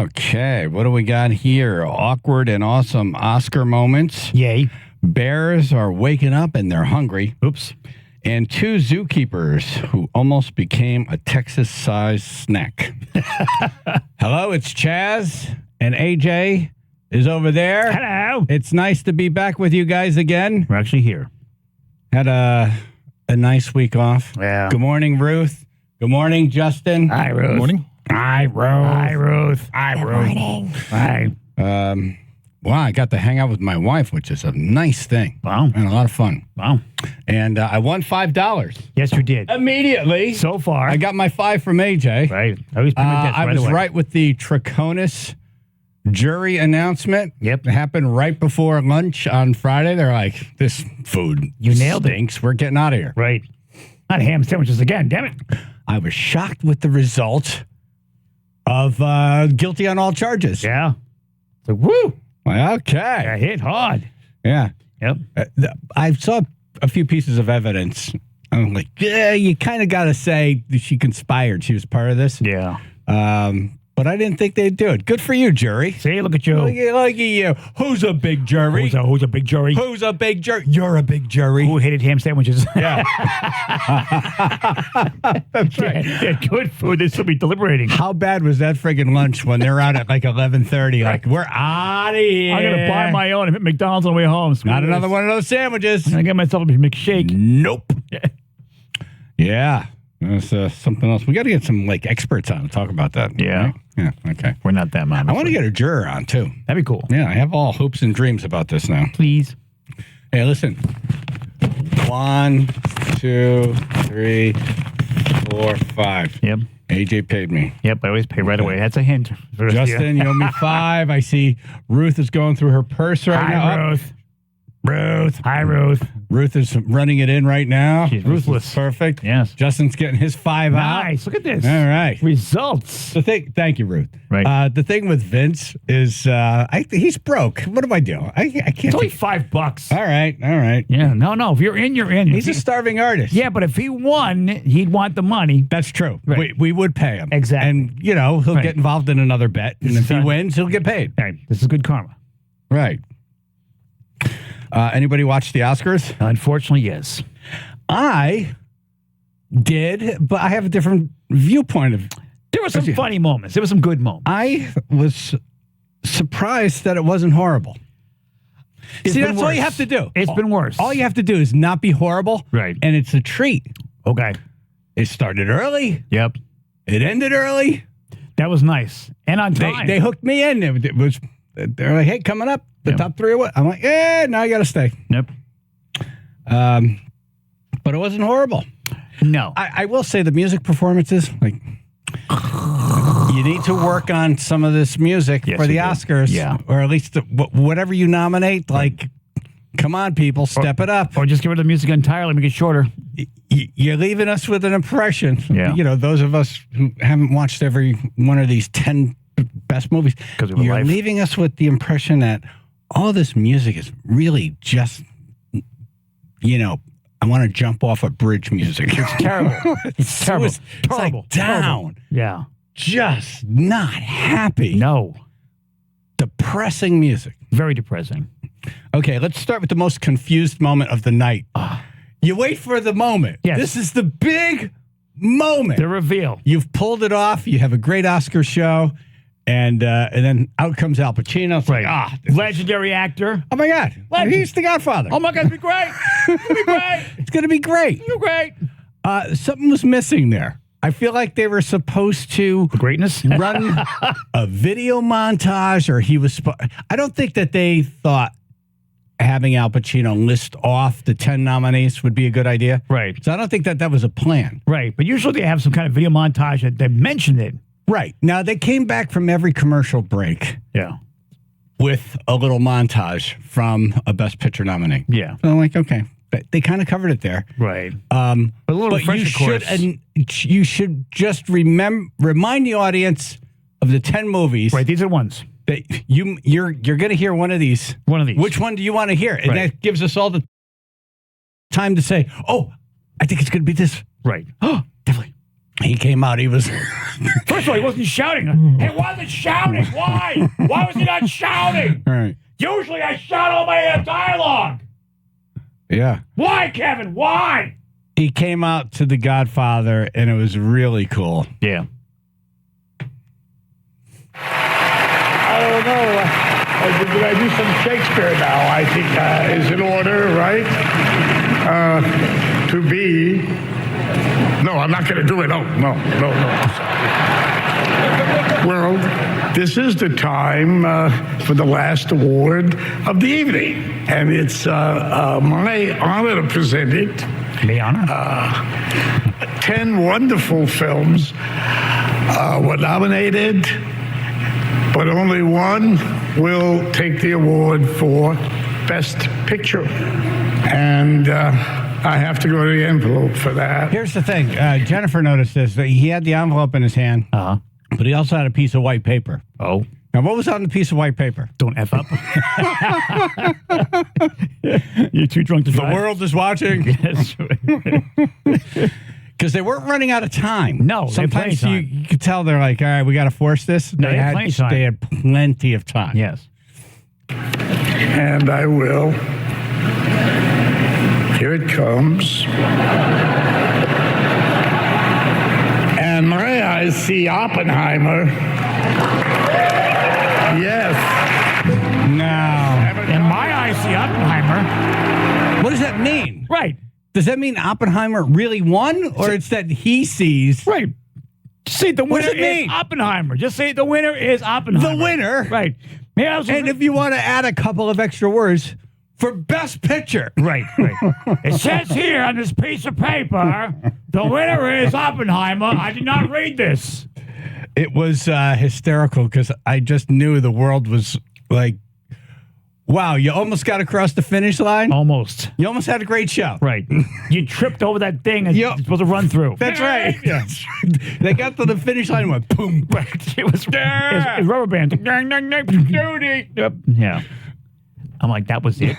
Okay, what do we got here? Awkward and awesome Oscar moments. Yay. Bears are waking up and they're hungry. Oops. And 2 zookeepers who almost became a Texas-sized snack. Hello, it's Chaz and AJ is over there. Hello. It's nice to be back with you guys again. We're actually here. Had a nice week off. Yeah. Good morning, Ruth. Good morning, Justin. Hi, Ruth. Good morning. Hi, Ruth. Hi, Ruth. Hi, Good Ruth. morning. Hi. Wow, I got to hang out with my wife, which is a nice thing. Wow. And a lot of fun. Wow. And I won $5. Yes, you did. Immediately. So far. I got my 5 from AJ. Right. I was right with the Trachonis jury announcement. Yep. It happened right before lunch on Friday. They're like, this food You nailed it. stinks. We're getting out of here. Right. Not ham sandwiches again, damn it. I was shocked with the result of guilty on all charges. Yeah. So, woo. Well, I okay. hit hard. Yeah. Yep. I saw a few pieces of evidence. I'm like, yeah, you kind of got to say that she conspired. She was part of this. Yeah. But I didn't think they'd do it. Good for you, jury. See, look at you. Look at you. Who's a big jury? Who's a big jury? Who's a big jury? You're a big jury. Who hated ham sandwiches? Yeah. That's Yeah, right. yeah, good food. They still be deliberating. How bad was that friggin' lunch when they're out at like 11:30? Like, we're out of here. I'm going to buy my own and hit McDonald's on the way home. Not another one of those sandwiches. I'm going to get myself a McShake. Nope. Yeah. That's something else. We got to get some like experts on to talk about that. Yeah. Right? Yeah. Okay. We're not that mom. I want to get a juror on too. That'd be cool. Yeah. I have all hopes and dreams about this now. Please. Hey, listen. 1, 2, 3, 4, 5. Yep. AJ paid me. Yep. I always pay right away. That's a hint. Justin, you owe me 5. I see Ruth is going through her purse right now. Hi, Ruth. Ruth. Hi, Ruth. Ruth is running it in right now. She's This is ruthless. Perfect. Yes. Justin's getting his 5 out. Nice. Look at this. All right. Results. Thank you, Ruth. Right. The thing with Vince is he's broke. What do I do? I can't. It's only $5. All right. Yeah. No. If you're in, you're in. He's a starving artist. Yeah, but if he won, he'd want the money. That's true. Right. We would pay him. Exactly. And, he'll Right. get involved in another bet. And if he wins, he'll get paid. Hey, this is good karma. Right. Anybody watch the Oscars? Unfortunately, yes. I did, but I have a different viewpoint of. There were some funny moments. There were some good moments. I was surprised that it wasn't horrible. See, that's all you have to do. It's been worse. All you have to do is not be horrible. Right. And it's a treat. Okay. It started early. Yep. It ended early. That was nice. And on time. They hooked me in. They're like, hey, coming up, the top 3 or what? I'm like, now I got to stay. Yep. But it wasn't horrible. No. I will say the music performances, like, you need to work on some of this music Yes, for the you do. Oscars. Yeah. Or at least whatever you nominate, like, come on, people, step it up. Or just get rid of the music entirely, make it shorter. You're leaving us with an impression. Yeah. Those of us who haven't watched every one of these 10 best movies, you're leaving us with the impression that all this music is really just, I want to jump off a bridge music. It's terrible. It's terrible. It's terrible. like down. Terrible. Yeah. Just not happy. No. Depressing music. Very depressing. Okay, let's start with the most confused moment of the night. You wait for the moment. Yes. This is the big moment. The reveal. You've pulled it off. You have a great Oscar show. And then out comes Al Pacino. It's like, legendary actor. Oh, my God. Legend. He's the Godfather. Oh, my God. It's going to be great. It's going to be great. It's going to be great. It's great. Something was missing there. I feel like they were supposed to Greatness? run a video montage, or he was. I don't think that they thought having Al Pacino list off the 10 nominees would be a good idea. Right. So I don't think that was a plan. Right. But usually they have some kind of video montage that they mention it. Right. Now, they came back from every commercial break Yeah. with a little montage from a Best Picture nominee. Yeah. So I'm like, okay, they kind of covered it there. Right. But a little you should, you should just remind the audience of the 10 movies. Right. These are the ones. That you're going to hear one of these. One of these. Which one do you want to hear? And that gives us all the time to say, oh, I think it's going to be this. Right. Oh, definitely. He came out. He was. First of all, he wasn't shouting. He wasn't shouting. Why? Why was he not shouting? All right. Usually I shout all my dialogue. Yeah. Why, Kevin? Why? He came out to The Godfather, and it was really cool. Yeah. I don't know. Did I do some Shakespeare now? I think is in order, right? To be. No, I'm not going to do it. No. Well, this is the time for the last award of the evening. And it's my honor to present it. The honor? 10 wonderful films were nominated, but only one will take the award for Best Picture. And I have to go to the envelope for that. Here's the thing. Jennifer noticed this. That he had the envelope in his hand, but he also had a piece of white paper. Oh. Now, what was on the piece of white paper? Don't F up. You're too drunk to drive. The world is watching. Yes. Because they weren't running out of time. No, sometimes you could tell they're like, all right, we got to force this. No, they had plenty of time. They had plenty of time. Yes. And I will. Here it comes. And my eyes see Oppenheimer. Yes. No. And my eyes see Oppenheimer. What does that mean? Right. Does that mean Oppenheimer really won? Or it's that he sees? Right. Say the What winner does it is mean? Oppenheimer. Just say the winner is Oppenheimer. The winner? Right. Yeah, And if you want to add a couple of extra words, for Best Picture. Right. It says here on this piece of paper, the winner is Oppenheimer. I did not read this. It was hysterical because I just knew the world was like, wow, you almost got across the finish line. Almost. You almost had a great show. Right. You tripped over that thing and you're supposed to run through. That's right. They got to the finish line and went boom. Right. It was rubber band. Yep. Yeah. I'm like, that was it?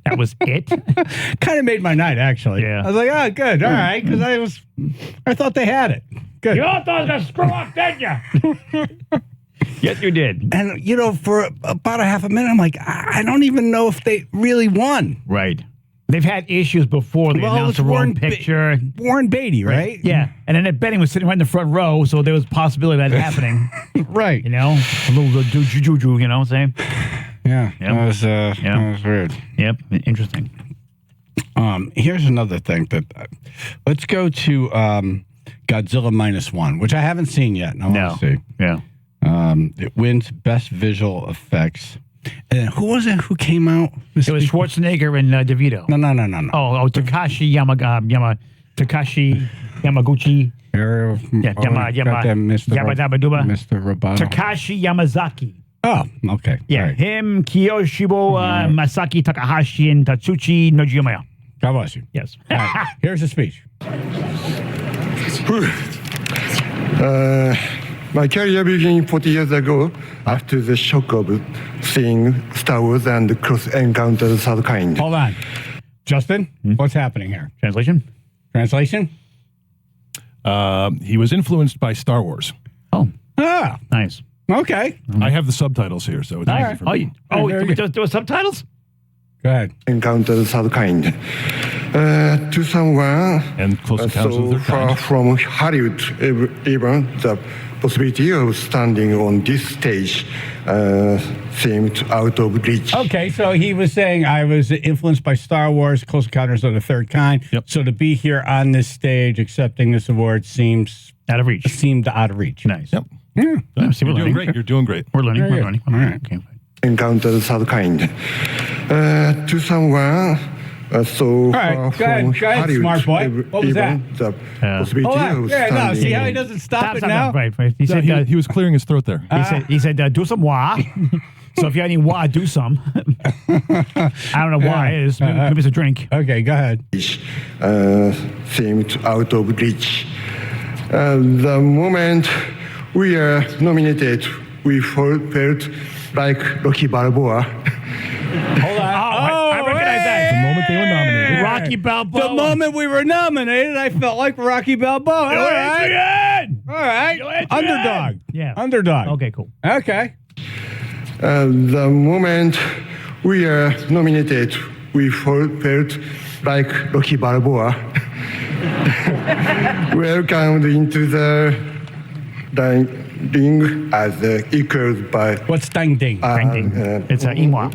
That was it? Kind of made my night, actually. Yeah. I was like, oh, good. All right. Because I thought they had it. Good. You all thought I was going to screw up, didn't you? Yes, you did. And, for about a half a minute, I'm like, I don't even know if they really won. Right. They've had issues before. They announced the wrong picture. Warren Beatty, right? Yeah. And Annette Bening was sitting right in the front row, so there was a possibility of that happening. Right. A little juju, you know what I'm saying? Yeah. Yep. That was weird. Yep. Interesting. Here's another thing let's go to Godzilla -1, which I haven't seen yet. And I want to see. Yeah. It wins Best Visual Effects. And who was it who came out? It was Schwarzenegger and DeVito. No. Oh, Takashi Yamaguchi. Mr. Roboto. Takashi Yamazaki. Oh, okay. Yeah, right. him, Kiyoshibo, Masaki Takahashi, and Tatsuchi Nojima. God bless you. Yes. Right. Here's a speech. My career began 40 years ago after the shock of seeing Star Wars and Close Encounters of the Third Kind. Hold on. Justin, what's happening here? Translation? He was influenced by Star Wars. Oh. Ah, Nice. okay. I have the subtitles here, so it's easy for me. Do a subtitles? Go ahead. Encounters of the Third Kind. To someone And Close Encounters of so the Third far Kind. from Hollywood, even the possibility of standing on this stage seemed out of reach. Okay, so he was saying I was influenced by Star Wars, Close Encounters of the Third Kind. Yep. So to be here on this stage accepting this award seemed Out of reach. out of reach. Nice. Yep. Yeah. See, You're doing great. You're doing great. We're learning. Very We're good. learning. All right. Okay. Encounters of the Third Kind. To someone so right, far go ahead, from go ahead, Hollywood, smart boy. What was even the possibility Hold on. of Yeah, no, standing see how he doesn't stop it now? Right. He So said, he was clearing his throat there. he said, do some wah. So if you have any wah, do some. I don't know why it is. Maybe it's a drink. Okay, go ahead. seemed out of reach. The moment we are nominated, we felt like Rocky Balboa. Hold on. I recognize that. The moment they were nominated. Rocky Balboa. The moment we were nominated, I felt like Rocky Balboa. All right. All right. Underdog. Yeah. Underdog. Okay, cool. Okay. The moment we are nominated, we felt like Rocky Balboa. Welcomed into the ring as equals by. What's ding ding? It's Ingwa.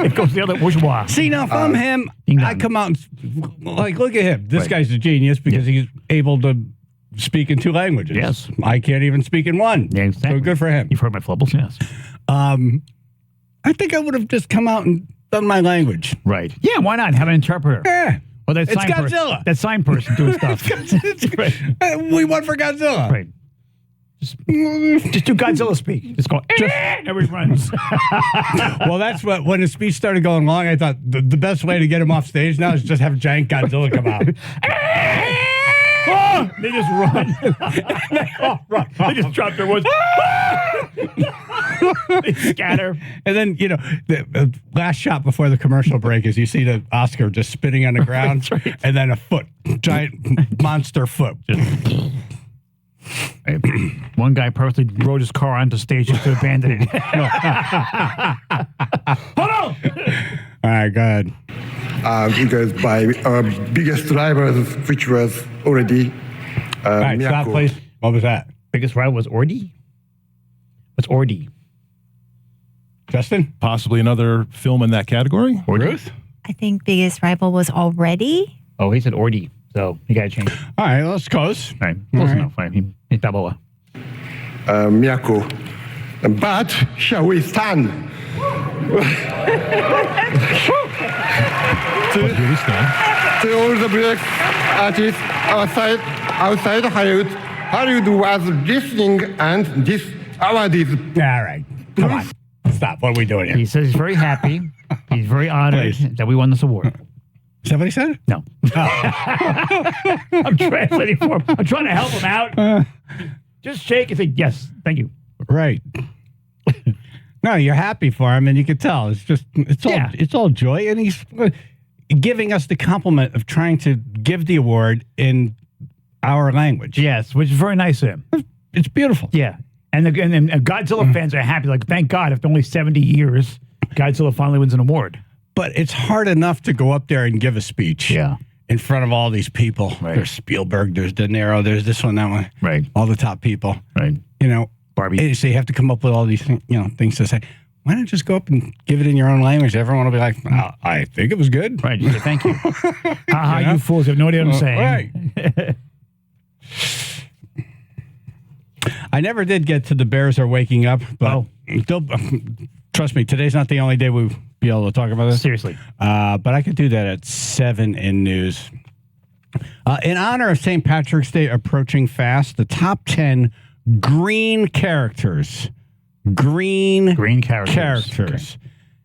It goes the other bourgeois. See, now if I'm him, I come out and, like, look at him. This guy's a genius because he's able to speak in 2 languages. Yes. I can't even speak in 1. Yeah, exactly. So good for him. You've heard my flubbles, yes. I think I would have just come out and done my language. Right. Yeah, why not? Have an interpreter. Yeah. Or that It's sign Godzilla. Person, that sign person doing stuff. We won for Godzilla. Right. Just do Godzilla speak. Just go, everybody runs. Well, that's what, when his speech started going long, I thought the best way to get him off stage now is just have giant Godzilla come out. Oh, they just run. They all run. They just drop their words. They scatter. And then, the last shot before the commercial break is you see the Oscar just spinning on the ground, Right. and then a foot, giant monster foot. One guy purposely rode his car onto stage just to abandon it. Hold on! All right, go ahead. Because by our biggest rivals, which was already All right, stop, Miyako. please. What was that? Biggest rival was Ordy? What's Ordy? Justin? Possibly another film in that category. Ruth? I think biggest rival was already. Oh, he said Ordy. So you got to change. All right, let's close. All right. Close enough. Fine. He's Balboa. Miyako. But shall we stand? But here we stand. To all the black artists outside Hollywood was listening, and this award is. All right. Come on. Stop. What are we doing here? He says he's very happy. He's very honored Please. that we won this award. Is that what he said? No. I'm translating for him. I'm trying to help him out. Just shake and say, yes, thank you. Right. No, you're happy for him, and you can tell. It's all joy, and he's giving us the compliment of trying to give the award in our language. Yes, which is very nice of him. It's beautiful. Yeah. And Godzilla fans are happy. Like, thank God, after only 70 years, Godzilla finally wins an award. But it's hard enough to go up there and give a speech. Yeah. In front of all these people. Right. There's Spielberg, there's De Niro, there's this one, that one. Right. All the top people. Right. Barbie. So you have to come up with all these things to say. Why don't you just go up and give it in your own language? Everyone will be like, I think it was good. Right. You say, thank you. Ha, you fools have no idea what I'm saying. Right. I never did get to the Bears are waking up, but trust me, today's not the only day we'll be able to talk about this. Seriously. But I could do that at 7 in news. In honor of St. Patrick's Day approaching fast, the top 10 green characters. Green characters. Okay.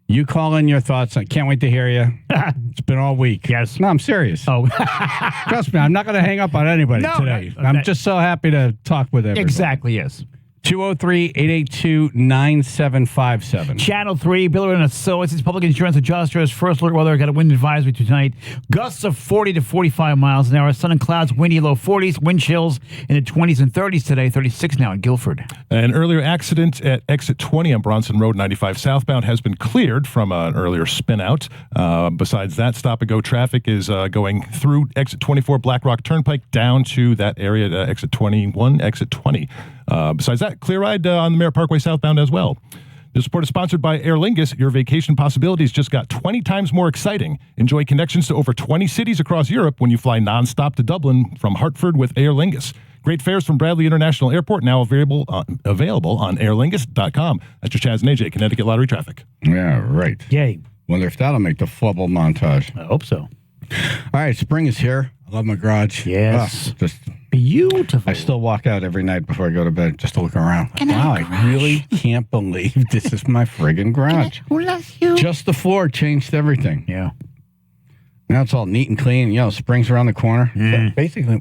You call in your thoughts. I can't wait to hear you. It's been all week. Yes. No, I'm serious. Oh. Trust me, I'm not going to hang up on anybody today. I'm just so happy to talk with everybody. Exactly, yes. 203-882-9757. Channel 3, Biller and Associates, public insurance adjusters. First alert weather, got a wind advisory tonight. Gusts of 40 to 45 miles an hour. Sun and clouds, windy, low 40s. Wind chills in the 20s and 30s today. 36 now in Guilford. An earlier accident at exit 20 on Bronson Road 95 southbound has been cleared from an earlier spin out. Besides that, stop and go traffic is going through exit 24 Black Rock Turnpike down to that area, exit 21, exit 20. Besides that, clear ride on the Merritt Parkway southbound as well. This report is sponsored by Aer Lingus. Your vacation possibilities just got 20 times more exciting. Enjoy connections to over 20 cities across Europe when you fly nonstop to Dublin from Hartford with Aer Lingus. Great fares from Bradley International Airport now available on airlingus.com. That's your Chaz and AJ Connecticut lottery traffic. Yeah, right. Yay. Wonder if that'll make the flubble montage. I hope so. All right, spring is here. I love my garage. Yes. Just beautiful. I still walk out every night before I go to bed just to look around. Wow, I really can't believe this is my friggin' garage. Who loves you? Just the floor changed everything. Yeah. Now it's all neat and clean. Spring's around the corner. So basically,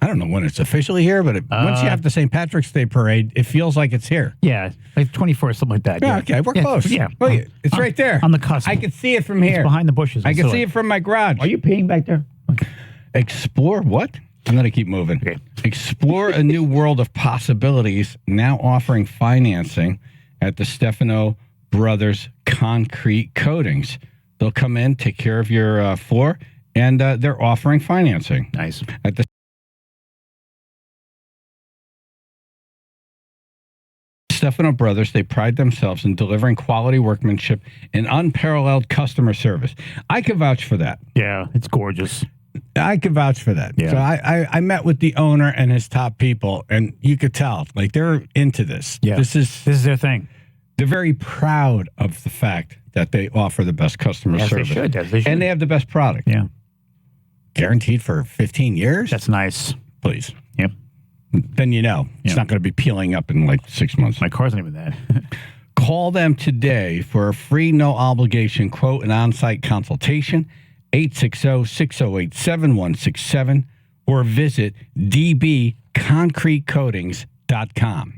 I don't know when it's officially here, but once you have the St. Patrick's Day parade, it feels like it's here. Yeah, like 24th, something like that. Yeah, okay, we're close. Yeah. Look, it's right there. On the cusp. I can see it from here. It's behind the bushes. I can see it from my garage. Are you peeing back there? Okay. Explore what? I'm going to keep moving. Okay. Explore a new world of possibilities, now offering financing at the Stefano Brothers Concrete Coatings. They'll come in, take care of your floor, and they're offering financing. Nice. At the Stefano Brothers, they pride themselves in delivering quality workmanship and unparalleled customer service. I can vouch for that. Yeah, it's gorgeous. I could vouch for that. Yeah. So I met with the owner and his top people, and you could tell, like, they're into this. Yeah. This is their thing. They're very proud of the fact that they offer the best customer service. They should. And they have the best product. Yeah. Guaranteed for 15 years? That's nice. Please. Yep. Then it's not going to be peeling up in like 6 months. My car's not even that. Call them today for a free, no obligation quote and on-site consultation, 860-608-7167, or visit dbconcretecoatings.com.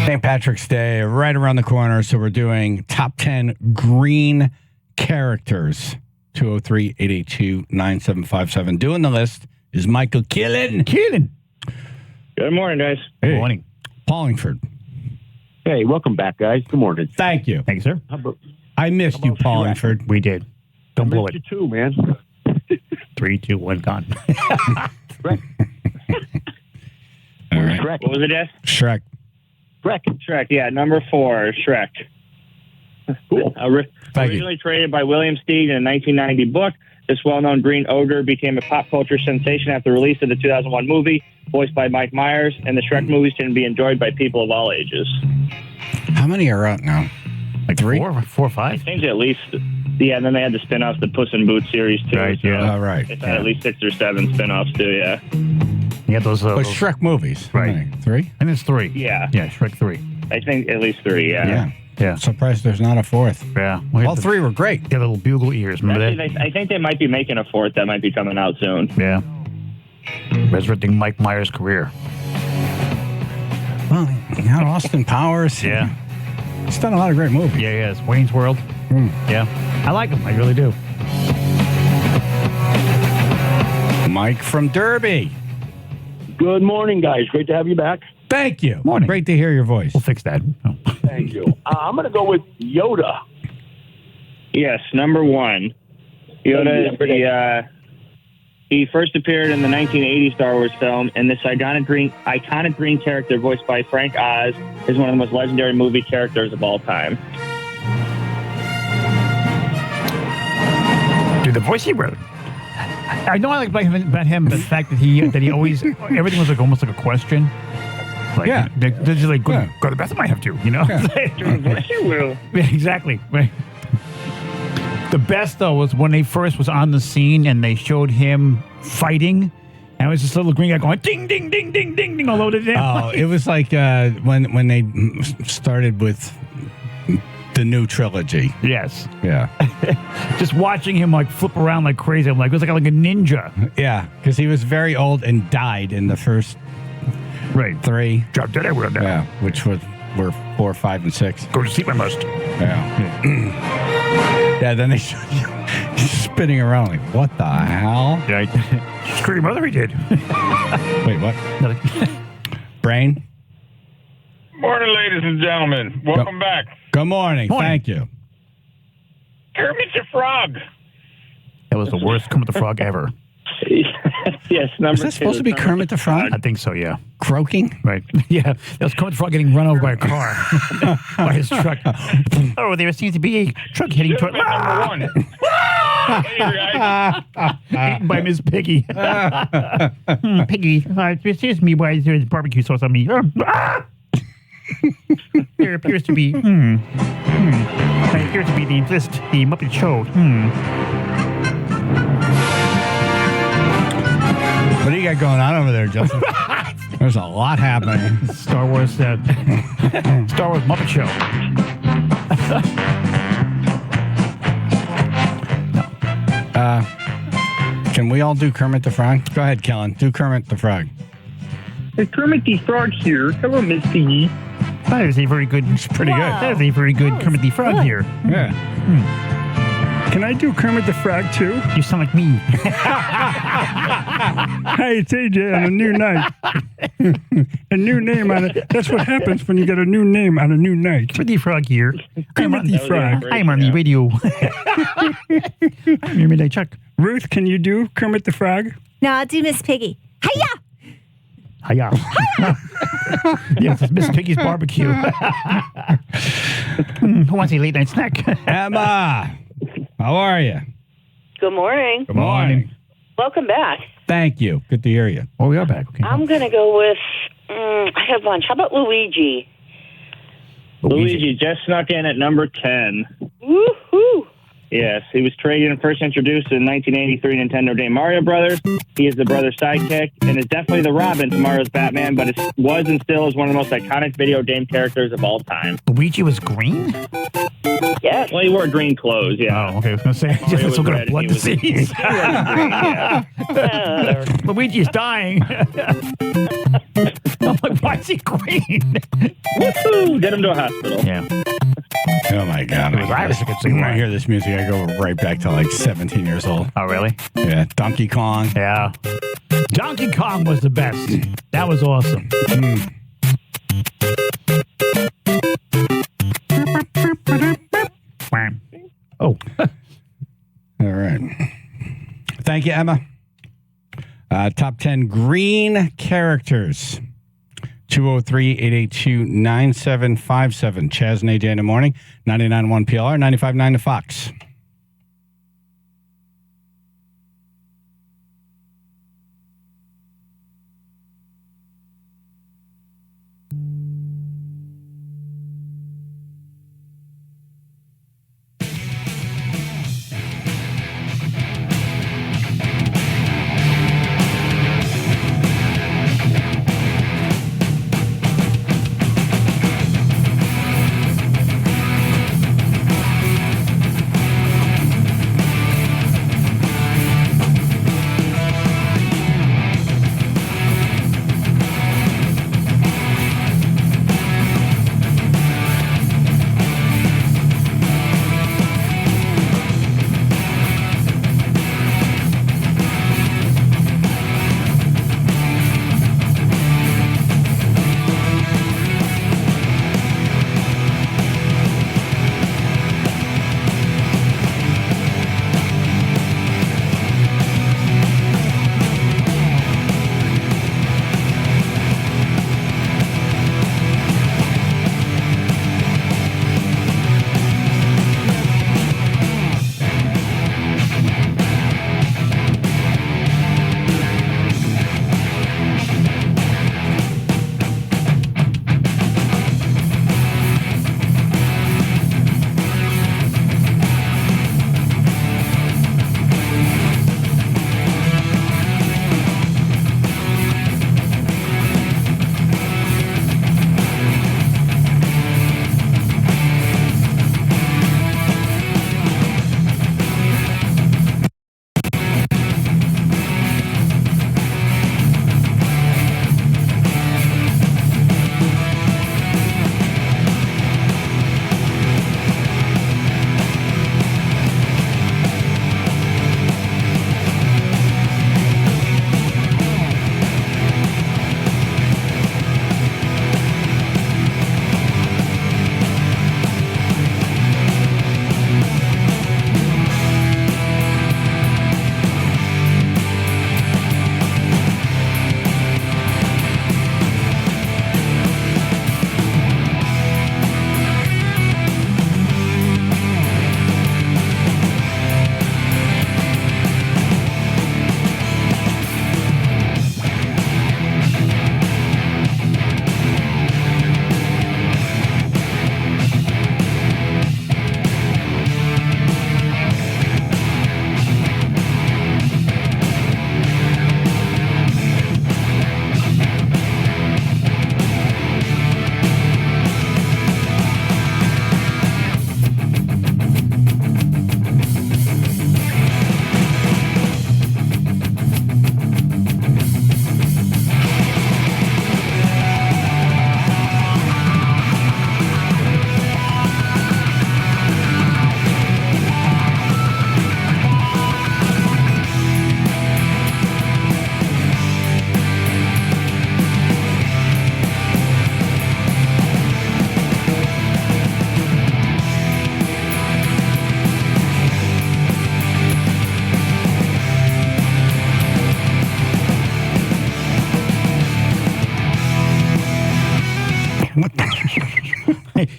St. Patrick's Day right around the corner, so we're doing top 10 green characters. 203-882-9757. Doing the list is Michael Killen. Good morning, guys. Hey. Morning. Paulingford. Hey, welcome back, guys. Good morning. Thank you. Thank you, sir. How about, I missed you, Paulingford. We did. Don't blow it. You too, man. 3, 2, 1, gone. Shrek. All right. Shrek. What was it, Jeff? Shrek. Shrek, yeah, number 4, Shrek. Cool. Originally created by William Steig in a 1990 book, this well-known green ogre became a pop culture sensation after the release of the 2001 movie, voiced by Mike Meyers, and the Shrek movies can be enjoyed by people of all ages. How many are out now? Like 3? 4 or 5? I think at least, yeah, and then they had the spin-offs, the Puss in Boots series, too. Right, so yeah. All right. It's had at least 6 or 7 spin-offs, too, yeah. Yeah, those. But Shrek movies. How Right. many? 3? I think it's 3. Yeah. Yeah, Shrek 3. I think at least 3, yeah. Yeah. Surprised there's not a 4th. Yeah. All 3 were great. Get little bugle ears. Remember Actually, that? I think they might be making a 4th that might be coming out soon. Yeah. Resurrecting Mike Myers' career. Well, you got Austin Powers. Yeah. He's done a lot of great movies. Yeah, yes. Wayne's World. Yeah. I like him. I really do. Mike from Derby. Good morning, guys. Great to have you back. Thank you. Morning. Great to hear your voice. We'll fix that. Oh. Thank you. I'm going to go with Yoda. Yes, number 1. Yoda is he first appeared in the 1980 Star Wars film, and this iconic green character voiced by Frank Oz is one of the most legendary movie characters of all time. Dude, the voice he wrote. I know I like about him, but the fact that he always everything was like almost like a question. Like, Yeah. they're just like go to the bathroom. I have to, you know. Yeah. Yeah, exactly. Right. The best though was when they first was on the scene and they showed him fighting, and it was this little green guy going ding ding ding ding ding ding all over the damn. Oh, it was like when they started with the new trilogy. Yes. Yeah. Just watching him like flip around like crazy. I'm like, it was like a ninja. Yeah, because he was very old and died in the first Right. 3. Drop dead everywhere now. Yeah, which were 4, 5, and 6. Go to sleep, I must. Yeah. Yeah, then they showed you spinning around like, what the hell? Right. Screw your mother, he did. Wait, what? Brain? Morning, ladies and gentlemen. Welcome back. Good morning. Thank you. Kermit the Frog. That was the worst Kermit the Frog ever. Yes, number 2. Is that supposed to be Kermit the Frog? I think so, yeah. Croaking? Right. Yeah. That was Kermit the Frog getting run over by a car. By his truck. Oh, there seems to be a truck hitting toward Number 1. Later, guys. eaten by Miss Piggy. Piggy, excuse me, why is there barbecue sauce on me? There appears to be, there appears to be the Muppet Show. What do you got going on over there, Justin? There's a lot happening. Star Wars Muppet Show. Can we all do Kermit the Frog? Go ahead, Kellen. Do Kermit the Frog. It's Kermit the Frog here. Hello, Miss Piggy. That is a very good. It's pretty good. That is a very good Kermit the Frog here. Yeah. Can I do Kermit the Frog too? You sound like me. Hi, it's AJ on a new night. A new name on it. That's what happens when you get a new name on a new night. Kermit the Frog here. Kermit the Frog. I'm on the radio. I'm your midnight Chuck. Ruth, can you do Kermit the Frog? No, I'll do Miss Piggy. Hiya! Hiya. Yes, it's Miss Piggy's barbecue. Who wants a late night snack? Emma, how are you? Good morning. Good morning. Welcome back. Thank you. Good to hear you. Oh, we are back. Okay. I'm going to go with, I have a bunch. How about Luigi? Luigi just snuck in at number 10. Woohoo! Yes, he was created and first introduced in 1983 Nintendo game Mario Brothers. He is the brother sidekick and is definitely the Robin to Mario's Batman, but it was and still is one of the most iconic video game characters of all time. Luigi was green? Yes. Well, he wore green clothes, yeah. Oh, okay. I was going to say, just was some kind red of blood and he was- disease. He was green, yeah. Luigi's dying. I'm like, why is he green? Woohoo! Get him to a hospital. Yeah. Oh my God. It was Irish, I could see When why. I hear this music, I go right back to like 17 years old. Oh, really? Yeah. Donkey Kong. Yeah. Donkey Kong was the best. That was awesome. Oh. All Thank you, Emma. Top 10 green characters. 203-882-9757. Chaz and AJ in the morning. 99.1 PLR, 95.9 The Fox.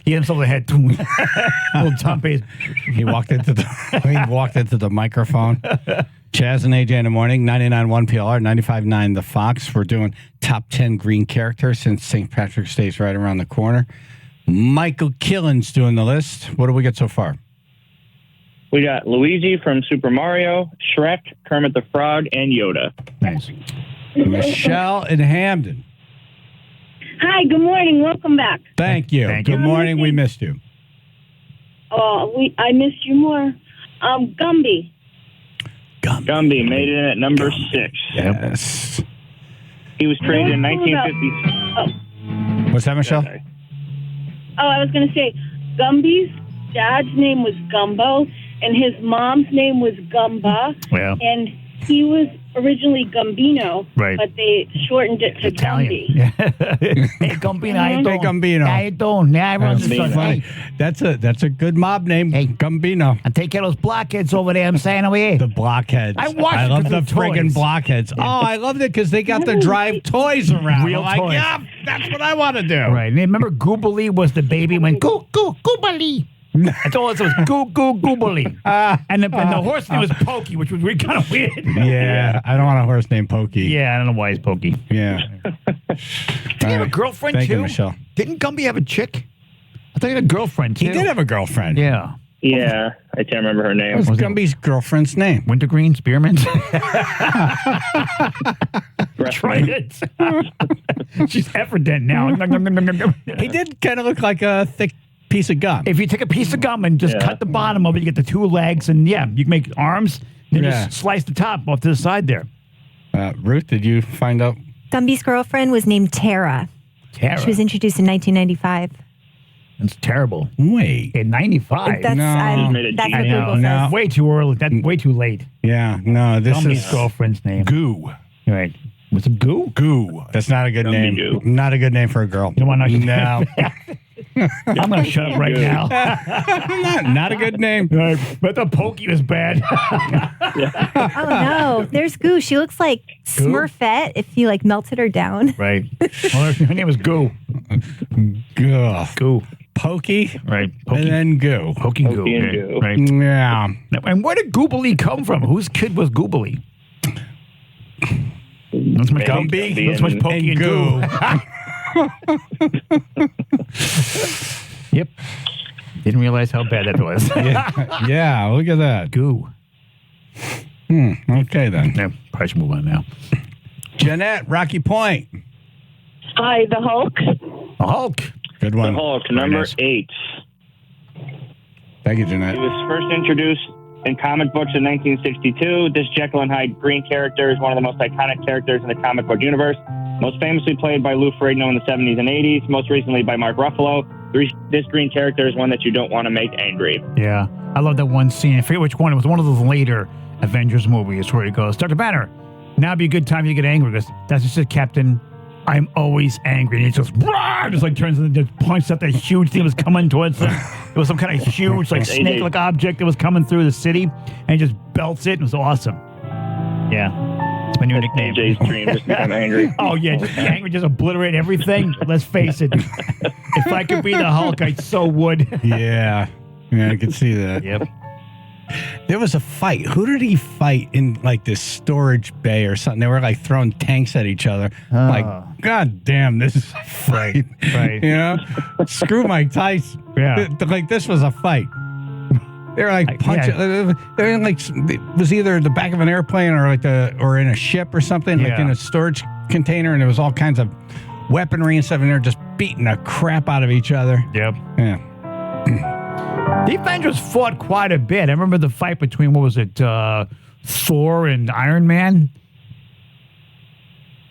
He hit himself in the head. Little Tom bass. He walked into the microphone. Chaz and AJ in the morning, 99.1 PLR, 95.9 The Fox. We're doing top 10 green characters since St. Patrick's Day is right around the corner. Michael Killen's doing the list. What do we get so far? We got Luigi from Super Mario, Shrek, Kermit the Frog, and Yoda. Nice. Michelle in Hamden. Hi, good morning. Welcome back. Thank you. Thank you. Good morning. We missed you. I missed you more. Gumby. Gumby made it in at number 6. Yes. He was traded in 1950s. What's that, Michelle? I was going to say, Gumby's dad's name was Gumbo, and his mom's name was Gumba. Well. And he was originally Gambino, Right. but they shortened it to Italian. Gumby. Yeah. Hey, Gambino, how you Hey, doing? Gambino. How you doing? Yeah, everyone's just That's like, funny. hey, That's a good mob name. Hey. Gambino. and take care of those blockheads over there. I'm saying over here. The blockheads. I watched I it love 'cause the of the friggin' toys. blockheads. Oh, I loved it because they got the drive toys around. Real I'm like, toys. yeah, that's what I want to do. Right. And remember Goobly was the baby when goo, goo, Goobly. That's all it was, goo, goo, Goobly. And the horse name was Pokey, which was kind of weird. Yeah, I don't want a horse named Pokey. Yeah, I don't know why he's Pokey. Yeah. Did he have a girlfriend, Thank too? you, Michelle. Didn't Gumby have a chick? I thought he had a girlfriend, too. He did have a girlfriend. Yeah. Yeah, I can't remember her name. What's Gumby's girlfriend's name? Wintergreen, Spearmint. Breast Try it. She's efferdent now. He did kind of look like a thick piece of gum. If you take a piece of gum and just cut the bottom of it, you get the two legs, and you can make arms, then just slice the top off to the side there. Ruth, did you find out? Gumby's girlfriend was named Tara. Tara. She was introduced in 1995. That's terrible. Wait. In 95? That's, No. that's what No, Google no. says. Way too early. That's way too late. Yeah, no, this Gumby's is girlfriend's name. Goo. Right. Was it Goo? Goo. That's not a good Gumby name. Goo. Not a good name for a girl. You want to No. I'm going to shut up right now. not a good name. Right. But the Pokey was bad. Oh, no. There's Goo. She looks like Goo? Smurfette if you, melted her down. Right. Well, her name was Goo. Goo. Goo. Pokey. Right. And then Goo. Pokey and Goo. Pokey and Okay. Goo. Right. Yeah. And where did Goobly come from? Whose kid was Goobly? That's much Gumby That's much Pokey and Goo. Yep. Didn't realize how bad that was. Yeah, look at that. Goo. Okay, then. Yeah, probably should move on now. Jeanette, Rocky Point. Hi, the Hulk. A Hulk. Good The one. Hulk, Very number nice. 8. Thank you, Jeanette. He was first introduced in comic books in 1962. This Jekyll and Hyde green character is one of the most iconic characters in the comic book universe. Most famously played by Lou Ferrigno in the 70s and 80s, most recently by Mark Ruffalo. This green character is one that you don't want to make angry. Yeah. I love that one scene. I forget which one. It was one of those later Avengers movies where he goes, Dr. Banner, now would be a good time to get angry. Because that's just it, Captain. I'm always angry. And he just, rah, just turns and just points at that huge thing that was coming towards him. It was some kind of huge, snake-like object that was coming through the city. And he just belts it. It was awesome. Yeah. It's my new nickname. AJ's dream, just become angry. Oh, yeah. Just be angry. Just obliterate everything. Let's face it. If I could be the Hulk, I so would. Yeah. Yeah, I could see that. Yep. There was a fight. Who did he fight in this storage bay or something? They were throwing tanks at each other. God damn, this is a fight. Right. You know? Screw Mike Tyson. Yeah. This was a fight. They were punching. Yeah. They were it was either the back of an airplane or or in a ship or something, Yeah. in a storage container, and there was all kinds of weaponry and stuff in there, just beating the crap out of each other. Yep. Yeah. The Avengers fought quite a bit. I remember the fight between, Thor and Iron Man?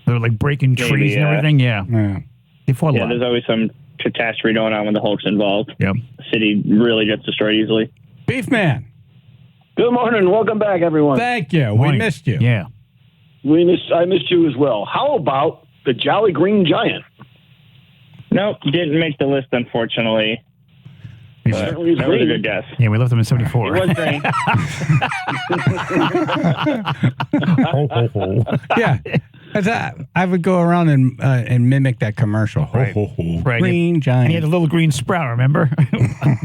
They were breaking trees and everything. Yeah. Yeah. They fought a lot. There's always some catastrophe going on when the Hulk's involved. Yep. The city really gets destroyed easily. Beef Man. Good morning. Welcome back, everyone. Thank you. We Morning. missed you. Yeah. I missed you as well. How about the Jolly Green Giant? Nope, didn't make the list, unfortunately. Certainly is That was a green. good guess. Yeah, we left them in 74. It was green. Ho, ho, ho. Yeah. I would go around and mimic that commercial. Ho, Right. ho, ho. Right. Green giant. And he had a little green sprout, remember?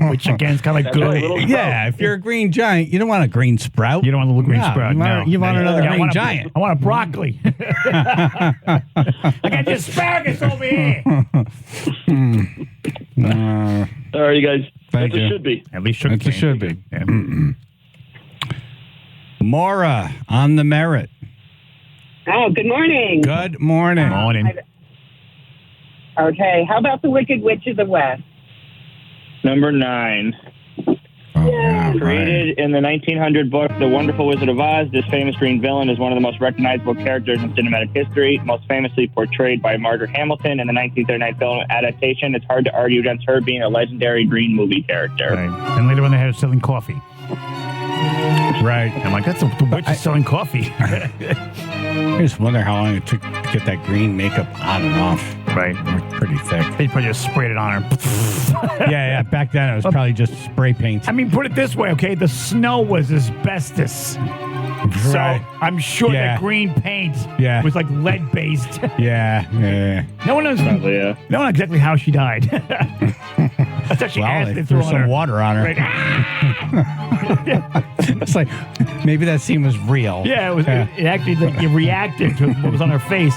Which, again, is kind of That's good. right, little- Yeah, if you're a green giant, you don't want a green sprout. You don't want a little green No, sprout. you want another I green want giant. I want a broccoli. I got the asparagus over here. All right, you guys. Thank That's you. it should be. At least sugar That's a cane. should be. Yeah. Maura on the merit. Oh, good morning. Good morning. Morning. Okay, how about the Wicked Witch of the West? Number 9. Oh, yeah, right. Created in the 1900 book, The Wonderful Wizard of Oz, this famous green villain is one of the most recognizable characters in cinematic history, most famously portrayed by Margaret Hamilton in the 1939 film adaptation. It's hard to argue against her being a legendary green movie character. Right. And later on, they had selling coffee. Right. I'm like, that's the witch is selling coffee. I just wonder how long it took to get that green makeup on and off. Right. Pretty thick. They probably just sprayed it on her. Yeah. Back then, it was probably just spray paint. I mean, put it this way, okay? The snow was asbestos. So I'm sure that green paint was like lead-based. Yeah. No one knows. No one knows exactly how she died. That's actually they threw some water on her. Right. It's like maybe that scene was real. Yeah, it was. It actually it reacted to what was on her face.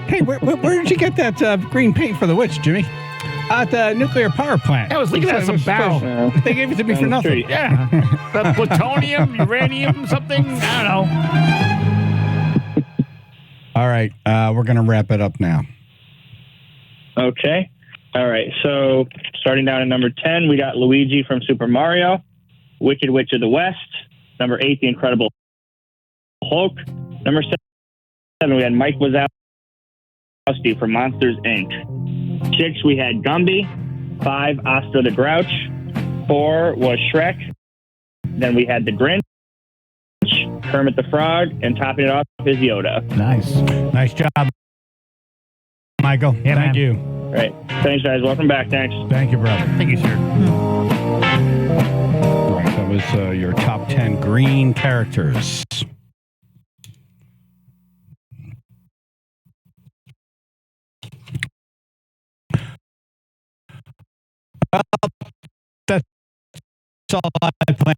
Hey, where did you get that green paint for the witch, Jimmy? At the nuclear power plant. I was looking at some barrel. They gave it to me for nothing. Yeah. The plutonium, uranium, something. I don't know. All right. We're going to wrap it up now. Okay. All right. So starting down at number 10, we got Luigi from Super Mario, Wicked Witch of the West. Number 8, The Incredible Hulk. Number 7, we had Mike Wazowski from Monsters, Inc. 6, we had Gumby. 5, Oscar the Grouch. 4 was Shrek. Then we had the Grinch, Kermit the Frog, and topping it off is Yoda. Nice job, Michael. Yeah, Thank you. All right. Thanks, guys. Welcome back. Thanks. Thank you, brother. Thank you, sir. All right, that was your top 10 green characters. Well, that's all I planned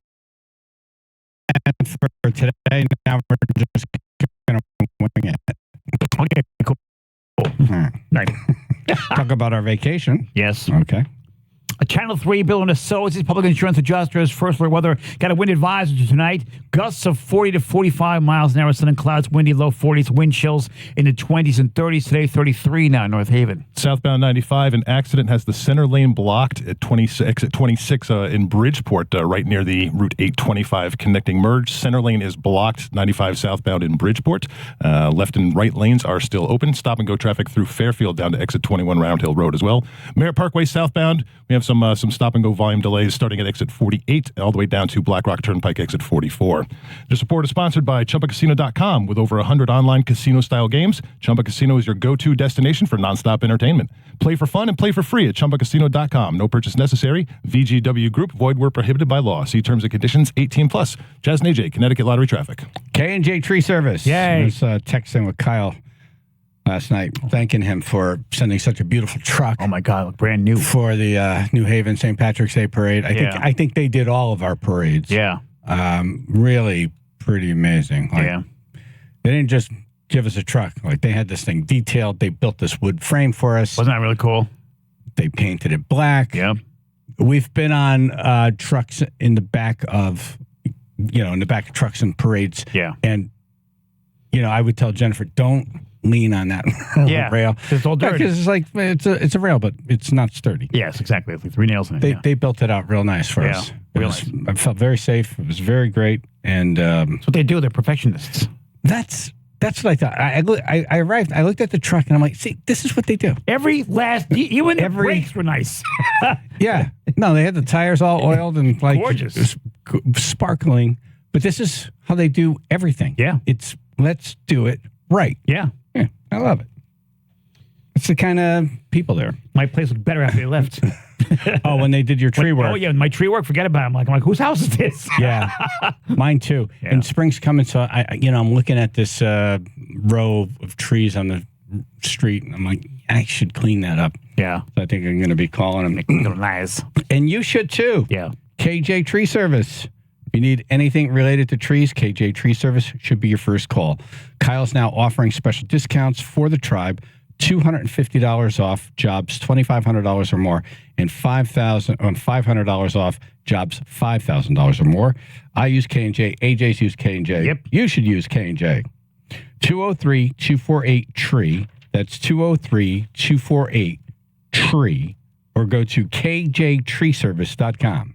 for today. Now we're just going to wing it. Okay, cool. Right. Talk about our vacation. Yes. Okay. A Channel 3 Bill and Associates public insurance adjusters first alert weather got a wind advisory tonight. Gusts of 40 to 45 miles an hour, sun and clouds, windy, low 40s, wind chills in the 20s and 30s today, 33 now in North Haven. Southbound 95, an accident has the center lane blocked at 26 in Bridgeport, right near the Route 825 connecting merge. Center lane is blocked, 95 southbound in Bridgeport. Left and right lanes are still open. Stop and go traffic through Fairfield down to exit 21 Round Hill Road as well. Merritt Parkway southbound, we have some stop and go volume delays starting at exit 48 all the way down to Black Rock Turnpike exit 44. This report is sponsored by ChumbaCasino.com. With over 100 online casino-style games, Chumba Casino is your go-to destination for nonstop entertainment. Play for fun and play for free at ChumbaCasino.com. No purchase necessary. VGW Group. Void where prohibited by law. See terms and conditions. 18+. Chaz and AJ, Connecticut Lottery Traffic. K&J Tree Service. Yay. I was texting with Kyle last night, thanking him for sending such a beautiful truck. Oh my God, brand new for the New Haven St. Patrick's Day parade. I think they did all of our parades. Yeah. Really pretty amazing. Yeah. They didn't just give us a truck. Like, they had this thing detailed. They built this wood frame for us. Wasn't that really cool? They painted it black. Yeah. We've been on trucks in the back of trucks and parades. Yeah. And, I would tell Jennifer, don't lean on that rail. It's all dirty. Because it's like, it's a rail, but it's not sturdy. Yes, exactly. It's like 3 nails in it. They built it out real nice for us. I felt very safe. It was very great. And that's what they do. They're perfectionists. That's what I thought. I arrived. I looked at the truck and I'm like, see, this is what they do. Even the brakes were nice. Yeah. No, they had the tires all oiled and like gorgeous, sparkling. But this is how they do everything. Yeah. It's let's do it right. Yeah. Yeah. I love it. It's the kind of people there. My place looked better after they left. Oh, when they did your tree work. Oh, yeah. My tree work, forget about it. I'm like, whose house is this? Yeah. Mine too. Yeah. And spring's coming. So I'm looking at this row of trees on the street. And I'm like, I should clean that up. Yeah. So I think I'm going to be calling them. Nice. And you should too. Yeah. KJ Tree Service. If you need anything related to trees, KJ Tree Service should be your first call. Kyle's now offering special discounts for the tribe. $250 off jobs $2,500 or more, and $500 off jobs $5,000 or more. I use K&J. AJ's use K&J. Yep. You should use K&J. 203-248-TREE. That's 203-248-TREE. Or go to kjtreeservice.com.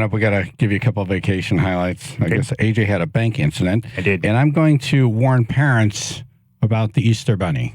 up, we got to give you a couple of vacation highlights. I guess AJ had a bank incident. I did. And I'm going to warn parents about the Easter Bunny.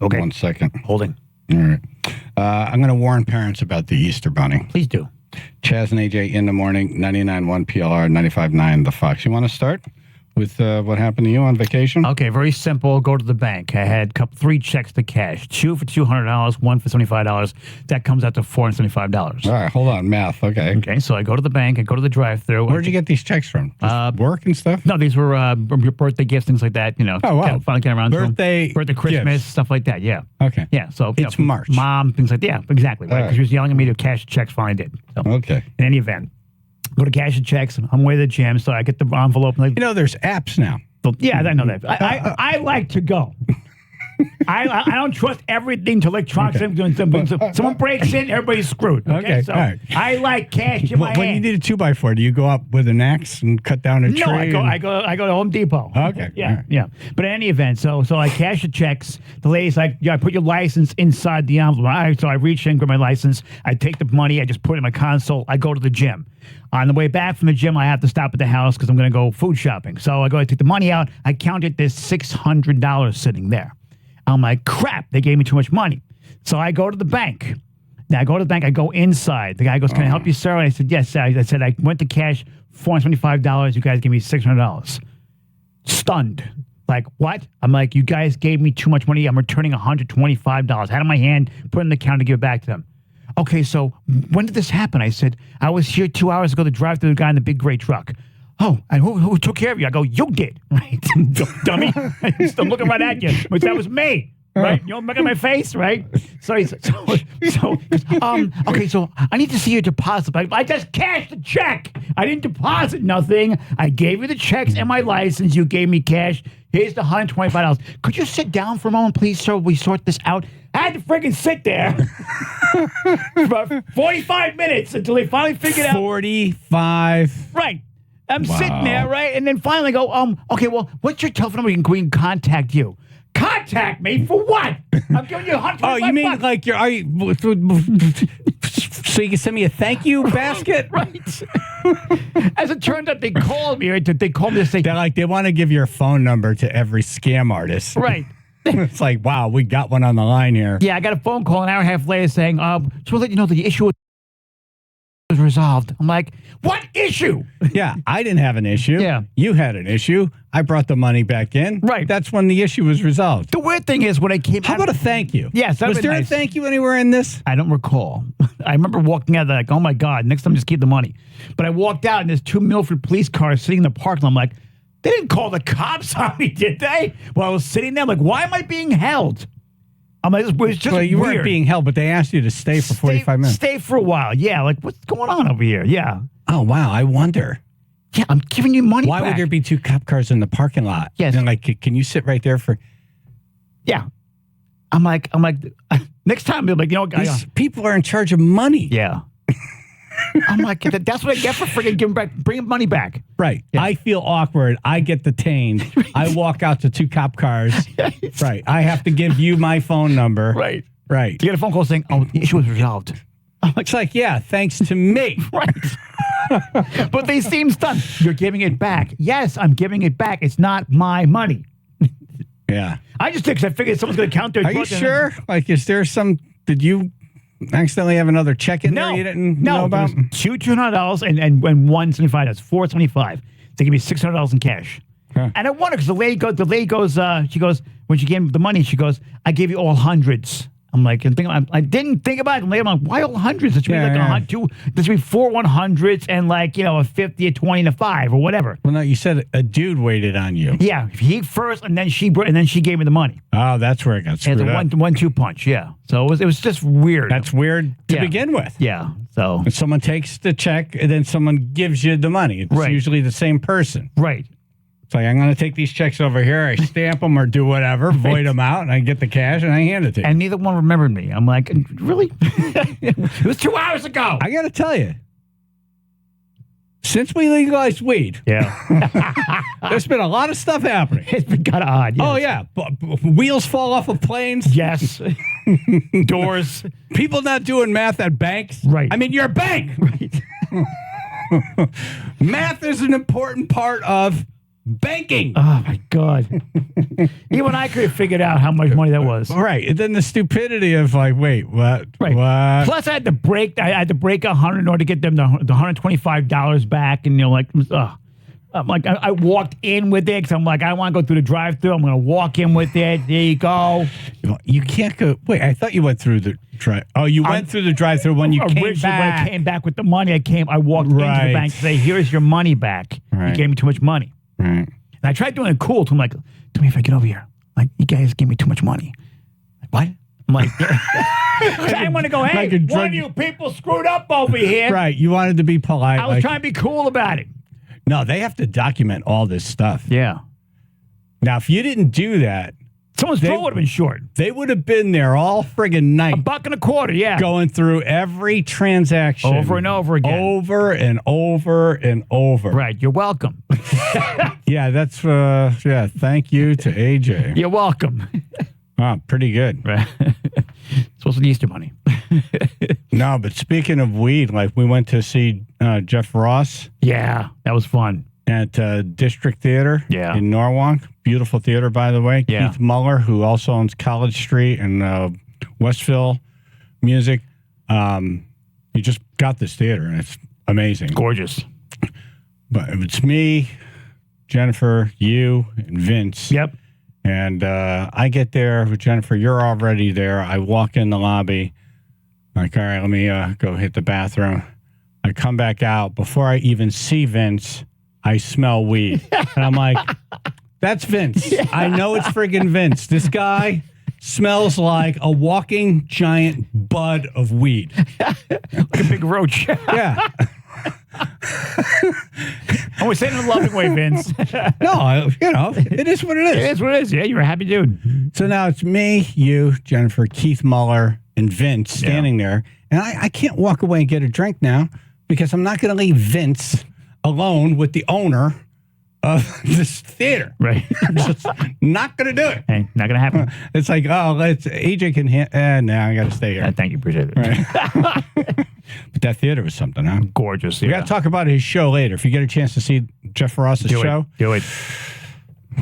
Okay. 1 second. Holding. All right. I'm going to warn parents about the Easter Bunny. Please do. Chaz and AJ in the morning, 99.1 PLR, 95.9 The Fox. You want to start with what happened to you on vacation? Okay, very simple. Go to the bank. I had 3 checks to cash. 2 for $200, 1 for $75. That comes out to $475. All right, hold on. Math. Okay. Okay, so I go to the bank. I go to the drive-thru. Where'd you get these checks from? Work and stuff? No, these were birthday gifts, things like that. You know. Oh, wow. Finally getting around Birthday to them. Birthday, Christmas, gifts. stuff like that. Yeah. Okay. Yeah. So It's March. Mom, things like that. Yeah, exactly. Right. Because she was yelling at me to cash checks. Finally did. So, okay. In any event, go to cash the checks. I'm way to the gym, so I get the envelope. And there's apps now. Yeah, I know that. I like to go. I don't trust everything to electronics. Okay. Someone breaks in, everybody's screwed. Okay, so all right. I like cash in my hand. When you need a 2x4, do you go up with an axe and cut down a tree? No, I go to Home Depot. Okay, yeah, right. yeah. But in any event, so I cash the checks. The lady's like, I put your license inside the envelope. So I reach in, grab my license. I take the money. I just put it in my console. I go to the gym. On the way back from the gym, I have to stop at the house because I'm going to go food shopping. So I take the money out. I counted this $600 sitting there. I'm like, crap, they gave me too much money. So I go to the bank. Now I go to the bank. I go inside. The guy goes, can I help you, sir? And I said, yes. I said, I went to cash $425. You guys gave me $600. Stunned. Like, what? I'm like, you guys gave me too much money. I'm returning $125. Had it in my hand, put it in the counter to give it back to them. Okay, so when did this happen? I said, I was here 2 hours ago to drive through the guy in the big gray truck. Oh, and who took care of you? I go, you did, right? Dummy. I'm looking right at you. But that was me, right? You know, look at my face, right? So he said, okay, so I need to see your deposit. I just cashed the check. I didn't deposit nothing. I gave you the checks and my license. You gave me cash. Here's the $125. Could you sit down for a moment, please, sir? We sort this out. I had to freaking sit there for about 45 minutes until they finally figured out. 45. Right. I'm sitting there, right? And then finally go, okay, well, what's your telephone number? We can contact you. Contact me for what? I'm giving you $125. Oh, you mean like so you can send me a thank you basket? Right. As it turned out, they called me. Right? They called me to say they want to give your phone number to every scam artist. Right. It's like, wow, we got one on the line here. Yeah, I got a phone call an hour and a half later saying, just want to let you know the issue was resolved. I'm like, what issue? Yeah, I didn't have an issue. Yeah. You had an issue. I brought the money back in. Right. That's when the issue was resolved. The weird thing is when I came How out. about a thank you? Yes, Was there a thank you anywhere in this? I don't recall. I remember walking out like, oh my God, next time just keep the money. But I walked out and there's 2 Milford police cars sitting in the parking lot. I'm like, they didn't call the cops on me, did they? While I was sitting there, I'm like, why am I being held? I'm like, it's just Well, you weird. weren't being held, but they asked you to stay for 45 minutes. Stay for a while. Yeah, like, what's going on over here? Yeah. Oh, wow. I wonder. Yeah, I'm giving you money Why back. would there be 2 cop cars in the parking lot? Yes. And like, can you sit right there for... Yeah. I'm like, next time, they're like, you know what, These people are in charge of money. yeah. I'm like, that's what I get for freaking bringing money back. Right. Yeah. I feel awkward. I get detained. I walk out to 2 cop cars. Right. I have to give you my phone number. Right. Right. You get a phone call saying, oh, the issue was resolved. It's like, yeah, thanks to me. Right. But they seem stunned. You're giving it back. Yes, I'm giving it back. It's not my money. Yeah. I just did because I figured someone's going to count their Are you sure? Like, is there some... Did you accidentally have another check in there you didn't know about? Two $200 and $175. That's $475. They give me $600 in cash. Huh. And I wonder because the lady goes, she goes, when she gave me the money, she goes, I gave you all hundreds. I'm like, I didn't think about it. Later, I'm like, why all hundreds? There should be there should be 4 100s and like, a 50, a 20, and a 5 or whatever. Well, no, you said a dude waited on you. Yeah, he first, and then she gave me the money. Oh, that's where it got screwed up. It's a 1-2 punch. Yeah, so it was just weird. That's weird to begin with. Yeah, so if someone takes the check and then someone gives you the money. It's usually the same person. Right. It's like, I'm going to take these checks over here. I stamp them or do whatever, void them out, and I get the cash and I hand it to you. And neither one remembered me. I'm like, really? It was 2 hours ago. I got to tell you, since we legalized weed, there's been a lot of stuff happening. It's been kind of odd. Yes. Oh, yeah. Wheels fall off of planes. Yes. Doors. People not doing math at banks. Right. I mean, you're a bank. Right. Math is an important part of banking. Oh, my God. Even I could have figured out how much money that was. Right. And then the stupidity of like, wait, what? Right. What? Plus, I had to break 100 in order to get them the $125 back. And, I'm like, I walked in with it because I'm like, I want to go through the drive-thru. I'm going to walk in with it. There you go. You can't go. Wait, I thought you went through the drive. Oh, you went through the drive-thru when you came back. When I came back with the money, I walked into the bank to say, here's your money back. Right. You gave me too much money. Right. And I tried doing it cool to him, like, do me if I get over here. Like, you guys gave me too much money. Like, what? I'm like, I want to go, hey, one of you people screwed up over here. Right. You wanted to be polite. I was trying to be cool about it. No, they have to document all this stuff. Yeah. Now, if you didn't do that, someone's throat would have been short. They would have been there all friggin' night. $1.25, yeah. Going through every transaction. Over and over again. Over and over and over. Right. You're welcome. Yeah, that's, thank you to AJ. You're welcome. Oh, pretty good. Right. Supposed to be Easter money. No, but speaking of weed, like we went to see Jeff Ross. Yeah, that was fun. At District Theater in Norwalk. Beautiful theater, by the way. Yeah. Keith Muller, who also owns College Street and Westville Music. He just got this theater, and it's amazing. Gorgeous. But it's me, Jennifer, you, and Vince. Yep. And I get there with Jennifer. You're already there. I walk in the lobby. Like, all right, let me go hit the bathroom. I come back out. Before I even see Vince, I smell weed. And I'm like, that's Vince. Yeah. I know it's friggin' Vince. This guy smells like a walking giant bud of weed. Like a big roach. Yeah. And we're saying it in a loving way, Vince. No, it is what it is. It is what it is. Yeah, you're a happy dude. So now it's me, you, Jennifer, Keith Muller, and Vince standing there. And I can't walk away and get a drink now because I'm not going to leave Vince alone with the owner of this theater. Right. I'm just not going to do it. Hey, not going to happen. It's like, AJ can no, I got to stay here. Thank you. Appreciate it. Right. But that theater was something, huh? Gorgeous. We got to talk about his show later. If you get a chance to see Jeff Ross's show. Do it.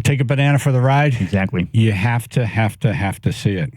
Take a banana for the ride. Exactly. You have to see it.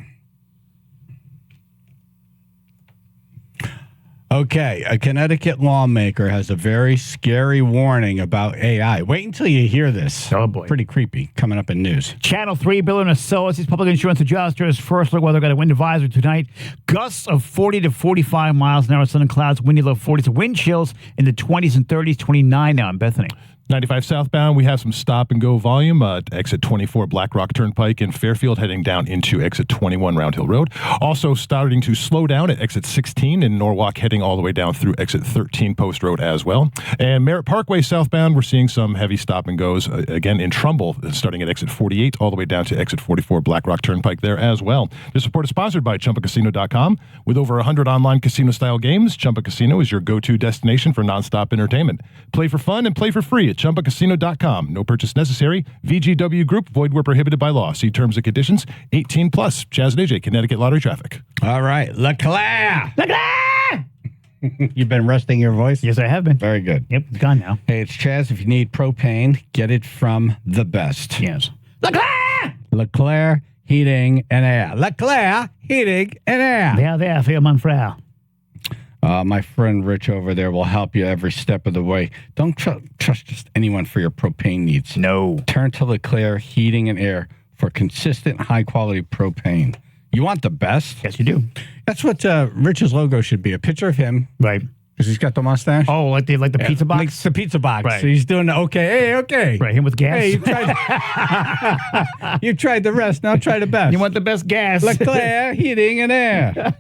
Okay, a Connecticut lawmaker has a very scary warning about AI. Wait until you hear this. Oh, boy. Pretty creepy. Coming up in news. Channel 3 Bill Associates public insurance adjusters. First look weather got a wind advisory tonight. Gusts of 40 to 45 miles an hour. Sun and clouds. Windy low 40s. Wind chills in the 20s and 30s. 29 now in Bethany. 95 southbound, we have some stop and go volume at exit 24 Black Rock Turnpike in Fairfield, heading down into exit 21 Round Hill Road. Also starting to slow down at exit 16 in Norwalk, heading all the way down through exit 13 Post Road as well. And Merritt Parkway southbound, we're seeing some heavy stop and goes again in Trumbull, starting at exit 48 all the way down to exit 44 Black Rock Turnpike there as well. This report is sponsored by ChumbaCasino.com. With over 100 online casino-style games, Chumba Casino is your go-to destination for nonstop entertainment. Play for fun and play for free at ChumbaCasino.com. No purchase necessary. VGW Group. Void where prohibited by law. See terms and conditions. 18 plus. Chaz and AJ, Connecticut Lottery Traffic. All right. LeClaire. You've been resting your voice? Yes, I have been. Very good. Yep, it's gone now. Hey, it's Chaz. If you need propane, get it from the best. Yes. LeClaire Heating and Air. LeClaire Heating and Air. There, für mein Frau. My friend Rich over there will help you every step of the way. Don't trust just anyone for your propane needs. No. Turn to LeClaire Heating and Air for consistent, high-quality propane. You want the best? Yes, you do. That's what Rich's logo should be, a picture of him. Right. Because he's got the mustache. Oh, like the pizza box? Like the pizza box. Right. So he's doing the okay. Hey, okay. Right, him with gas. Hey, you tried the rest. Now try the best. You want the best gas. LeClaire Heating and Air.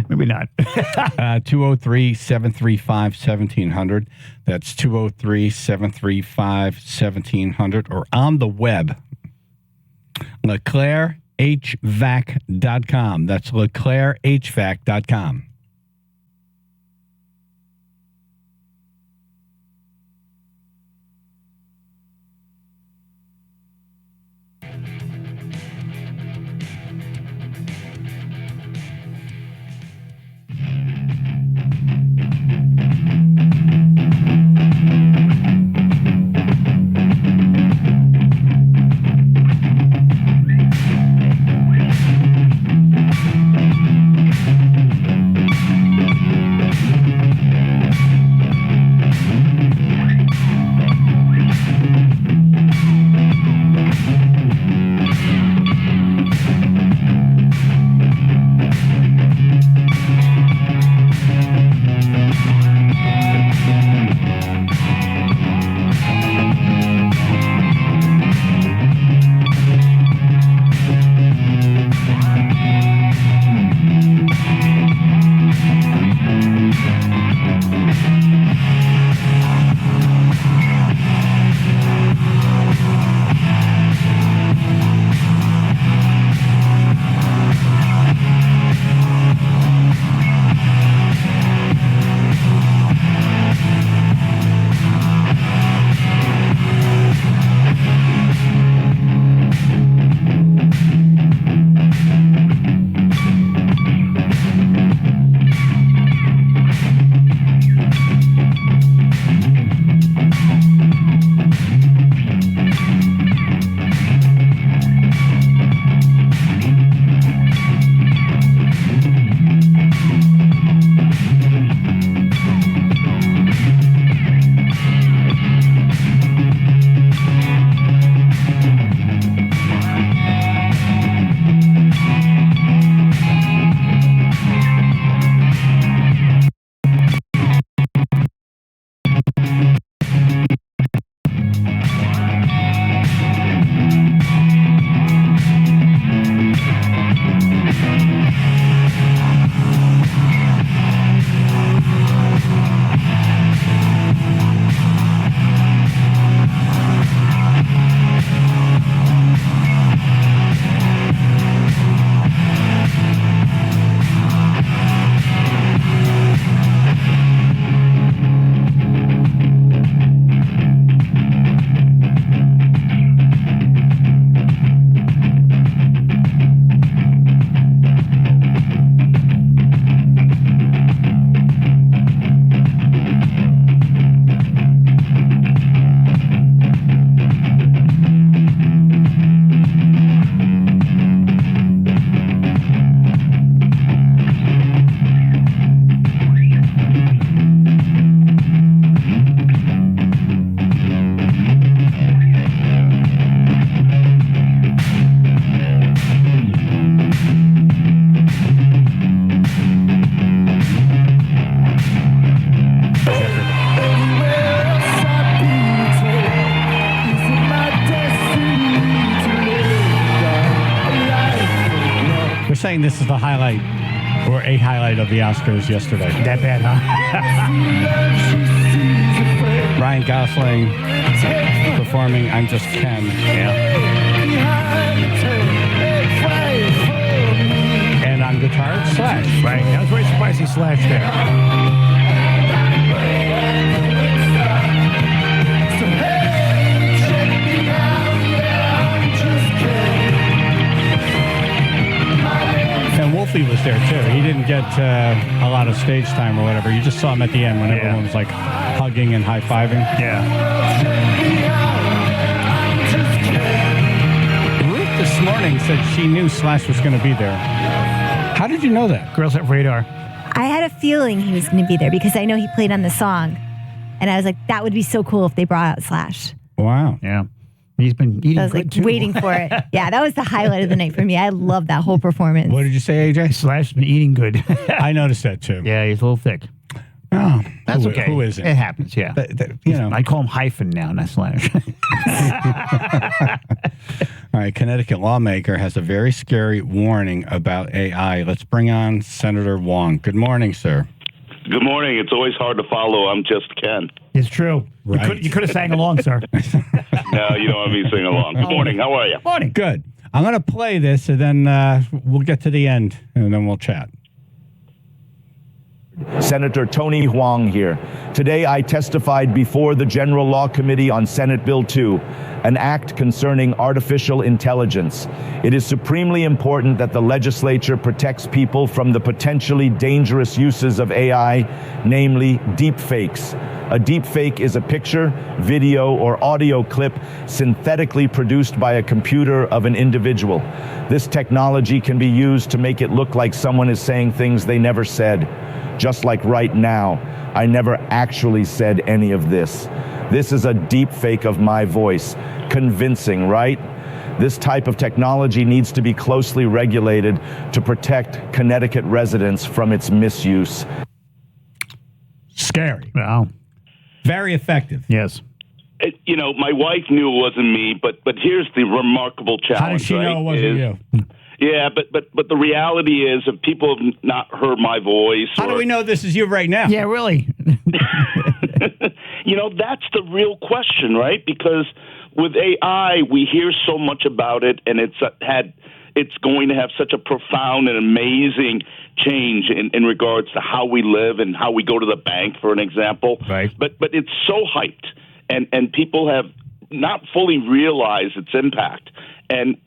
Maybe not. 203-735-1700. That's 203-735-1700. Or on the web, LeClaireHVAC.com. That's LeClaireHVAC.com. this is the highlight, or a highlight of the Oscars yesterday. That bad, huh? Ryan Gosling performing I'm Just Ken. Yeah. And on guitar, it's Slash. Right. I was very surprised he Slash there. And Wolfie was there too. He didn't get a lot of stage time or whatever. You just saw him at the end when everyone was like hugging and high-fiving. Yeah. Ruth this morning said she knew Slash was going to be there. How did you know that? Girls Have Radar. I had a feeling he was going to be there because I know he played on the song. And I was like, that would be so cool if they brought out Slash. Wow. Yeah. He's been eating I was good, like too. waiting for it. Yeah, that was the highlight of the night for me. I love that whole performance. What did you say, AJ? Slash has been eating good. I noticed that too. Yeah, he's a little thick. Oh, That's who, okay. Who isn't? It happens, yeah. You know. I call him Hyphen now, not Slash. All right, Connecticut lawmaker has a very scary warning about AI. Let's bring on Senator Wong. Good morning, sir. Good morning. It's always hard to follow. I'm Just Ken. It's true. Right. You could have sang along, sir. No, you don't want me to sing along. Good morning. How are you? Morning. Good. I'm going to play this, and then we'll get to the end, and then we'll chat. Senator Tony Huang here. Today I testified before the General Law Committee on Senate Bill 2, an act concerning artificial intelligence. It is supremely important that the legislature protects people from the potentially dangerous uses of AI, namely deepfakes. A deepfake is a picture, video, or audio clip synthetically produced by a computer of an individual. This technology can be used to make it look like someone is saying things they never said. Just like right now, I never actually said any of this. This is a deep fake of my voice. Convincing, right? This type of technology needs to be closely regulated to protect Connecticut residents from its misuse. Scary. Wow. Very effective. Yes. You know, my wife knew it wasn't me, but here's the remarkable challenge. How did she know it wasn't you? Yeah, but the reality is, if people have not heard my voice, How do we know this is you right now? Yeah, really. You know, that's the real question, right? Because with AI, we hear so much about it, and it's going to have such a profound and amazing change in regards to how we live and how we go to the bank, for an example. Right. But it's so hyped, and people have not fully realized its impact. And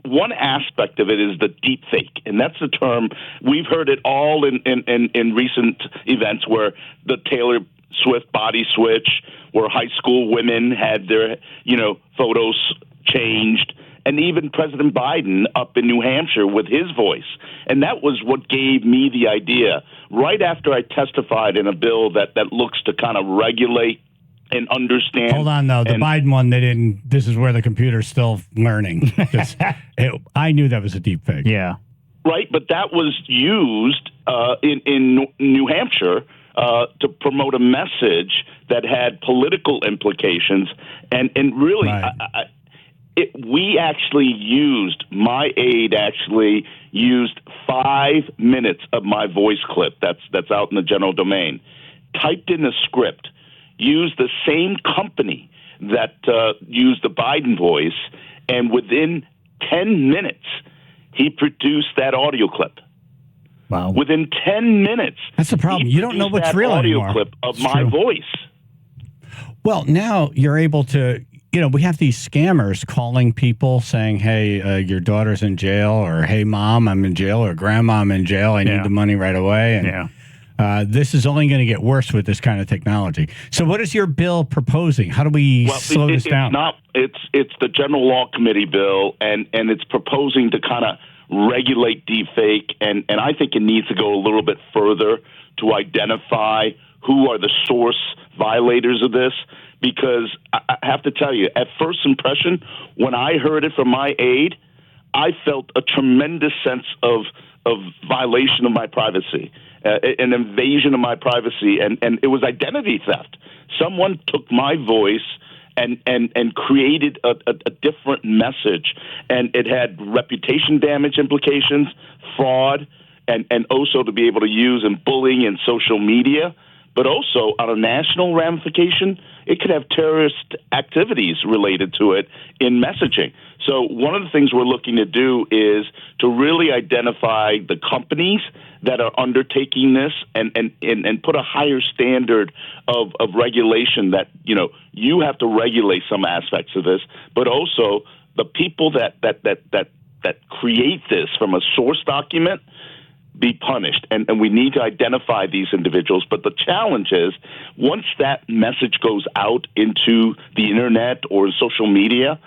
one aspect of it is the deep fake, and that's the term. We've heard it all in recent events where the Taylor Swift body switch, where high school women had their, photos changed, and even President Biden up in New Hampshire with his voice. And that was what gave me the idea, right after I testified in a bill that looks to kind of regulate and understand. Hold on, though. The Biden one, they didn't. This is where the computer's still learning. I knew that was a deep fake. Yeah. Right, but that was used in New Hampshire to promote a message that had political implications, and really, Right. My aide actually used 5 minutes of my voice clip that's out in the general domain, typed in a script, used the same company that used the Biden voice, and within 10 minutes, he produced that audio clip. Wow. Within 10 minutes. That's the problem. You don't know what's real audio anymore. clip of It's my true. voice. Well, now you're able to, we have these scammers calling people saying, hey, your daughter's in jail, or hey, mom, I'm in jail, or grandma, I'm in jail. I need the money right away. And this is only going to get worse with this kind of technology. So what is your bill proposing? How do we slow this down? It's the General Law Committee bill, and it's proposing to kind of regulate deepfake, and I think it needs to go a little bit further to identify who are the source violators of this, because I have to tell you, at first impression, when I heard it from my aide, I felt a tremendous sense of violation of my privacy, an invasion of my privacy, and it was identity theft. Someone took my voice and created a different message. And it had reputation damage implications, fraud, and also to be able to use in bullying and social media. But also on a national ramification, it could have terrorist activities related to it in messaging. So one of the things we're looking to do is to really identify the companies that are undertaking this and put a higher standard of regulation that, you have to regulate some aspects of this, but also the people that create this from a source document be punished. And we need to identify these individuals. But the challenge is once that message goes out into the internet or social media,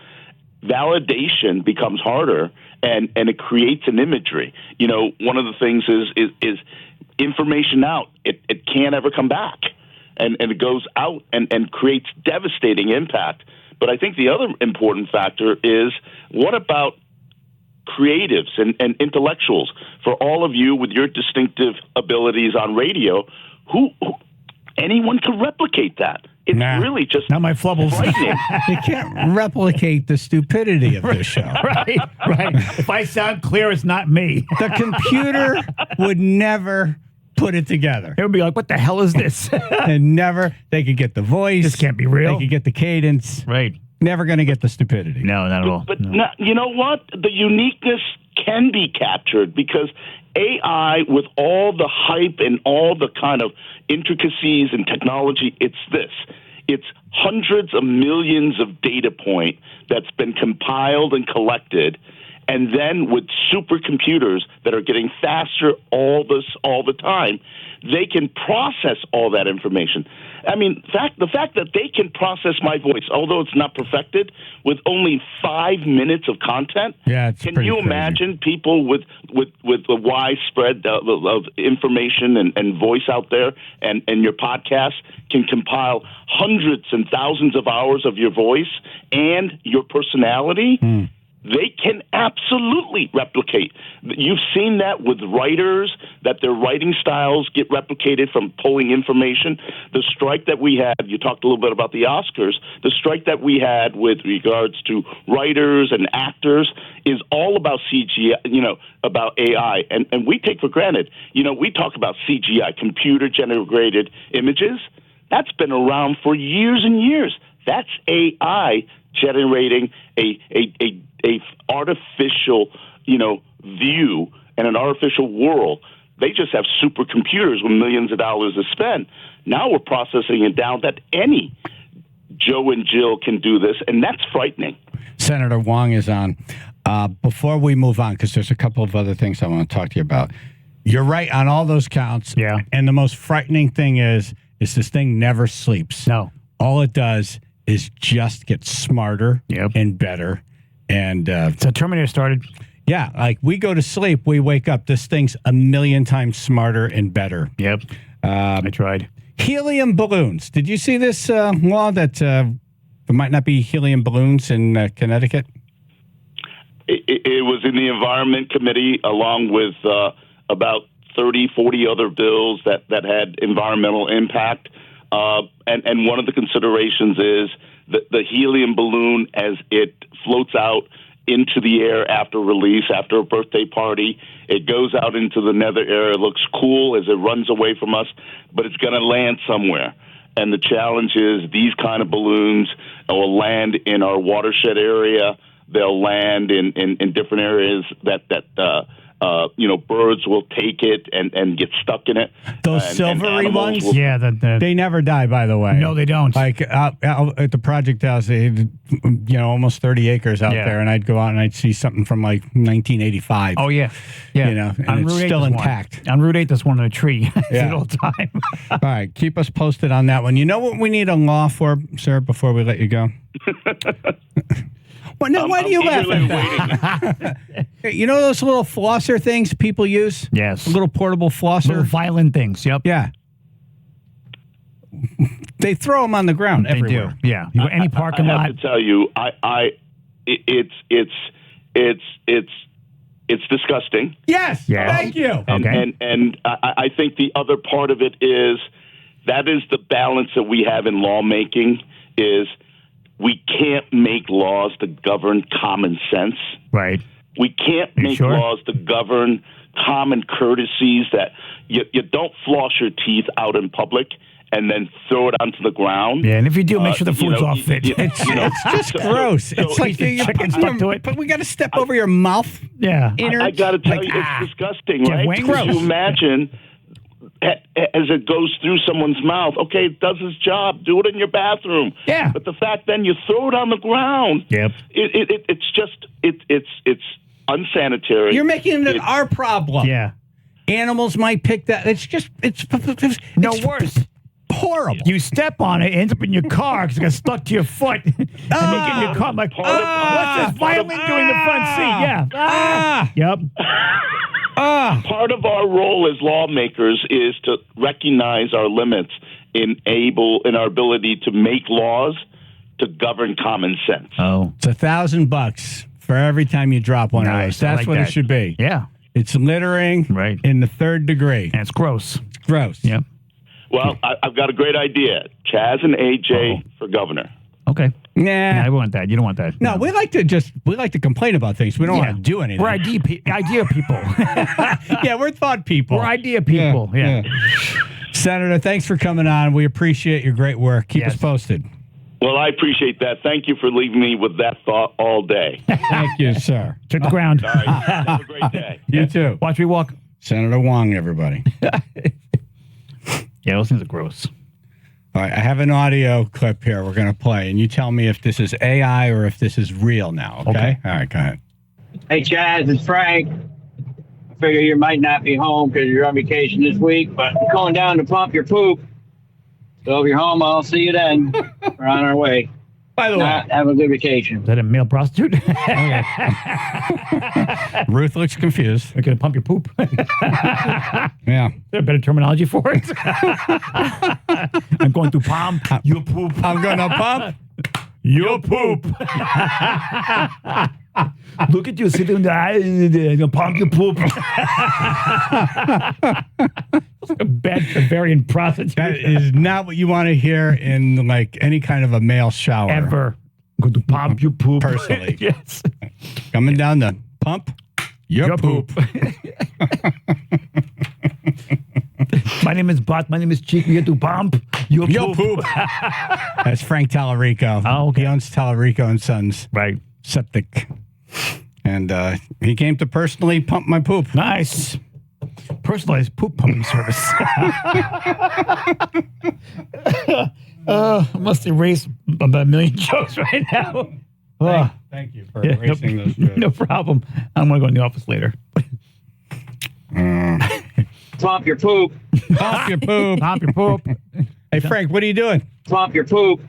validation becomes harder and it creates an imagery. One of the things is information out. It can't ever come back. And it goes out and creates devastating impact. But I think the other important factor is what about creatives and intellectuals, for all of you with your distinctive abilities on radio, who anyone could replicate that. It's really just not my flubbles. You can't replicate the stupidity of this show. Right. If I sound clear, it's not me. The computer would never put it together. It would be like, what the hell is this? And never, they could get the voice. This can't be real. They could get the cadence. Right. Never going to get the stupidity. No, not at all. But you know what? The uniqueness can be captured because AI, with all the hype and all the kind of intricacies and technology, it's this. It's hundreds of millions of data point that's been compiled and collected, and then with supercomputers that are getting faster all the time, they can process all that information. I mean, the fact that they can process my voice, although it's not perfected, with only 5 minutes of content. Yeah, it's can you imagine people with a widespread of information and voice out there, and your podcast can compile hundreds and thousands of hours of your voice and your personality? They can absolutely replicate. You've seen that with writers, that their writing styles get replicated from pulling information. The strike that we had, you talked a little bit about the Oscars, the strike that we had with regards to writers and actors is all about CGI, about AI. And we take for granted, we talk about CGI, computer-generated images. That's been around for years and years. That's AI generating a artificial, view and an artificial world. They just have supercomputers with millions of dollars to spend. Now we're processing it down that any Joe and Jill can do this, and that's frightening. Senator Wong is on. Before we move on, because there's a couple of other things I want to talk to you about. You're right on all those counts. Yeah. And the most frightening thing is this thing never sleeps. No. All it does is just get smarter and better. And so Terminator started. Yeah, like we go to sleep, we wake up, this thing's a million times smarter and better. Yep. I tried. Helium balloons. Did you see this law that there might not be helium balloons in Connecticut? It was in the Environment Committee along with about 30, 40 other bills that had environmental impact. And one of the considerations is the helium balloon as it floats out into the air after release, after a birthday party. It goes out into the nether air. It looks cool as it runs away from us, but it's going to land somewhere. And the challenge is these kind of balloons will land in our watershed area. They'll land in different areas that birds will take it and get stuck in it. Those silvery ones? Yeah. They never die, by the way. No, they don't. Like out at the project house, they had, almost 30 acres out there, and I'd go out and I'd see something from like 1985. Oh, yeah. Yeah. And it's still intact. On Route 8, there's one in a tree. Yeah. All the time. All right. Keep us posted on that one. You know what we need a law for, sir, before we let you go? Well, no, why do you laugh at that? You know those little flosser things people use? Yes. A little portable flosser? Little violent things, yep. Yeah. They throw them on the ground everywhere. They do, yeah. You go any parking lot. I have to tell you, it's disgusting. Yes. Thank you. Okay. And I think the other part of it is that is the balance that we have in lawmaking is we can't make laws to govern common sense. Right. We can't make laws to govern common courtesies that you don't floss your teeth out in public and then throw it onto the ground. Yeah, and if you do, make sure the food's off it. It's just gross. It's like you're putting to it. But we got to step over your mouth. Yeah. I got to tell you, it's disgusting, right? wings? Because you imagine as it goes through someone's mouth, okay, it does its job. Do it in your bathroom. Yeah. But the fact then you throw it on the ground. Yep. It's unsanitary. You're making it our problem. Yeah. Animals might pick that. It's worse. Horrible. You step on it, it ends up in your car because it got stuck to your foot. And you get in your car, I'm like, what's this violin doing in the front seat? Yeah. Yep. Part of our role as lawmakers is to recognize our limits in our ability to make laws to govern common sense. Oh. It's $1,000 for every time you drop one of those. That's like what that. it should be. Yeah. It's littering in the 3rd degree. And it's gross. It's gross. Yep. Well, I've got a great idea. Chaz and AJ for governor. Okay. Nah. I want that. You don't want that. No, we like to complain about things. We don't want to do anything. We're idea people. Yeah, we're thought people. We're idea people. Yeah. Senator, thanks for coming on. We appreciate your great work. Keep us posted. Well, I appreciate that. Thank you for leaving me with that thought all day. Thank you, sir. Check the ground. All right. Have a great day. You too. Watch me walk. Senator Wong, everybody. Yeah, those things are gross. All right, I have an audio clip here we're going to play, and you tell me if this is AI or if this is real now, okay? All right, go ahead. Hey, Chaz, it's Frank. I figure you might not be home because you're on vacation this week, but I'm going down to pump your poop. So if you're home, I'll see you then. We're on our way. By the way, have a good vacation. Is that a male prostitute? Ruth looks confused. They're going to pump your poop. Yeah. Is there a better terminology for it? I'm going to pump your poop. I'm going to pump your poop. Look at you sitting in the eye, pump your poop. It's like a bad Bavarian prostitute. That is not what you want to hear in like any kind of a male shower. Ever. I'm going to pump your poop. Personally. Yes. Coming down the pump your poop. My name is Bot. My name is Cheek. We get to pump your poop. That's Frank Tallarico. Oh, okay. He owns Tallarico and Sons. Right. Septic. And he came to personally pump my poop. Nice. Personalized poop pumping service. Must erase about 1 million jokes right now. Thank you for erasing those jokes. No problem. I'm going to go in the office later. Pump your poop. Pump your poop. Pump your poop. Hey, Frank, what are you doing? Pump your poop.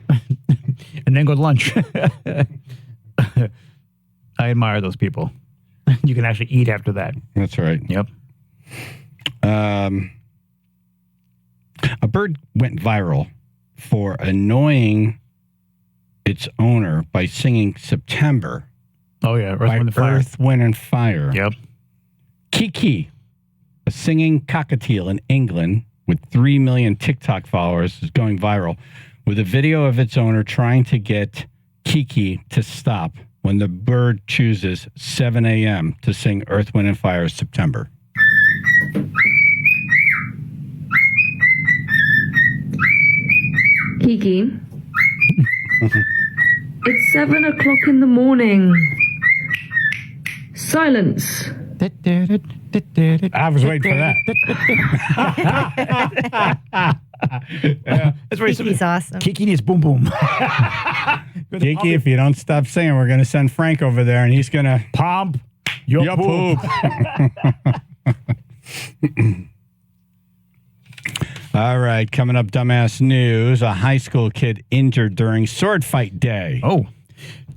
And then go to lunch. I admire those people. You can actually eat after that. That's right. Yep. A bird went viral for annoying its owner by singing September. Oh, yeah. Earth, Wind, and Fire. Yep. Kiki, a singing cockatiel in England with 3 million TikTok followers, is going viral with a video of its owner trying to get Kiki to stop when the bird chooses 7 a.m. to sing Earth, Wind, and Fire September. Kiki, it's 7 o'clock in the morning. Silence. I was waiting for that. That's right. Kiki's awesome. Kiki needs boom boom. Kiki, if you don't stop singing, we're going to send Frank over there, and he's going to pump your poop. All right, coming up, dumbass news. A high school kid injured during sword fight day. Oh.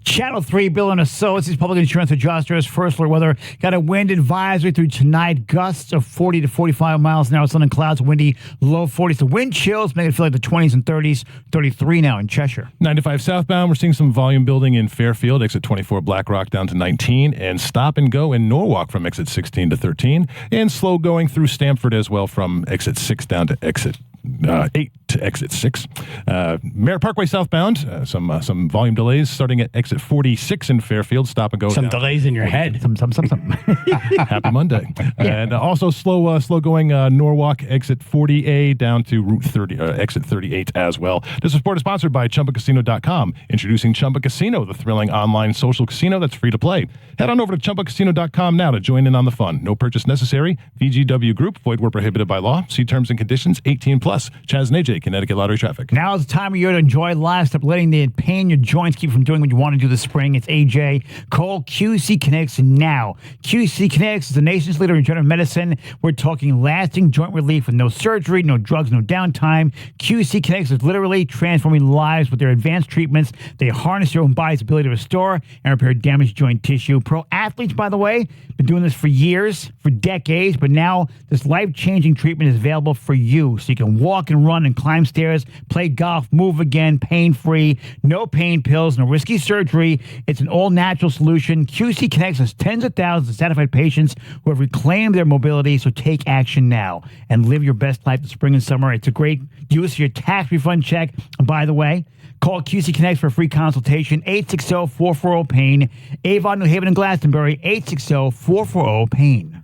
Channel 3, Bill and Associates Public Insurance Adjusters. First alert weather. Got a wind advisory through tonight. Gusts of 40 to 45 miles an hour. Sun and clouds, windy, low 40s. The wind chills make it feel like the 20s and 30s. 33 now in Cheshire. 95 southbound. We're seeing some volume building in Fairfield. Exit 24 Black Rock down to 19. And stop and go in Norwalk from exit 16 to 13. And slow going through Stamford as well from exit 6 down to exit 8. to exit 6. Merritt Parkway southbound, some volume delays starting at exit 46 in Fairfield. Stop and go. Some delays in your head. Some. Happy Monday. And also slow going Norwalk exit 40A down to Route 30, exit 38 as well. This report is sponsored by ChumbaCasino.com. Introducing Chumba Casino, the thrilling online social casino that's free to play. Head on over to ChumbaCasino.com now to join in on the fun. No purchase necessary. VGW Group. Void where prohibited by law. See terms and conditions. 18+. Chaz and AJ, Connecticut Lottery Traffic. Now is the time of year to enjoy live. Stop letting the pain in your joints keep you from doing what you want to do this spring. It's AJ. Call QC Kinetics now. QC Kinetics is the nation's leader in regenerative medicine. We're talking lasting joint relief with no surgery, no drugs, no downtime. QC Kinetics is literally transforming lives with their advanced treatments. They harness your own body's ability to restore and repair damaged joint tissue. Pro athletes, by the way, been doing this for years, for decades, but now this life-changing treatment is available for you. So you can walk and run and climb stairs, play golf, move again, pain-free, no pain pills, no risky surgery. It's an all-natural solution. QC Kinetics has tens of thousands of satisfied patients who have reclaimed their mobility, so take action now and live your best life this spring and summer. It's a great use of your tax refund check. And by the way, call QC Kinetics for a free consultation, 860-440-PAIN. Avon, New Haven, and Glastonbury, 860-440-PAIN.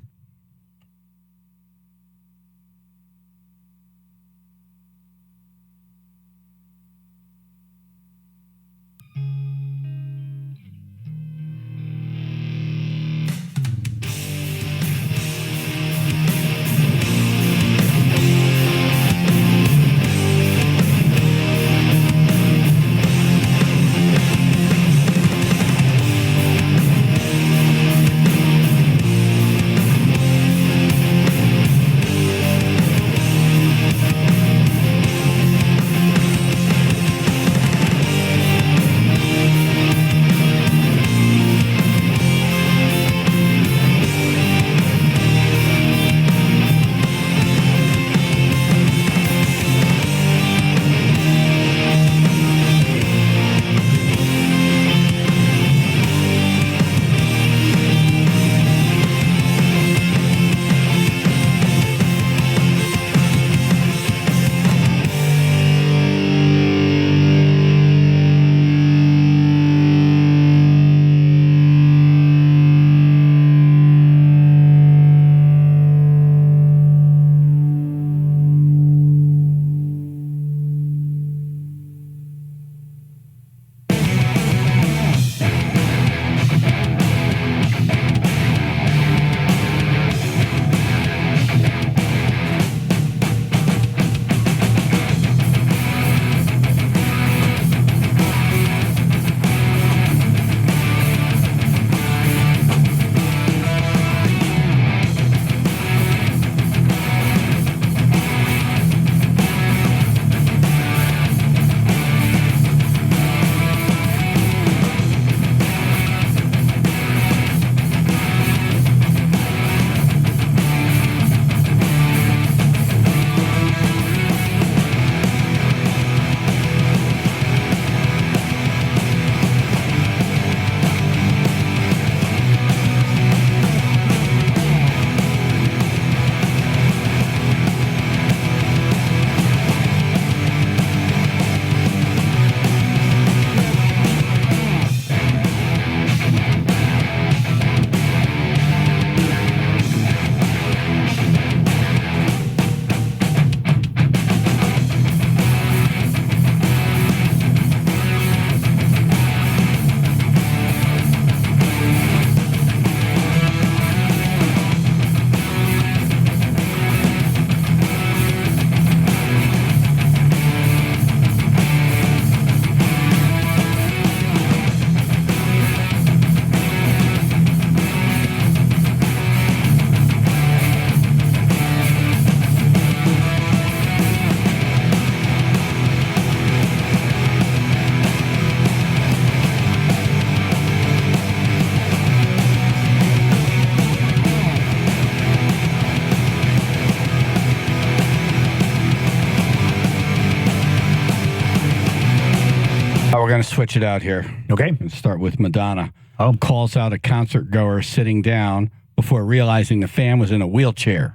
We're going to switch it out here. Okay. Let's start with Madonna. Calls out a concert goer sitting down before realizing the fan was in a wheelchair.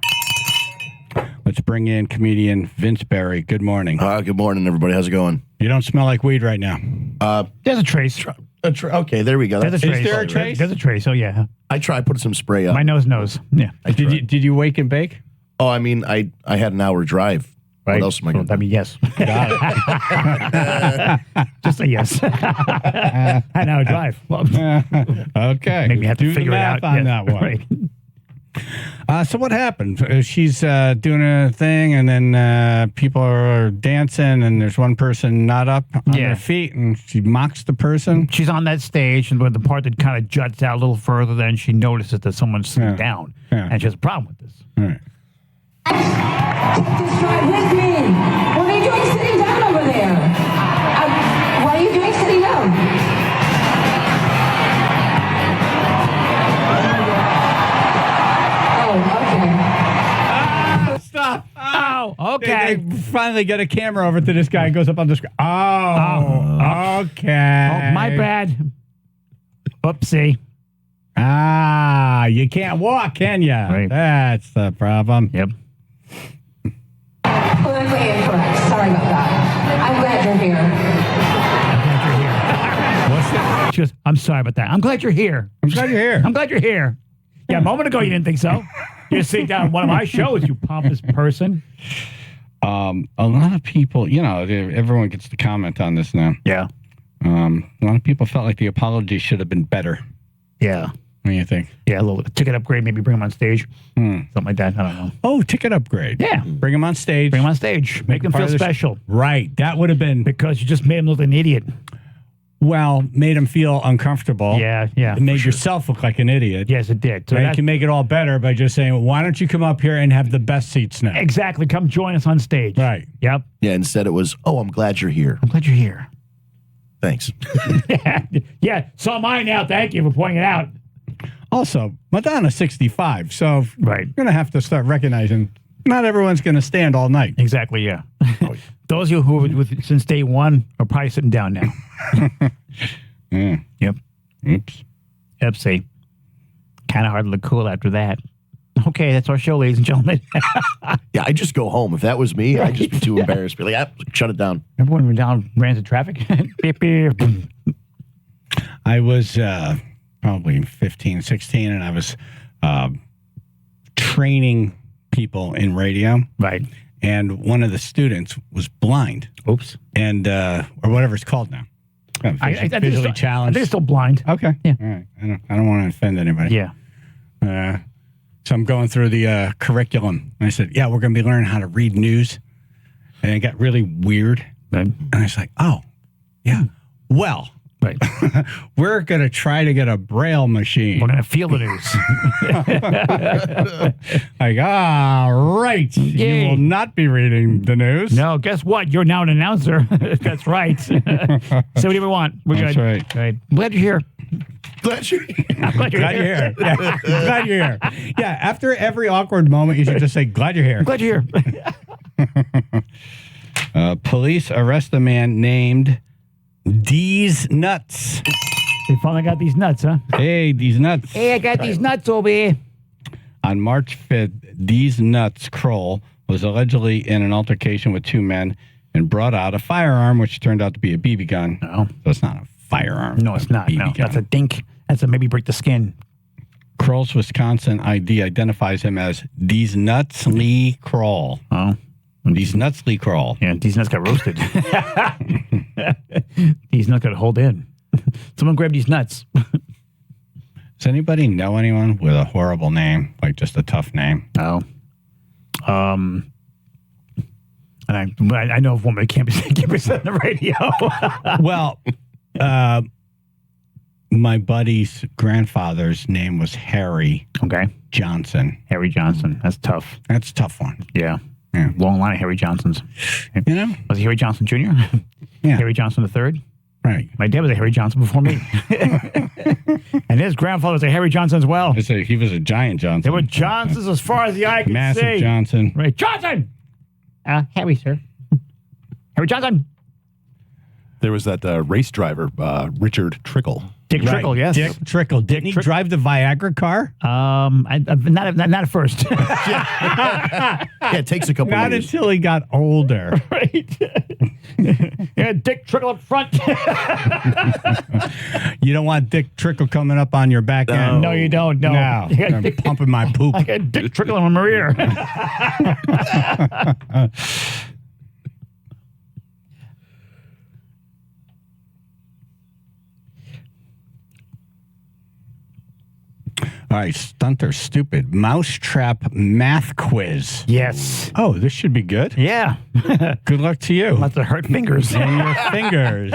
Let's bring in comedian Vince Berry. Good morning. Good morning, everybody. How's it going? You don't smell like weed right now. There's a trace. Okay, there we go. There's a trace. Is there a trace? There's a trace. Oh yeah. I tried putting some spray up. My nose knows. Yeah. Did you wake and bake? Oh, I mean, I had an hour drive. Right. What else am I going to do? I mean, yes. Got it. Just a yes. An hour drive. Well, okay. maybe you have to Do the figure it math out on Yeah, that one. Right. So what happened? She's doing a thing, and then people are dancing, and there's one person not up on their feet, and she mocks the person. She's on that stage, and with the part that kind of juts out a little further, then she notices that someone's sitting down, and she has a problem with this. Right. Just try with me. What are you doing sitting down over there? What are you doing sitting down? Oh, okay. Stop. Oh, okay. They finally get a camera over to this guy and goes up on the screen. Oh, okay. Oh, my bad. Oopsie. You can't walk, can you? Right. That's the problem. Yep. Politically incorrect. Sorry about that. I'm glad you're here. What's that? She goes, I'm sorry about that. I'm glad you're here. I'm glad you're here. I'm glad you're here. Yeah, a moment ago you didn't think so. You're sitting down on one of my shows, you pompous person. A lot of people, everyone gets to comment on this now. Yeah. A lot of people felt like the apology should have been better. Yeah. What do you think? Yeah, a little ticket upgrade, maybe bring him on stage. Something like that. I don't know. Oh, ticket upgrade. Yeah. Bring him on stage. Bring him on stage. Make him part feel of the special. Right. That would have been. Because you just made him look like an idiot. Well, made him feel uncomfortable. Yeah. It made yourself look like an idiot. Yes, it did. So you can make it all better by just saying, why don't you come up here and have the best seats now? Exactly. Come join us on stage. Right. Yep. Yeah, instead it was, I'm glad you're here. I'm glad you're here. Thanks. Yeah. So am I now. Thank you for pointing it out. Also, Madonna's 65, so right. You're going to have to start recognizing not everyone's going to stand all night. Exactly, yeah. Those of you who were with since day one are probably sitting down now. Yep. Oops. See. Kind of hard to look cool after that. Okay, that's our show, ladies and gentlemen. Yeah, I just go home. If that was me, I'd just be too embarrassed. Be like, shut it down. Everyone went down, ran into traffic. Beep, beep. I was probably 15, 16, and I was training people in radio. Right. And one of the students was blind. Oops. And, or whatever it's called now. Visually challenged. They're still blind. Okay. Yeah. All right. I don't want to offend anybody. Yeah. So I'm going through the curriculum. And I said, yeah, we're going to be learning how to read news. And it got really weird. Right. And I was like, oh, yeah. Well, right. We're going to try to get a Braille machine. We're going to feel the news. Like, right. Yay. You will not be reading the news. No, guess what? You're now an announcer. That's right. Say whatever you want. We're That's good. right. I'm glad you're here. Glad you're here. Glad you're here. Yeah. Glad you're here. Yeah, after every awkward moment, you should just say, glad you're here. I'm glad you're here. Police arrest a man named D's Nuts. They finally got these nuts, huh? Hey, D's Nuts. Hey, I got these nuts over here. On March 5th, D's Nuts Kroll was allegedly in an altercation with two men and brought out a firearm, which turned out to be a BB gun. No. So it's not a firearm. No, it's not. No, gun. that's a dink. That's a maybe break the skin. Kroll's Wisconsin ID identifies him as D's Nuts Lee Kroll. Oh. These nuts Lee Kroll. Yeah, these nuts got roasted. These nuts got hauled in. Someone grab these nuts. Does anybody know anyone with a horrible name, like just a tough name? No. And I know of one, but it can't be said on the radio. Well, my buddy's grandfather's name was Harry. Okay. Johnson. Harry Johnson. That's tough. That's a tough one. Yeah. Yeah. Long line of Harry Johnsons. You know? Was it Harry Johnson Jr.? Yeah. Harry Johnson III? Right. My dad was a Harry Johnson before me. And his grandfather was a Harry Johnson as well. He was a giant Johnson. They were Johnsons as far as the eye could Massive see. Johnson. Right. Johnson! Harry, sir. Harry Johnson. There was that race driver, Richard Trickle. Dick Trickle, yes. Dick Trickle. Didn't he drive the Viagra car? Not at first. Yeah, it takes a couple Not years. until he got older. Right. Yeah, Dick Trickle up front. You don't want Dick Trickle coming up on your back end. No, you don't. No. I'm pumping my poop. I got Dick Trickle in my rear. All right, Stunt or Stupid. Mousetrap math quiz. Yes. Oh, this should be good. Yeah. Good luck to you. Lots of hurt fingers. And your fingers.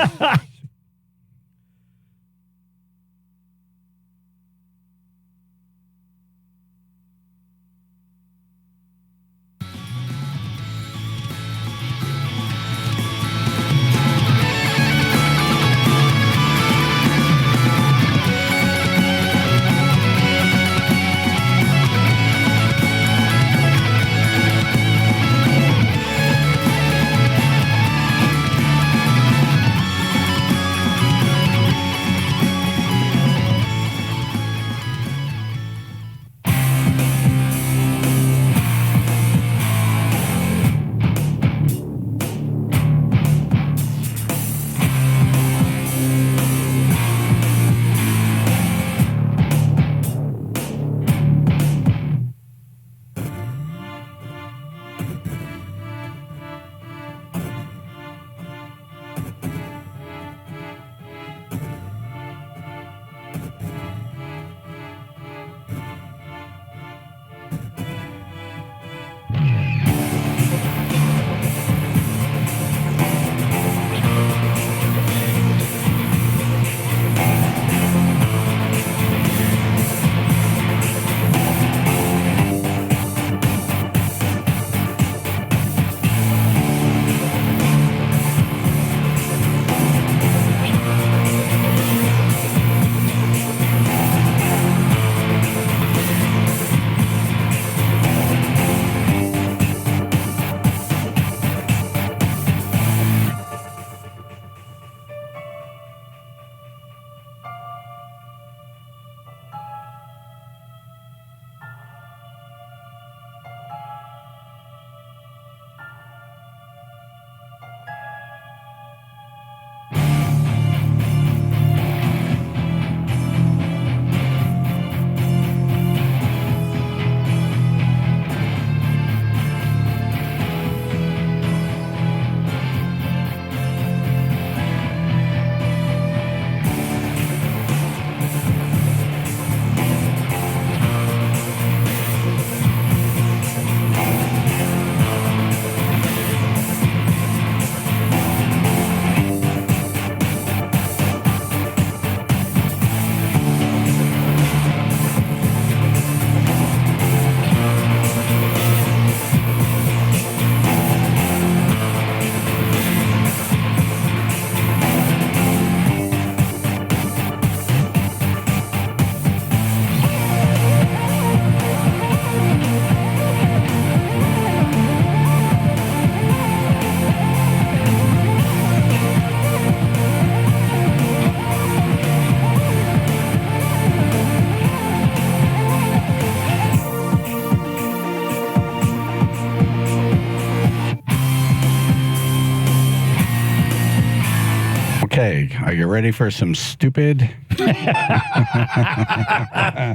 Okay, are you ready for some stupid? Got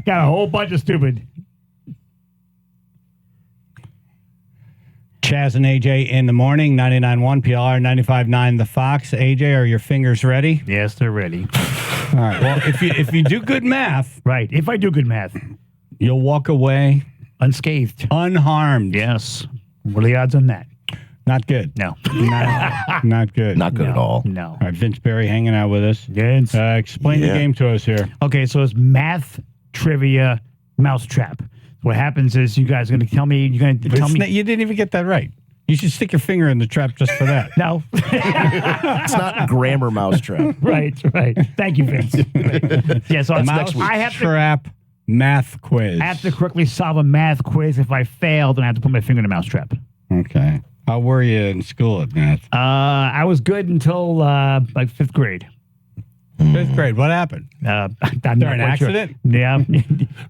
a whole bunch of stupid. Chaz and AJ in the morning, 99.1 PLR, 95.9 The Fox. AJ, are your fingers ready? Yes, they're ready. All right. Well, if you do good math, right? If I do good math, you'll walk away unscathed, unharmed. Yes. What are the odds on that? Not good. No. Not good. Not good at all. No. All right, Vince Berry hanging out with us. Vince. Explain the game to us here. Okay, so it's math trivia mousetrap. What happens is you guys are going to tell me. You're going to tell me. You didn't even get that right. You should stick your finger in the trap just for that. No. It's not grammar mousetrap. Right. Thank you, Vince. Yeah, so I have trap math quiz. I have to correctly solve a math quiz. If I fail, then I have to put my finger in the mousetrap. Okay. How were you in school at math? I was good until like 5th grade. Fifth grade. What happened? I'm There not an quite sure. accident? Yeah.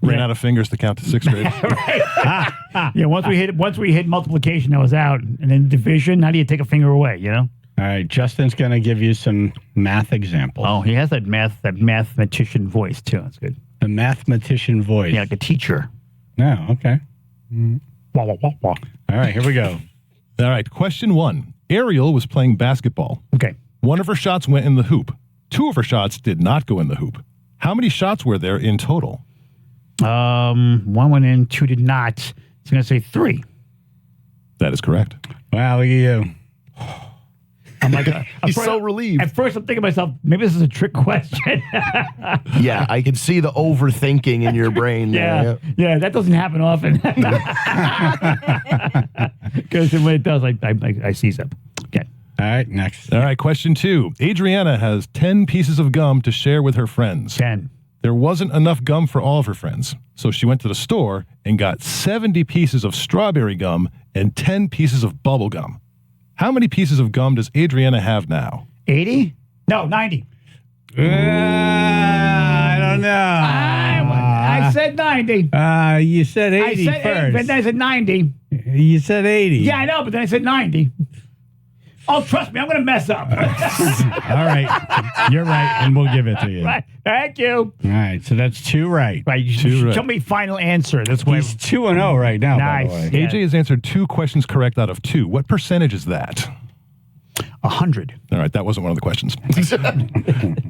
Ran out of fingers to count to sixth grade. Yeah, once we hit multiplication, I was out. And then division, how do you take a finger away, you know? All right, Justin's going to give you some math examples. Oh, he has that mathematician voice, too. That's good. The mathematician voice. Yeah, like a teacher. No, okay. Wah, wah, wah, wah. All right, here we go. All right, question 1. Ariel was playing basketball. Okay. One of her shots went in the hoop. 2 of her shots did not go in the hoop. How many shots were there in total? 1 went in, 2 did not. It's going to say 3. That is correct. Wow, look at you. I'm like, He's so relieved. At first, I'm thinking to myself, maybe this is a trick question. Yeah, I can see the overthinking in your brain. Yeah, that doesn't happen often. Because when it does, I seize up. Okay. All right, next. All right, question 2. Adriana has 10 pieces of gum to share with her friends. 10. There wasn't enough gum for all of her friends, so she went to the store and got 70 pieces of strawberry gum and 10 pieces of bubble gum. How many pieces of gum does Adriana have now? 80? No, 90. I don't know. I said 90. You said 80 I said first. 80, but then I said 90. You said 80. Yeah, I know, but then I said 90. Oh, trust me, I'm going to mess up. All right. You're right, and we'll give it to you. Right. Thank you. All right, so that's 2 right. Right. Tell me final answer. That's why He's 2-0 right now, Nice. by the way. AJ has answered 2 questions correct out of 2. What percentage is that? 100. All right, that wasn't one of the questions.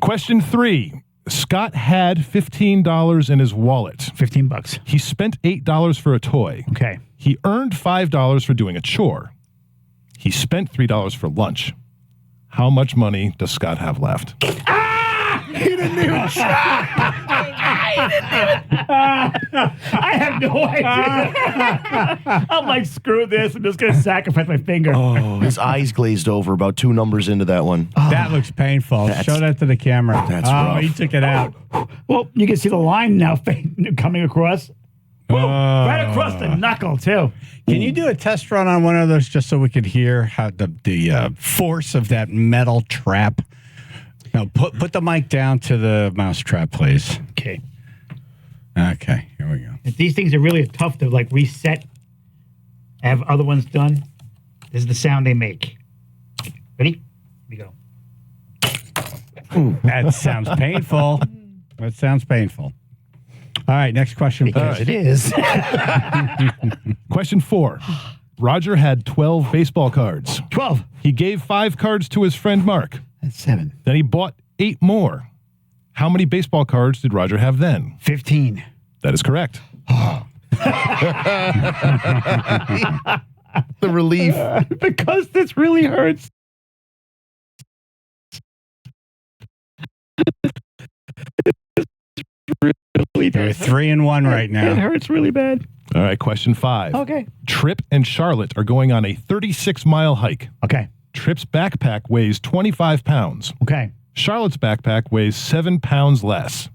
Question 3. Scott had $15 in his wallet. $15. He spent $8 for a toy. Okay. He earned $5 for doing a chore. He spent $3 for lunch. How much money does Scott have left? He didn't even try. I have no idea. I'm like, screw this. I'm just going to sacrifice my finger. Oh, his eyes glazed over about 2 numbers into that one. That looks painful. Show that to the camera. That's oh, rough. he took it out. Well, you can see the line now coming across. Woo, right across the knuckle, too. Can you do a test run on one of those just so we could hear how the force of that metal trap? No, put the mic down to the mouse trap, please. Okay. Okay, here we go. If these things are really tough to like reset, have other ones done. This is the sound they make. Ready? Here we go. That sounds painful. That sounds painful. All right, next question, Because please. it is. Question 4. Roger had 12 baseball cards. 12. He gave 5 cards to his friend Mark. That's 7. Then he bought 8 more. How many baseball cards did Roger have then? 15. That is correct. The relief. Because this really hurts. Really You're 3-1 right now. It hurts really bad. All right, question 5. Okay. Trip and Charlotte are going on a 36-mile hike. Okay. Trip's backpack weighs 25 pounds. Okay. Charlotte's backpack weighs 7 pounds less.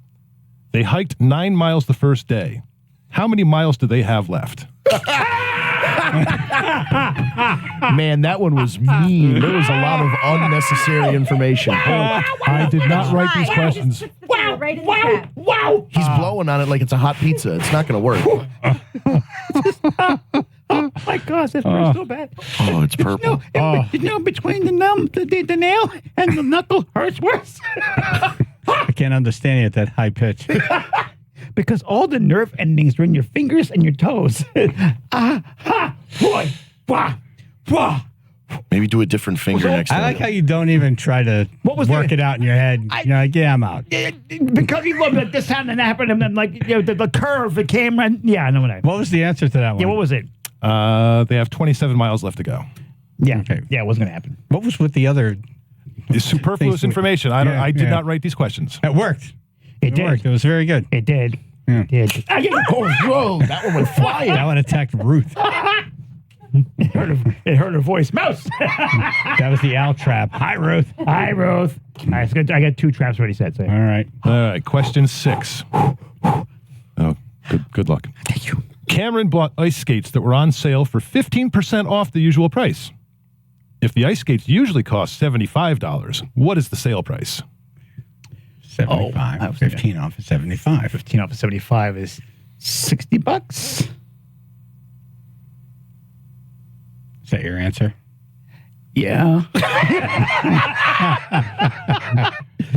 They hiked 9 miles the first day. How many miles do they have left? Man, that one was mean. There was a lot of unnecessary information. I did not write these questions. Wow, right in the trap. Wow. He's blowing on it like it's a hot pizza. It's not going to work. Oh my gosh, that hurts so bad. Oh, it's purple. Between the nail and the knuckle hurts worse. I can't understand you at that high pitch. Because all the nerve endings are in your fingers and your toes. Boy. Wah. Wah. Maybe do a different finger next time. I like how you don't even try to work it out in your head. You're like, yeah, I'm out. Because you love that this happened and that happened, and then like the curve, the camera. Yeah, I know what I. What was the answer to that one? Yeah, what was it? They have 27 miles left to go. Yeah, Okay. yeah, it wasn't gonna happen. What was with the other? It's superfluous information. I did not write these questions. It worked. It did. Worked. It was very good. It did. Yeah. It did. Oh, whoa. That one went flying. That one attacked Ruth. It hurt her voice. Mouse. That was the owl trap. Hi, Ruth. Hi, Ruth. All right, so I got 2 traps already set. So. All right. All right, question 6. Oh, good luck. Thank you. Cameron bought ice skates that were on sale for 15% off the usual price. If the ice skates usually cost $75, what is the sale price? 75. 15 off of 75. 15 off of 75 is $60. Is that your answer? Yeah.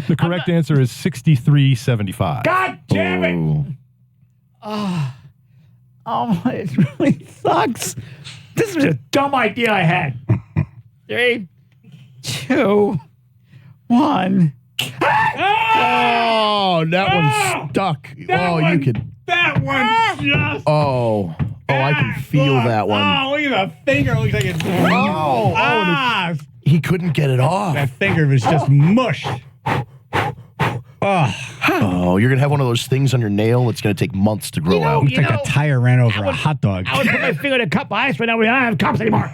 The correct answer is $63.75. God damn it! Oh, it really sucks. This was a dumb idea I had. 3, 2, 1. Oh, that one stuck. You could. That one just. Oh, I can feel that one. Oh, look at the finger. Looks like it's. He couldn't get it off. That finger was just mushed. Oh, you're going to have one of those things on your nail that's going to take months to grow out. Looks like a tire ran over a hot dog. I would put my finger in a cup of ice, but now we don't have cups anymore.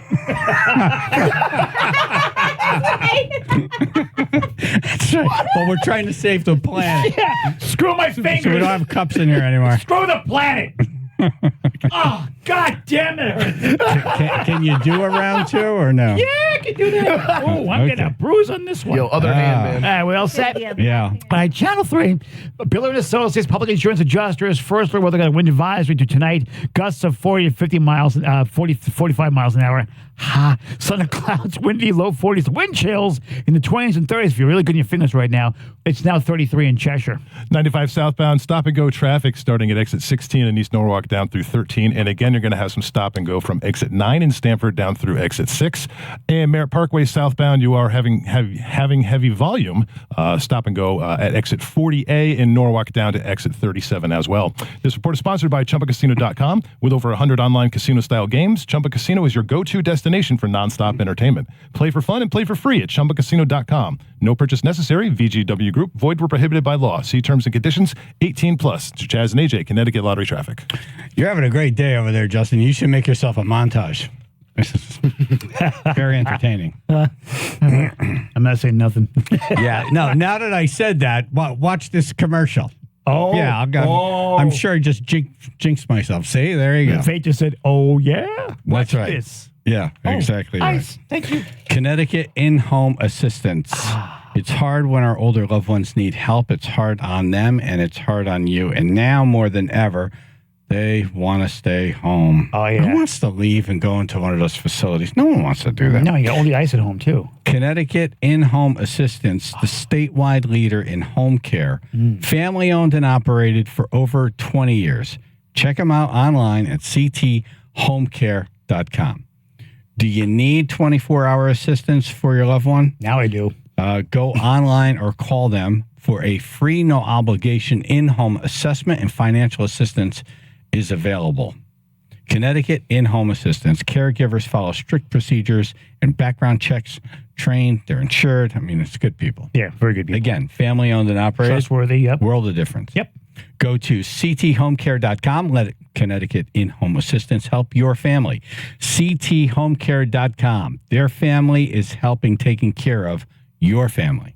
That's right. Well, we're trying to save the planet. Yeah. Screw my fingers. So we don't have cups in here anymore. Screw the planet. Oh, God damn it. Can you do a round 2 or no? Yeah, I can do that. Oh, I'm getting a bruise on this one. Yo, other hand, man. All right, we all set? Yeah. All right, Channel 3. Bill and Associates Public Insurance Adjusters first alert weather got a wind advisory to tonight. Gusts of 40 to 50 miles, 40 to 45 miles an hour. Sun and clouds, windy, low 40s, wind chills in the 20s and 30s. If you're really good in your fingers right now, it's now 33 in Cheshire. 95 southbound stop and go traffic starting at exit 16 in East Norwalk down through 13. And again, you're going to have some stop and go from exit 9 in Stamford down through exit 6. And Merritt Parkway southbound, you are having heavy volume stop and go at exit 40A in Norwalk down to exit 37 as well. This report is sponsored by ChumbaCasino.com. With over 100 online casino-style games, Chumba Casino is your go-to destination for nonstop entertainment. Play for fun and play for free at ChumbaCasino.com. No purchase necessary. VGW Group. Void where prohibited by law. See terms and conditions. 18 plus. It's Chaz and AJ, Connecticut Lottery Traffic. You're having a great day over there, Justin. You should make yourself a montage. This is very entertaining. I'm not saying nothing. Yeah. No, now that I said that, watch this commercial. Oh. Yeah. I'm sure I just jinxed myself. See? There you go. Fate just said, oh, yeah? That's right. This. Yeah, exactly right. Nice. Thank you. Connecticut in-home assistance. It's hard when our older loved ones need help. It's hard on them, and it's hard on you. And now more than ever, they want to stay home. Oh, yeah. Who wants to leave and go into one of those facilities? No one wants to do that. No, you got all the ice at home, too. Connecticut in-home assistance, the statewide leader in home care. Family-owned and operated for over 20 years. Check them out online at cthomecare.com. Do you need 24-hour assistance for your loved one? Now I do. Go online or call them for a free, no-obligation in-home assessment, and financial assistance is available. Connecticut in-home assistance. Caregivers follow strict procedures and background checks. Trained, they're insured. I mean, it's good people. Yeah, very good people. Again, family-owned and operated. Trustworthy, yep. World of difference. Yep. Go to cthomecare.com. Let Connecticut in-home assistance help your family. cthomecare.com. Their family is helping taking care of your family.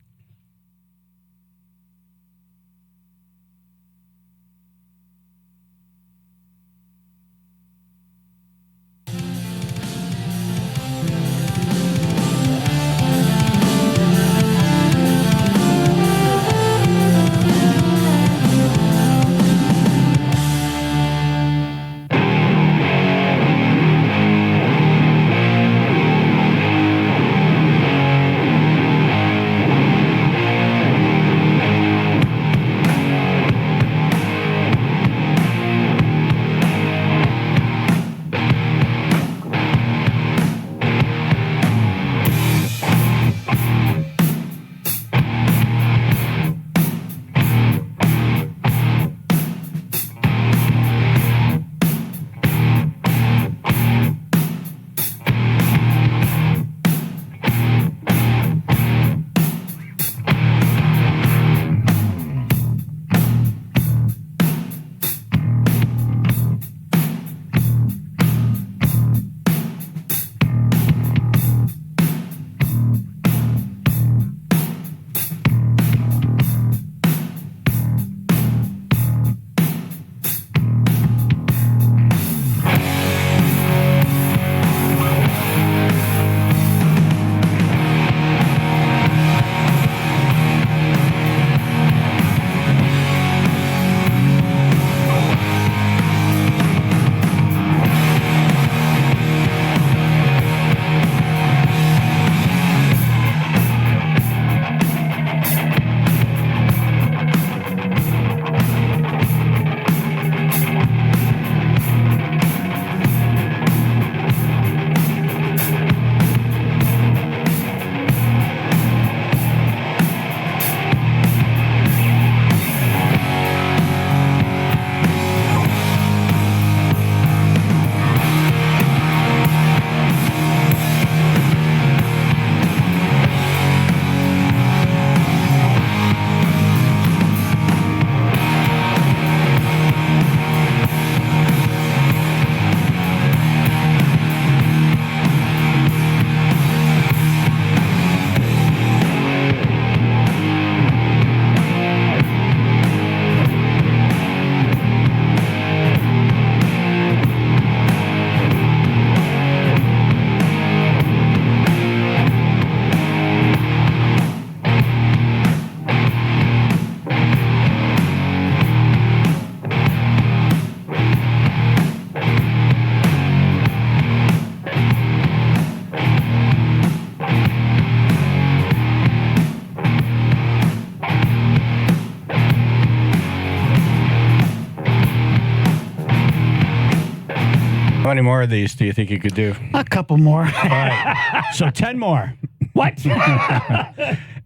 How many more of these do you think you could do? A couple more. All right. So 10 more. What?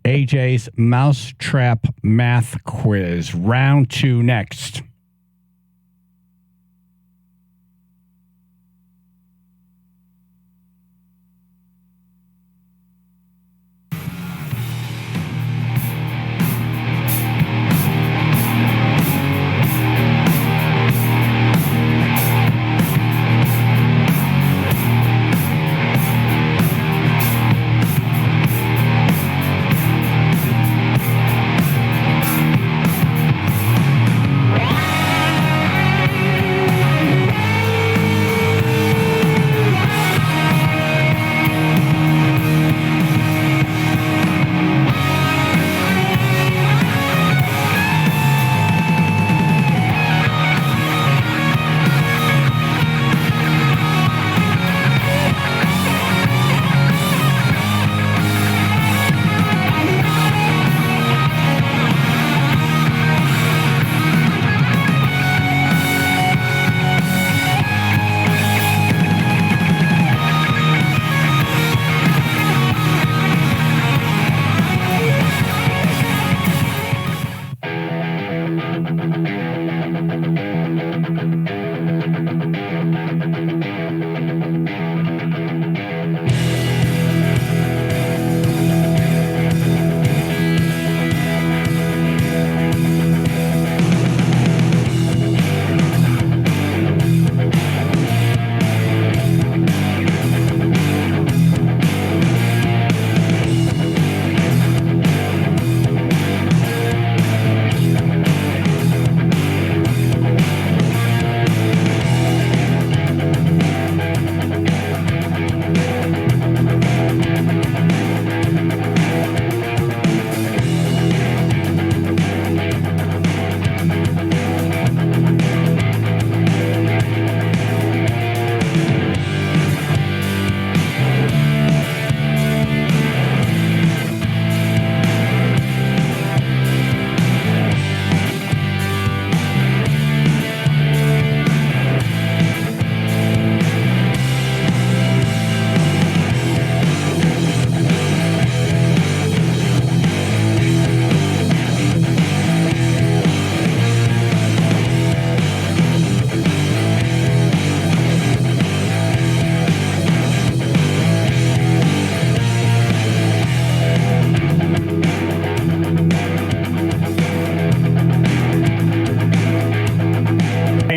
AJ's Mousetrap Math Quiz. Round 2 next.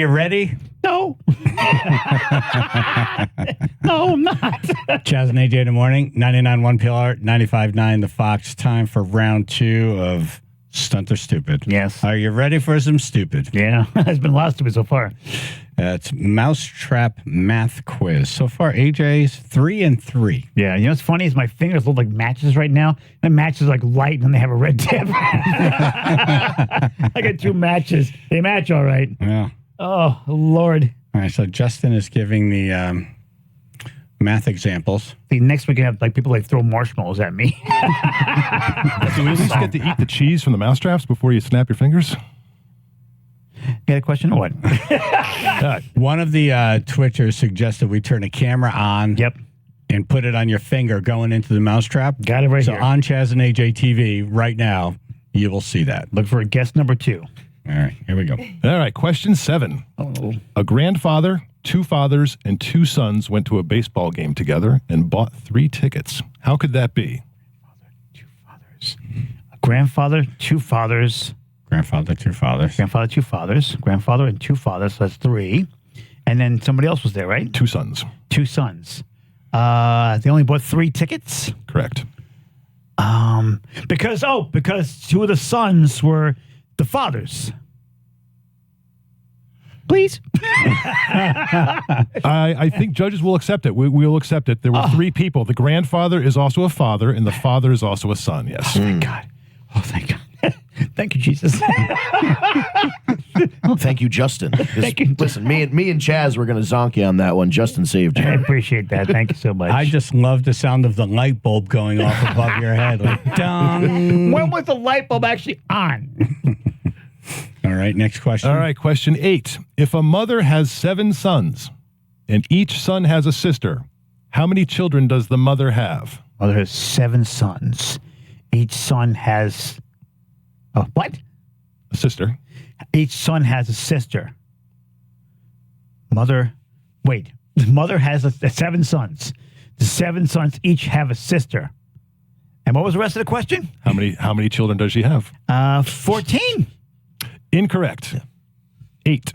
Ready? No. No, I'm not. Chaz and AJ in the morning, 99.1 PLR, 95.9 The Fox. Time for round 2 of Stunt or Stupid. Yes. Are you ready for some stupid? Yeah, there's been lots of it so far. It's Mousetrap Math Quiz. So far, AJ's 3 and 3. Yeah, you know what's funny is my fingers look like matches right now. The matches are like light and they have a red tip. I got 2 matches. They match all right. Yeah. Oh, Lord. All right, so Justin is giving the math examples. See, next we can have like people like throw marshmallows at me. Do we at least get to eat the cheese from the mousetraps before you snap your fingers? You got a question or what? One of the Twitchers suggested we turn a camera on. Yep. And put it on your finger going into the mousetrap. Got it right here. So on Chaz and AJ TV right now, you will see that. Look for a guest number 2. All right, here we go. All right, question 7. Oh. A grandfather, 2 fathers, and 2 sons went to a baseball game together and bought 3 tickets. How could that be? A grandfather, 2 fathers. Grandfather, 2 fathers. Grandfather, 2 fathers. Grandfather and 2 fathers, so that's 3. And then somebody else was there, right? 2 sons. 2 sons. They only bought 3 tickets? Correct. Because 2 of the sons were the fathers. Please. I think judges will accept it. We will accept it. There were 3 people. The grandfather is also a father, and the father is also a son, yes. Thank God. Oh, thank God. Thank you, Jesus. Thank you, Justin. Thank you. Listen, me and Chaz were going to zonk you on that one. Justin saved you. I appreciate that. Thank you so much. I just love the sound of the light bulb going off above your head. Like, dong. When was the light bulb actually on? All right, next question. All right, question 8. If a mother has 7 sons, And each son has a sister. How many children does the mother have? Mother has 7 sons. Each son has... Oh, what? A sister. Each son has a sister. Mother... Wait. The mother has 7 sons. The 7 sons each have a sister. And what was the rest of the question? How many children does she have? 14. Incorrect. 8.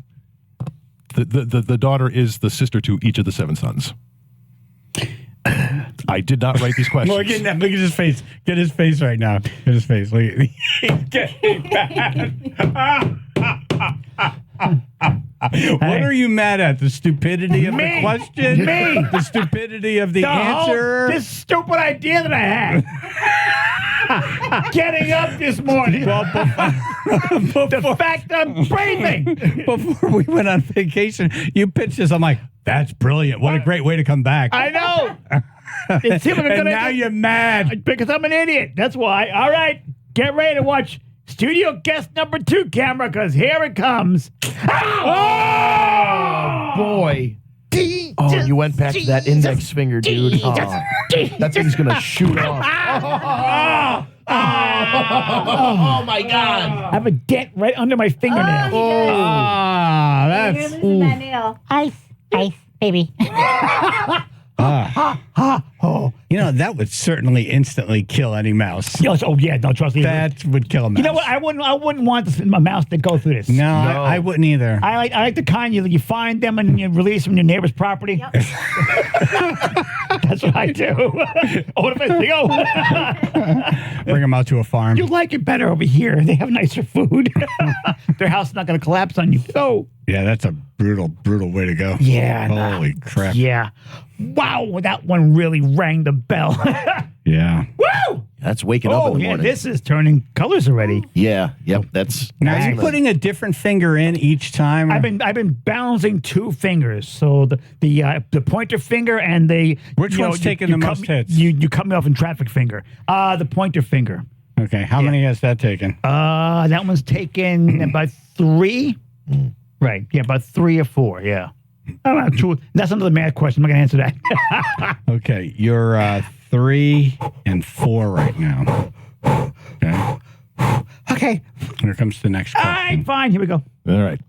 The daughter is the sister to each of the 7 sons. I did not write these questions. Look at his face. Get his face right now. Get his face. Look at he's getting mad. What are you mad at? The stupidity of the question? Me. The stupidity of the answer? This stupid idea that I had. Getting up this morning. The fact I'm breathing. Before we went on vacation, you pitched this. I'm like, that's brilliant. What a great way to come back. I know. And now you're mad. Because I'm an idiot. That's why. All right. Get ready to watch studio guest number 2 camera, because here it comes. Oh, boy. Oh, you went back to that index finger, dude. Oh, that thing's going to shoot off. Oh, my God. I have a dent right under my fingernail. That's... that nail. Ice, baby. You know, that would certainly instantly kill any mouse. Yes, oh, yeah, no, trust me. That would kill a mouse. You know what? I wouldn't want my mouse to go through this. No. I wouldn't either. I like the kind you find them and you release them in your neighbor's property. Yep. That's what I do. What if I go? Bring them out to a farm. You like it better over here. They have nicer food. Their house is not going to collapse on you. So. Yeah, that's a brutal way to go. Yeah. Holy crap. Yeah. Wow, that one really rang the bell. Yeah. Woo! That's waking up in the morning. This is turning colors already. Yeah. Yep. That's. Now, are you putting a different finger in each time? I've been balancing 2 fingers, so the pointer finger and the which one's taking the most hits? You cut me off in traffic finger. The pointer finger. Okay, how many has that taken? That one's taken about 3. Right. Yeah, about 3 or 4. Yeah. I don't know, 2. That's another mad question. I'm not going to answer that. Okay. You're 3 and 4 right now. Okay. Here comes the next question. All right, fine. Here we go. All right.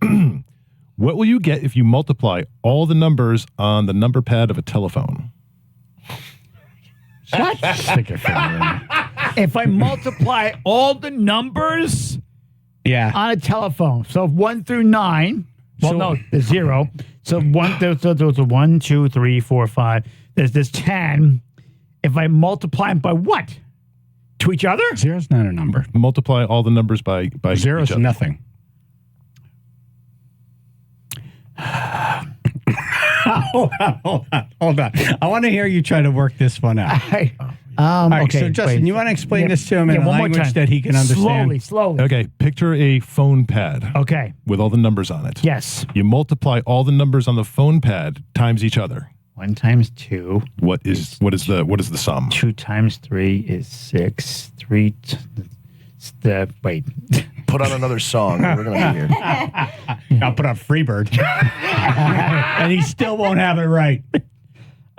What will you get if you multiply all the numbers on the number pad of a telephone? What? Stick your finger in. If I multiply all the numbers on a telephone, so 1 through 9, well, no, there's 0. So there's 1, 2, 3, 4, 5. There's 10. If I multiply them by what? To each other? 0's not a number. Multiply all the numbers by 0's each other. Nothing. Hold on. I want to hear you try to work this one out. All right, okay, so Justin, you want to explain this to him in a language that he can understand? Slowly. Okay, picture a phone pad. Okay. With all the numbers on it. Yes. You multiply all the numbers on the phone pad times each other. 1 times 2. What is the sum? 2 times 3 is 6. 3. Wait. Put on another song. We're gonna be here. I'll put on Freebird, and he still won't have it right.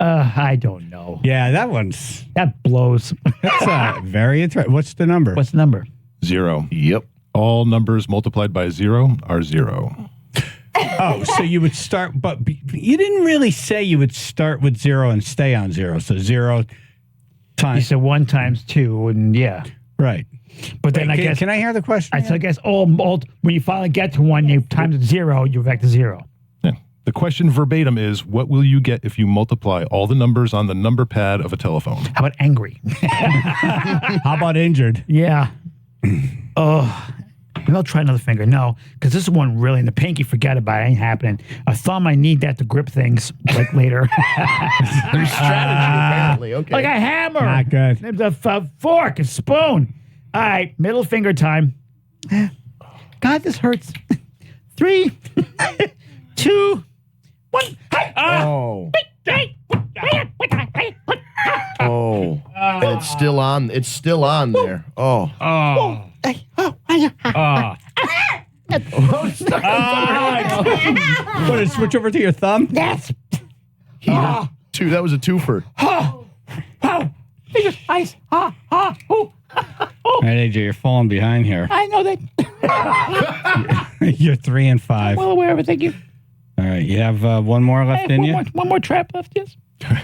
I don't know. Yeah, that blows. That's very interesting. What's the number? What's the number? 0. Yep. All numbers multiplied by 0 are 0. Oh, so you would start, but you didn't really say you would start with 0 and stay on 0. So 0 times. You said 1 times 2, and yeah. Right. But then Wait, can I hear the question? I guess when you finally get to 1, you times 0, you're back to 0. Yeah. The question verbatim is, what will you get if you multiply all the numbers on the number pad of a telephone? How about angry? How about injured? Yeah. Maybe I'll try another finger. No, because this one really in the pinky, forget about it. Ain't happening. A thumb, I need that to grip things like later. There's strategy, apparently. Okay. Like a hammer. Not good. There's a fork, a spoon. All right, middle finger time. God, this hurts. 3, 2, 1. Oh. Oh. And it's still on. It's still on there. Oh. Oh. What, switch over to your thumb? Yes. Two. That was a twofer. Fingers, ice. Oh. All right, AJ, you're falling behind here. I know that. You're 3 and 5. Well aware of it. Thank you. All right, you have one more left in you? One more trap left, yes. All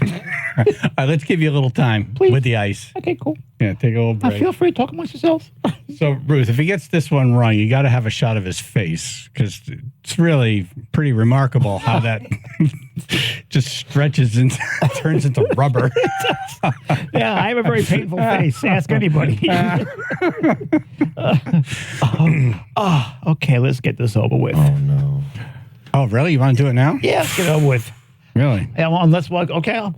right, let's give you a little time with the ice. Okay, cool. Yeah, take a little break. Feel free to talk amongst yourselves. So, Ruth, if he gets this one wrong, you got to have a shot of his face because it's really pretty remarkable how that just stretches and turns into rubber. Yeah, I have a very painful face. Ask anybody. Okay, let's get this over with. Oh, no. Oh, really? You want to do it now? Yeah, let's get it over with. Really? Yeah, well, unless, okay, I'll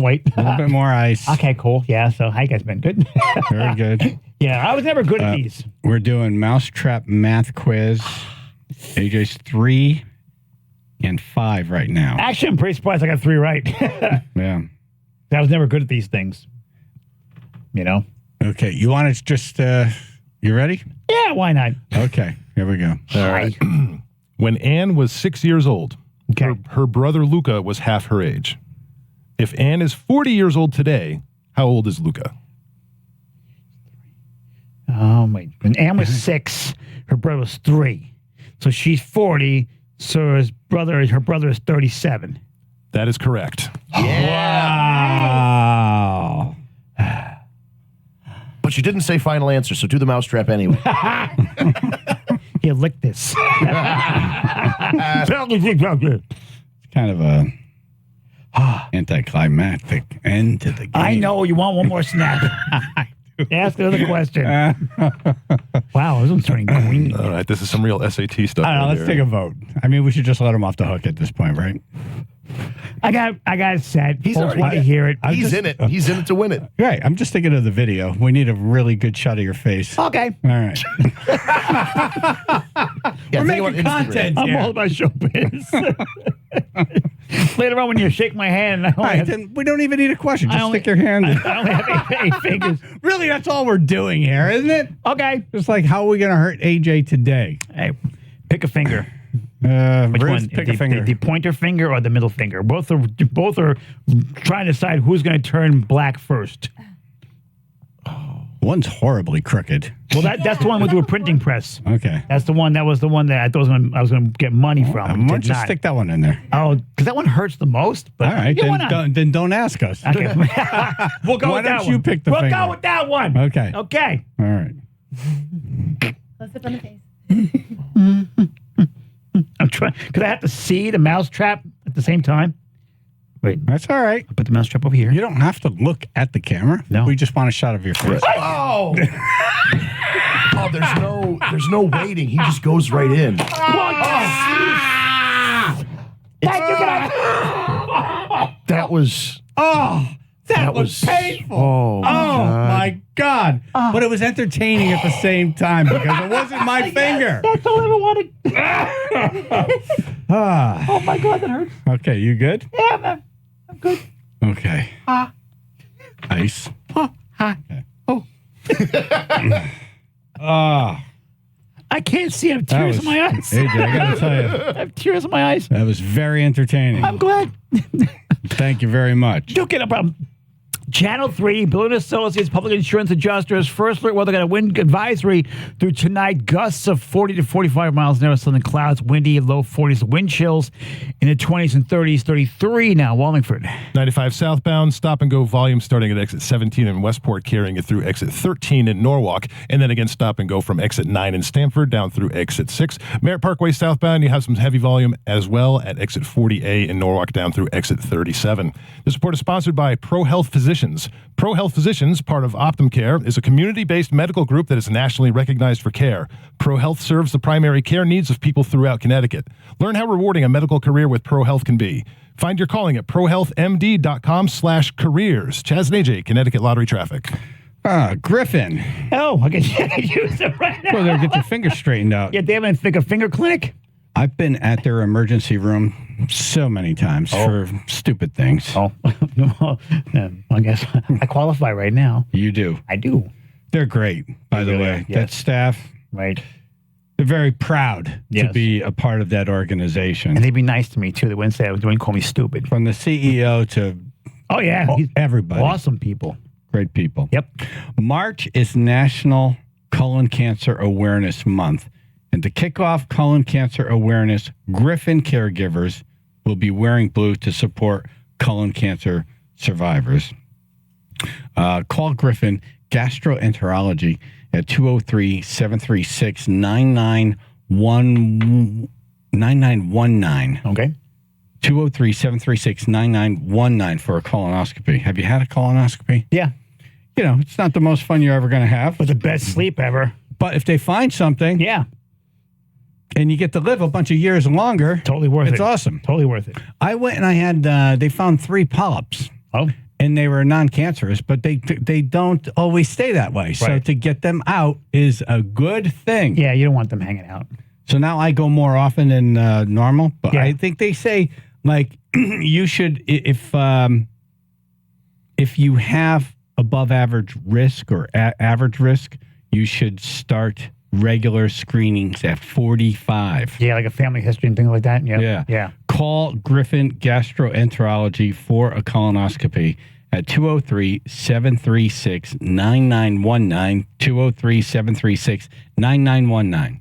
wait. A little bit more ice. Okay, cool. Yeah, so how you guys been? Good? Very good. Yeah, I was never good at these. We're doing Mousetrap Math Quiz. AJ's 3 and 5 right now. Actually, I'm pretty surprised I got 3 right. Yeah. I was never good at these things. You know? Okay, you want to just, you ready? Yeah, why not? Okay, here we go. All right. When Anne was 6 years old, her brother Luca was half her age. If Anne is 40 years old today, how old is Luca? Oh, my. When Anne was 6, her brother was 3. So she's 40, so her brother is 37. That is correct. Wow. But you didn't say final answer, so do the mousetrap anyway. Here, lick this. It's kind of a anticlimactic end to the game. I know. You want one more snap. Ask another question. Wow, this one's turning green. All right, this is some real SAT stuff. I don't know, let's take a vote. I mean, we should just let him off the hook at this point, right? I got it set. He's Folks already want to hear it. He's in it. He's in it to win it. Right. I'm just thinking of the video. We need a really good shot of your face. Okay. All right. Yeah, We're making content I'm here. all about showbiz. Later on, when you shake my hand, I All right, then we don't even need a question. Just stick your hand in. I only have 8 fingers. Really, that's all we're doing here, isn't it? Okay. Just like, how are we going to hurt AJ today? Hey, pick a finger. Which Ruth, one? pick a finger. The pointer finger or the middle finger? Both are trying to decide who's going to turn black first. One's horribly crooked. Well, that's the one with the printing press. Okay. That was the one that I thought I was going to get money from. Why don't you stick that one in there? Oh, because that one hurts the most. But all right, then don't ask us. Okay. We'll go Why with that don't you one. pick the We'll finger? go with that one. Okay. Okay. All right. Close up on the face. I'm trying. Because I have to see the mousetrap at the same time. Wait. That's all right. I'll put the mousetrap over here. You don't have to look at the camera. No. We just want a shot of your face. Oh! Oh, there's no waiting. He just goes right in. That was. Oh, that was painful. Oh, my God. But it was entertaining at the same time because it wasn't my finger. That's all I ever wanted. Oh, my God, that hurts. Okay, you good? Yeah, man. I'm good. Okay. Ice. Okay. Oh. I can't see. I have tears in my eyes. AJ, I got to tell you. I have tears in my eyes. That was very entertaining. I'm glad. Thank you very much. Don't get a problem. Channel 3, Balloon Associates, Public Insurance Adjusters, First Alert Weather got a wind advisory through tonight. Gusts of 40 to 45 miles an hour, southern clouds, windy, low 40s, wind chills in the 20s and 30s, 33 now, Wallingford. 95 southbound, stop and go volume starting at exit 17 in Westport, carrying it through exit 13 in Norwalk, and then again stop and go from exit 9 in Stamford down through exit 6. Merritt Parkway southbound, you have some heavy volume as well at exit 40A in Norwalk down through exit 37. This report is sponsored by Pro Health Physicians. Pro Health Physicians, part of Optum Care, is a community-based medical group that is nationally recognized for care. Pro Health serves the primary care needs of people throughout Connecticut. Learn how rewarding a medical career with Pro Health can be. Find your calling at prohealthmd.com/careers. Chaz and AJ, Connecticut Lottery Traffic. Griffin. Oh, I can use it right now. Go there, get your finger straightened out. Yeah, they have a finger clinic? I've been at their emergency room so many times for stupid things. Oh, I guess I qualify right now. You do. I do. They're great, by the way. Yes. That staff. Right. They're very proud to Yes. be a part of that organization. And they'd be nice to me, too. They wouldn't say I was doing, call me stupid. From the CEO to Oh, yeah. everybody. Awesome people. Great people. Yep. March is National Colon Cancer Awareness Month. And to kick off colon cancer awareness, Griffin caregivers will be wearing blue to support colon cancer survivors. Call Griffin Gastroenterology at 203-736-9919. Okay. 203-736-9919 for a colonoscopy. Have you had a colonoscopy? Yeah. You know, it's not the most fun you're ever going to have. But the best sleep ever. But if they find something, yeah, and you get to live a bunch of years longer, totally worth it. It's awesome. Totally worth it. I went and I had, they found 3 polyps. Oh. And they were non-cancerous, but they don't always stay that way. So Right. to get them out is a good thing. Yeah, you don't want them hanging out. So now I go more often than normal. But Yeah. I think they say, like, you should, if you have above average risk or average risk, you should start regular screenings at 45. Yeah, like a family history and things like that. Yeah. Yeah. Yeah. Call Griffin Gastroenterology for a colonoscopy at 203-736-9919, 203-736-9919.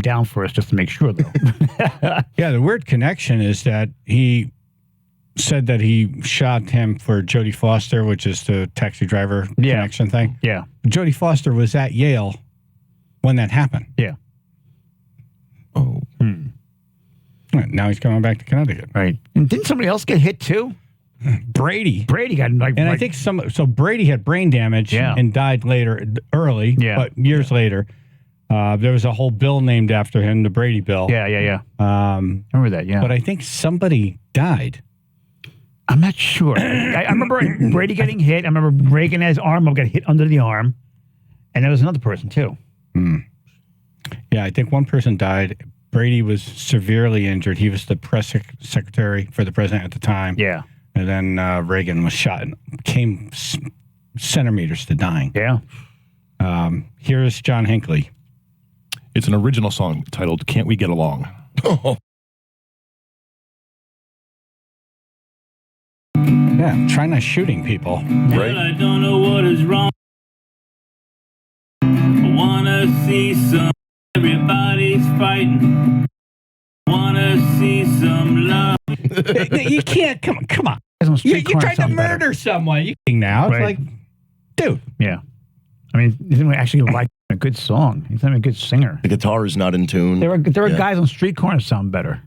down for us just to make sure, though. Yeah, the weird connection is that he said that he shot him for Jodie Foster, which is the taxi driver connection thing. Yeah. Jodie Foster was at Yale when that happened. Yeah. Oh. Now he's coming back to Connecticut. Right. And didn't somebody else get hit, too? Brady. Brady got I think so Brady had brain damage and died early, but years later. There was a whole bill named after him, the Brady bill. Yeah. Remember that, yeah. But I think somebody died. I'm not sure. I remember Brady getting hit. I remember Reagan had his arm got hit under the arm. And there was another person, too. Yeah, I think one person died. Brady was severely injured. He was the press secretary for the president at the time. Yeah. And then Reagan was shot and came centimeters to dying. Yeah. Here's John Hinckley. It's an original song titled Can't We Get Along? Yeah, try not shooting people. Well, I don't know what is wrong. I wanna see some. Everybody's fighting. I wanna see some love. You can't. Come on. You tried to murder someone. You now. It's like, dude. Yeah. I mean, he didn't actually like a good song. He's not a good singer. The guitar is not in tune. There are guys on street corners sound better.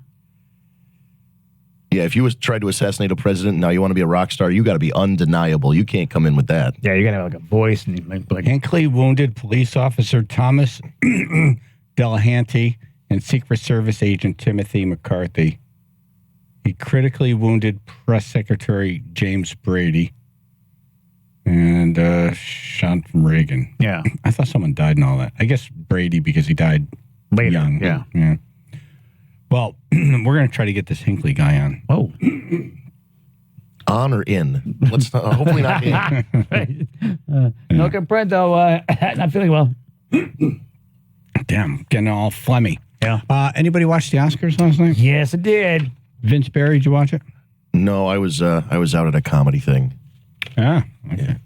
Yeah, if you tried to assassinate a president and now you want to be a rock star, you got to be undeniable. You can't come in with that. Yeah, you got to have like a voice. And like Hinckley wounded police officer Thomas Delahanty and Secret Service agent Timothy McCarthy. He critically wounded press secretary James Brady and shot from Reagan. Yeah. I thought someone died and all that. I guess Brady because he died later. Young. Yeah. Well, we're going to try to get this Hinckley guy on. Oh. On or in? Let's hopefully not in. No comprendo. Not feeling well. Damn, getting all phlegmy. Yeah. Anybody watch the Oscars last night? Yes, I did. Vince Barry, did you watch it? No, I was out at a comedy thing. Ah, okay.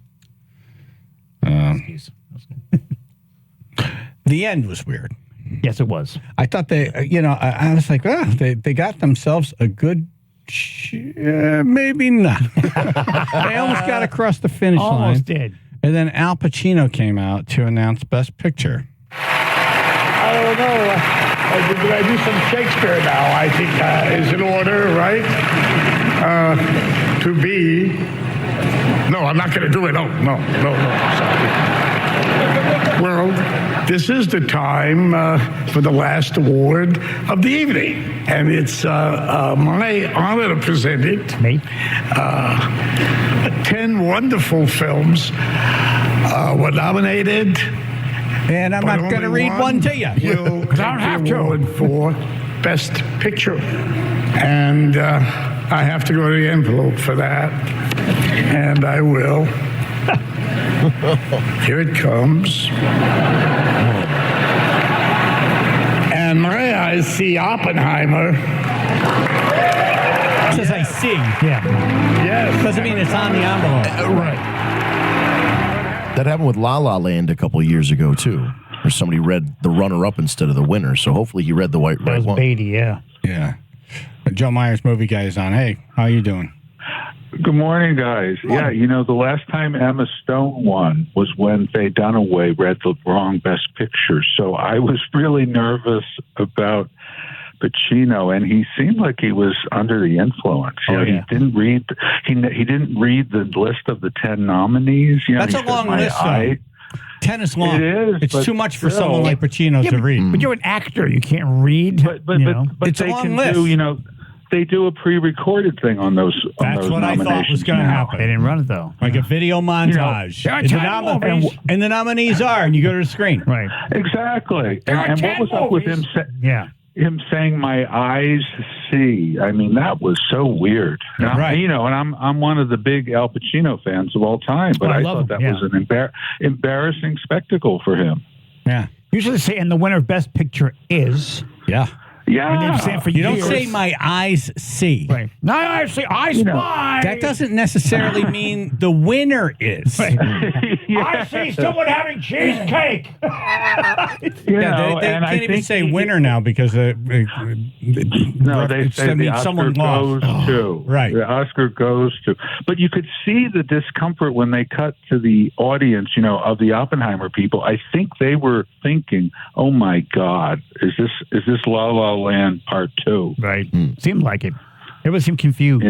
The end was weird. Yes, it was. I thought they, I was like, they got themselves a good, maybe not. They almost got across the finish line. Almost did. And then Al Pacino came out to announce Best Picture. I don't know. Did I do some Shakespeare now? I think is in order, right? To be. No, I'm not going to do it. No. Sorry. Well, this is the time for the last award of the evening. And it's my honor to present it. Me? 10 wonderful films were nominated. And I'm not going to read one to you. You'll take the award for Best Picture. And I have to go to the envelope for that. And I will. Here it comes. And my eyes see Oppenheimer. It says I see. Yeah. Yes. Doesn't mean it's on the envelope. Right. That happened with La La Land a couple of years ago, too, where somebody read the runner-up instead of the winner. So hopefully he read the right That was one. Beatty, yeah. Yeah. Joe Meyers, movie guy, is on. Hey, how you doing? Good morning, guys. Yeah, the last time Emma Stone won was when Faye Dunaway read the wrong Best Picture. So I was really nervous about Pacino, and he seemed like he was under the influence. He didn't read. He didn't read the list of the 10 nominees. That's a long list. 10 is long. It is. It's too much for someone like Pacino to read. But you're an actor. You can't read. But it's they a long can list. do. They do a pre-recorded thing on those. That's what I thought was going to happen. They didn't run it though. Like a video montage. And the nominees are, and you go to the screen. Right. Exactly. And what was up with him? Him saying "My eyes see." I mean, that was so weird. Right. And I'm one of the big Al Pacino fans of all time, but I thought that was an embarrassing spectacle for him. Yeah. Usually say, and the winner of Best Picture is. Yeah. Yeah. You don't say my eyes see. Right. No, I see. I spy. That doesn't necessarily mean the winner is. I see someone having cheesecake. They can't even say winner now because no, they say the Oscar someone goes lost. to. Right. The Oscar goes to. But you could see the discomfort when they cut to the audience, of the Oppenheimer people. I think they were thinking, "Oh my God, is this La La Land Part 2?" Right. Seemed like it. Everyone seemed confused.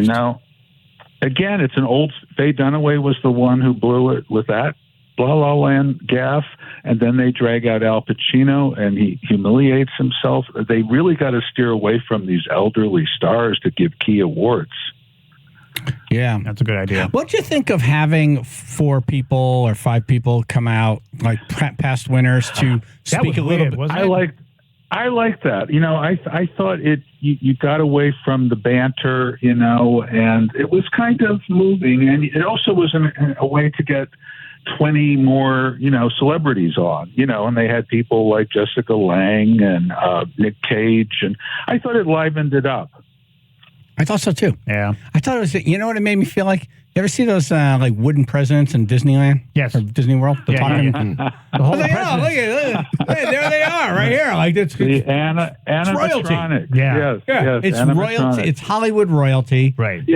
Again, it's an old. Faye Dunaway was the one who blew it with that La La Land gaffe, and then they drag out Al Pacino, and he humiliates himself. They really got to steer away from these elderly stars to give key awards. Yeah, that's a good idea. What'd you think of having 4 people or 5 people come out, like past winners, to speak a little bit? I like that. I thought you got away from the banter, and it was kind of moving, and it also was a way to get 20 more, celebrities on, and they had people like Jessica Lange and Nick Cage, and I thought it livened it up. I thought so too. Yeah. I thought it was, what it made me feel like? You ever see those like wooden presidents in Disneyland? Yes. Or Disney World? The Yeah. The whole look at there they are right here. Like it's the royalty. animatronic. Yeah. Yes, It's animatronic. royalty. It's Hollywood royalty. Right.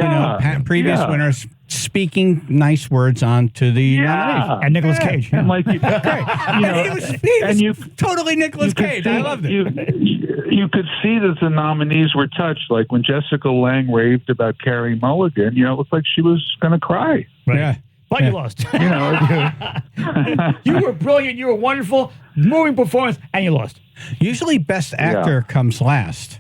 Previous winners speaking nice words onto the nominees. And Nicolas Cage. And like, he was totally Nicolas Cage. I loved it. You could see that the nominees were touched. Like when Jessica Lange raved about Carey Mulligan, it looked like she was going to cry. Right. Yeah. But you lost. You were brilliant. You were wonderful. Moving performance, and you lost. Usually best actor comes last.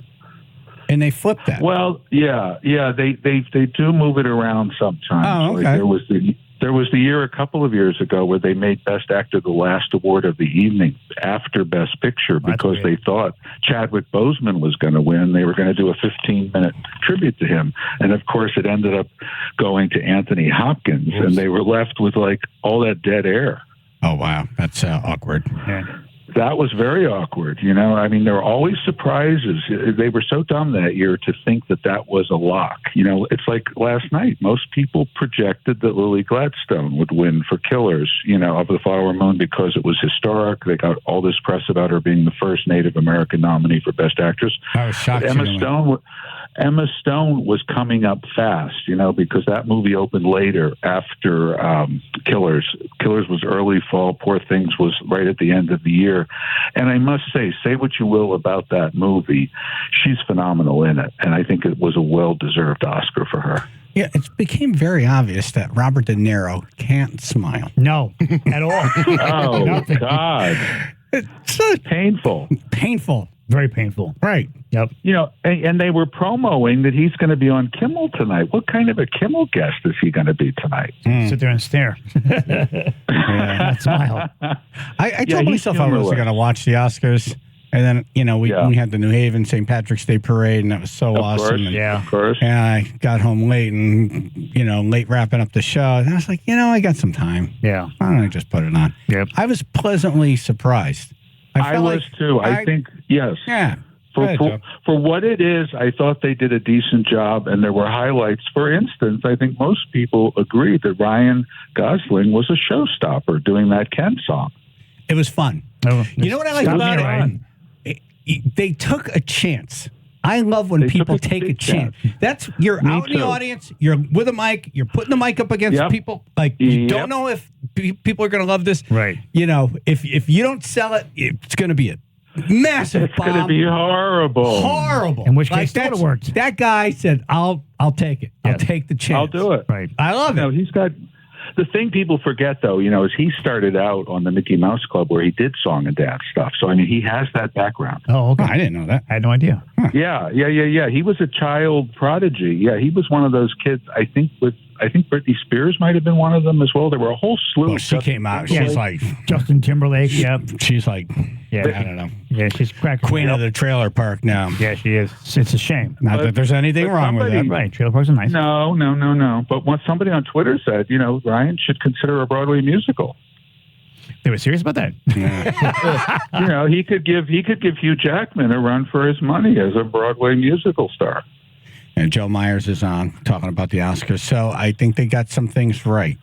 And they flipped that. Well, yeah, they do move it around sometimes. Oh, okay. Like there was the year a couple of years ago where they made Best Actor the last award of the evening after Best Picture because they thought Chadwick Boseman was going to win. They were going to do a 15-minute tribute to him, and of course, it ended up going to Anthony Hopkins, and they were left with like all that dead air. Oh wow, that's awkward. Yeah. That was very awkward. There were always surprises. They were so dumb that year to think that was a lock. It's like last night. Most people projected that Lily Gladstone would win for Killers, of the Flower Moon because it was historic. They got all this press about her being the first Native American nominee for Best Actress. I was shocked. Emma Stone was coming up fast, because that movie opened later after Killers. Killers was early fall. Poor Things was right at the end of the year. And I must say what you will about that movie, she's phenomenal in it. And I think it was a well-deserved Oscar for her. Yeah, it became very obvious that Robert De Niro can't smile. No, at all. Oh, Nothing. God. It's painful. Painful. Very painful. Right. Yep. And they were promoting that he's going to be on Kimmel tonight. What kind of a Kimmel guest is he going to be tonight? Sit there and stare. Smile. I told myself I wasn't going to watch the Oscars. And then, we had the New Haven St. Patrick's Day Parade, and that was so awesome. Of course. And I got home late and, late wrapping up the show. And I was like, I got some time. Yeah. Why don't I just put it on? Yep. I was pleasantly surprised. I was too. I think, yes. Yeah. For what it is, I thought they did a decent job, and there were highlights. For instance, I think most people agree that Ryan Gosling was a showstopper doing that Ken song. It was fun. You know what I like about it? They took a chance. I love when people take a chance. You're out in the audience, you're with a mic, you're putting the mic up against people. Like, you don't know if people are going to love this. Right. If you don't sell it, it's going to be a massive bomb. It's going to be horrible. Horrible. In which case, that would have worked. That guy said, I'll take it. I'll take the chance. I'll do it. Right. I love it. He's got... The thing people forget, though, is he started out on the Mickey Mouse Club where he did song and dance stuff. So, he has that background. Oh, okay. I didn't know that. I had no idea. Huh. Yeah. He was a child prodigy. Yeah, he was one of those kids, I think Britney Spears might have been one of them as well. There were a whole slew. Well, she came out. She's like... Justin Timberlake, yep. She's like... Yeah, I don't know. Yeah, she's cracking. Queen of the trailer park now. Yeah, she is. It's a shame. Not that there's anything wrong with that. Right, trailer parks are nice. No. But what somebody on Twitter said, Ryan should consider a Broadway musical. They were serious about that. You know, he could give Hugh Jackman a run for his money as a Broadway musical star. And Joe Meyers is on talking about the Oscars. So I think they got some things right.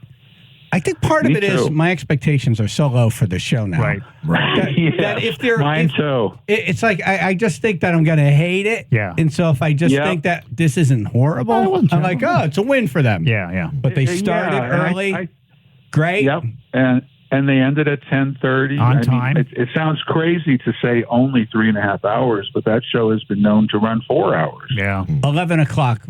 I think part of it is my expectations are so low for the show now. Right. That if they're mine too. It's like I just think that I'm going to hate it. Yeah. And so if I just think that this isn't horrible, I'm like, oh, it's a win for them. Yeah. But they started early. Great. Yep. And they ended at 10:30 on time. It sounds crazy to say only 3.5 hours, but that show has been known to run 4 hours. Yeah. 11 o'clock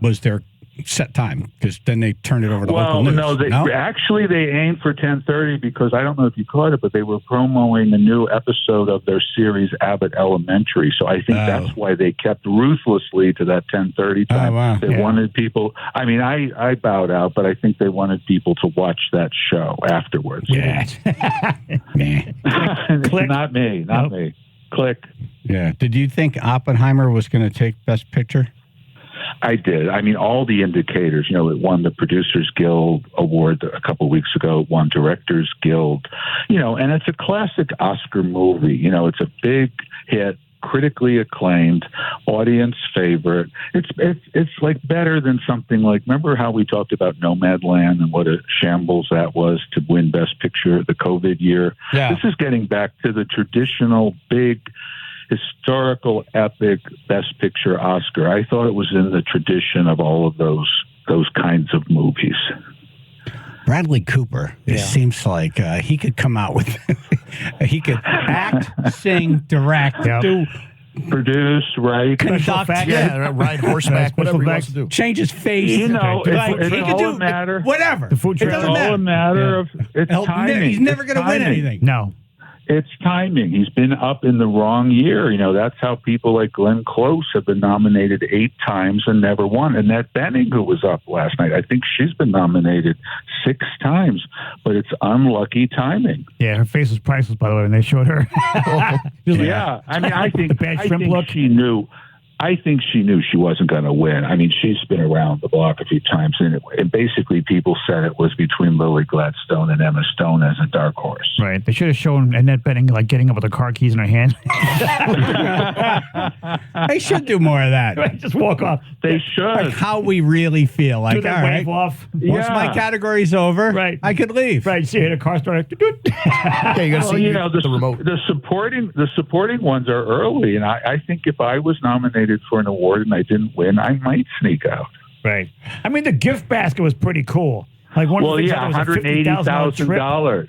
was their set time because then they turned it over to local news. Actually they aimed for 10:30 because I don't know if you caught it, but they were promoting a new episode of their series Abbott Elementary. So I think that's why they kept ruthlessly to that 10:30 time. Oh, wow. They wanted people. I mean, I bowed out, but I think they wanted people to watch that show afterwards. Yeah. Not me. Click. Yeah. Did you think Oppenheimer was going to take Best Picture? I did. I mean, all the indicators, you know, it won the Producers Guild Award a couple of weeks ago, it won Directors Guild, you know, and it's a classic Oscar movie. You know, it's a big hit, critically acclaimed, audience favorite. It's like better than something like, remember how we talked about Nomadland and what a shambles that was to win Best Picture the COVID year? Yeah. This is getting back to the traditional big historical epic Best Picture Oscar. I thought it was in the tradition of all of those kinds of movies. Bradley Cooper, it seems like he could come out with he could act, sing, direct, do produce, right? Conduct, ride horseback, whatever he wants to do. Change his face. You know, he it's could all do a matter. Whatever. The food it doesn't It's all a matter of timing. He's never going to win anything. No. It's timing. He's been up in the wrong year. You know, that's how people like Glenn Close have been nominated 8 times and never won. Annette Bening, who was up last night, I think she's been nominated 6 times, but it's unlucky timing. Yeah, her face was priceless, by the way, when they showed her. Yeah, I mean, I think she knew. I think she knew she wasn't going to win. I mean, she's been around the block a few times, and basically people said it was between Lily Gladstone and Emma Stone as a dark horse. Right. They should have shown Annette Bening like getting up with her car keys in her hand. They should do more of that. Right, just walk off. They should. Like how we really feel. Like, do that all wave right, off. once my category's over, I could leave. Right. See, the car started. Yeah, you got to see the remote. The supporting ones are early, and I think if I was nominated for an award and I didn't win, I might sneak out. Right. I mean, the gift basket was pretty cool. Like one of the things $180,000.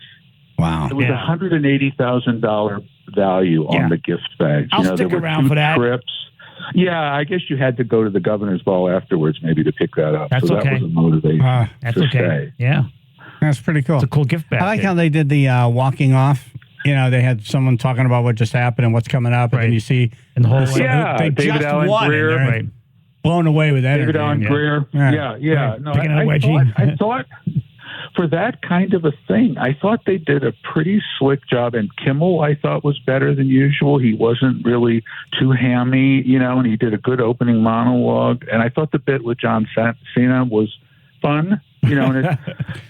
Wow. It was $180,000 value on the gift bags. I'll stick there were around 2 for that. trips. Yeah, I guess you had to go to the governor's ball afterwards maybe to pick that up. That's so okay. that was a motivation to stay. Yeah. That's pretty cool. It's a cool gift basket. I like how they did the walking off. You know, they had someone talking about what just happened and what's coming up, and then you see in the whole they David just Allen won, Greer. and they're blown away with energy. David Allen Greer. Yeah. No, Picking a wedgie. I thought for that kind of a thing, I thought they did a pretty slick job. And Kimmel, I thought, was better than usual. He wasn't really too hammy, you know, and he did a good opening monologue. And I thought the bit with John Cena was fun. You know, and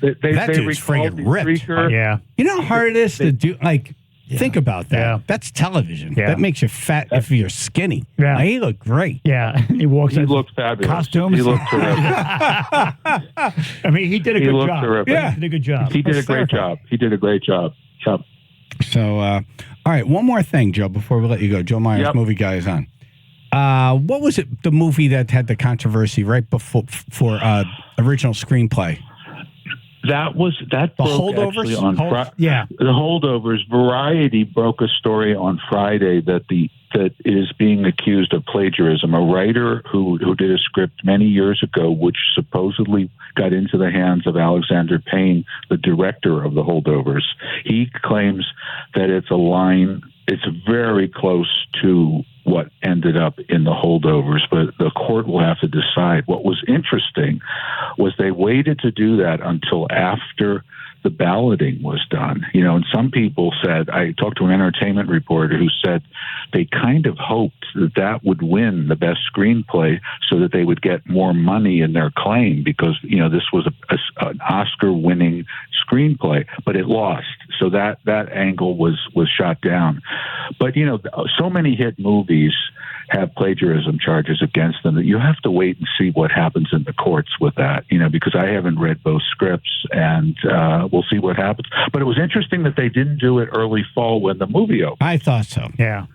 that dude's friggin' ripped. Yeah. You know how hard it is to do, like, think about that. Yeah. That's television. Yeah. That makes you fat if you're skinny. Yeah. Like, he looked great. Yeah. He looked fabulous. Costumes. He looked terrific. I mean, he did a good job. Terrific. Yeah. He did a good job. He did a great job. He did a great job. Yep. So, all right, one more thing, Joe, before we let you go. Joe Meyers, movie guy, is on. What was it, the movie that had the controversy right before for original screenplay? The Holdovers? The Holdovers. Variety broke a story on Friday that is being accused of plagiarism. A writer who did a script many years ago, which supposedly got into the hands of Alexander Payne, the director of The Holdovers. He claims that it's very close to what ended up in the holdovers, but the court will have to decide. What was interesting was they waited to do that until after the balloting was done. And some people said, I talked to an entertainment reporter who said they kind of hoped that would win the best screenplay so that they would get more money in their claim because, this was an Oscar-winning screenplay, but it lost. So that angle was shot down. But, so many hit movies have plagiarism charges against them that you have to wait and see what happens in the courts with that, because I haven't read both scripts and we'll see what happens. But it was interesting that they didn't do it early fall when the movie opened. I thought so. Yeah.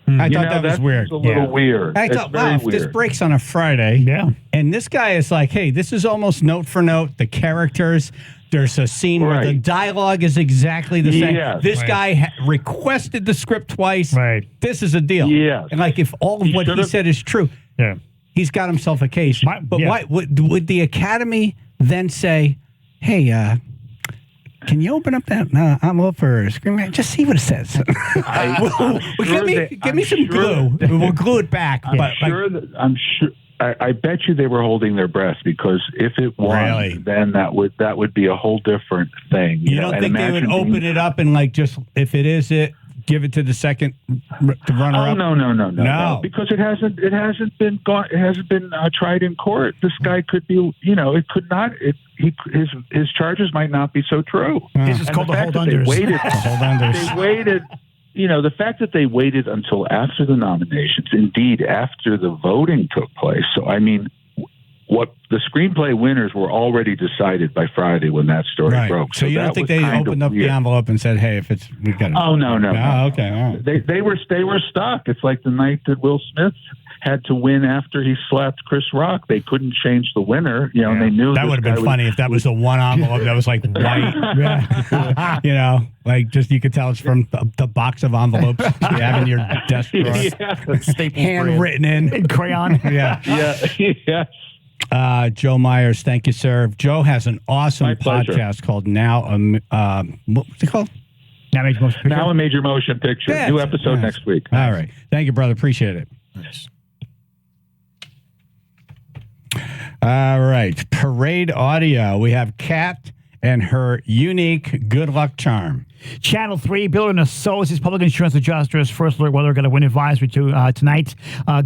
I thought that was weird. It's a little weird. I thought, wow, if this breaks on a Friday. Yeah. And this guy is like, hey, this is almost note for note. The characters, there's a scene where the dialogue is exactly the same. Yes. This guy requested the script twice. Right. This is a deal. Yes. And like, if all of what he said is true, he's got himself a case. But why would the Academy then say, hey, can you open up that envelope for screenwriting? Just see what it says. Give me some glue. We'll glue it back. I'm sure. I bet you they were holding their breath because if it won, then that would be a whole different thing. You don't think they would open it up and just if it is it, give it to the second runner up? No, because it hasn't been tried in court. This guy could be, it could not. His charges might not be so true. This is called the hold unders. They waited. The fact that they waited until after the nominations, indeed after the voting took place. So, what the screenplay winners were already decided by Friday when that story broke. So you don't think they opened up the envelope and said, "Hey, we got it"? Oh no. Okay, all right. They were stuck. It's like the night that Will Smith had to win after he slapped Chris Rock. They couldn't change the winner. And they knew that would have been funny if that was the one envelope that was like white. Just you could tell it's from the box of envelopes you have in your desk drawer, handwritten in crayon. Yeah. Joe Meyers, thank you, sir. Joe has an awesome podcast called Now. What's it called? Now a Major Motion Picture. New episode next week. All right. Thank you, brother. Appreciate it. Nice. All right. Parade audio. We have Kat and her unique good luck charm. Channel 3, Bill Associates Public Insurance Adjusters. First alert weather, got a wind advisory tonight.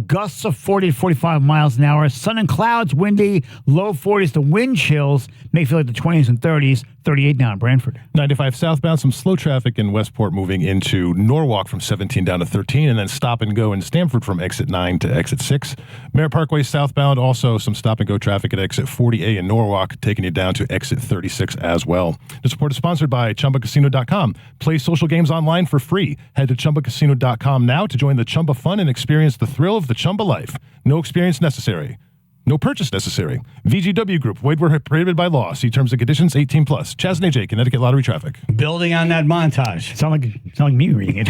Gusts of 40 to 45 miles an hour. Sun and clouds, windy, low 40s to wind chills. May feel like the 20s and 30s. 38 now in Brantford. 95 southbound, some slow traffic in Westport moving into Norwalk from 17 down to 13, and then stop and go in Stamford from exit 9 to exit 6. Merritt Parkway southbound, also some stop and go traffic at exit 40A in Norwalk, taking you down to exit 36 as well. This report is sponsored by ChumbaCasino.com. Play social games online for free. Head to ChumbaCasino.com now to join the Chumba fun and experience the thrill of the Chumba life. No experience necessary. No purchase necessary. VGW Group. Void where prohibited by law. See terms and conditions. 18+. Chaz and AJ. Connecticut Lottery Traffic. Building on that montage. Sound like me reading it.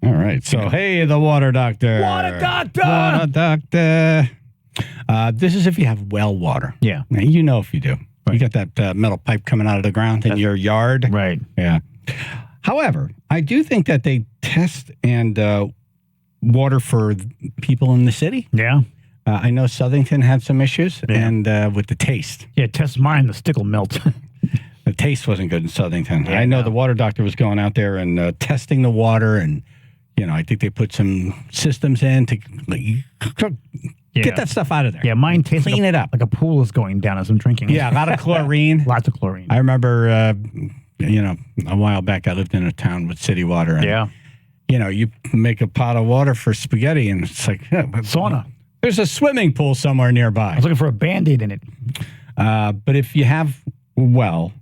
All right. So, hey, the water doctor. Water doctor. Water doctor. This is if you have well water. Yeah. Now, you know if you do. Right. You got that metal pipe coming out of the ground in your yard. Right. Yeah. However, I do think that they test and water for people in the city. Yeah. I know Southington had some issues and with the taste. Yeah, test mine, the stick will melt. The taste wasn't good in Southington. Yeah, I know the water doctor was going out there and testing the water, and I think they put some systems in to get that stuff out of there. Yeah, mine tastes clean it up like a pool is going down as I'm drinking. Yeah, a lot of chlorine. Lots of chlorine. I remember, a while back I lived in a town with city water. And, you make a pot of water for spaghetti, and it's like sauna. There's a swimming pool somewhere nearby. I was looking for a Band-Aid in it. But if you have you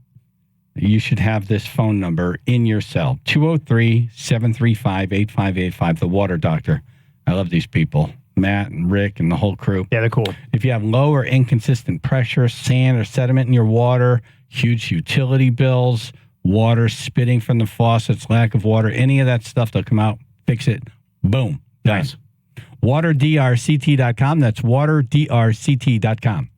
should have this phone number in your cell, 203-735-8585, the water doctor. I love these people, Matt and Rick and the whole crew. Yeah, they're cool. If you have low or inconsistent pressure, sand or sediment in your water, huge utility bills, water spitting from the faucets, lack of water, any of that stuff, they'll come out, fix it, boom. Nice. WaterDRCT.com. That's WaterDRCT.com.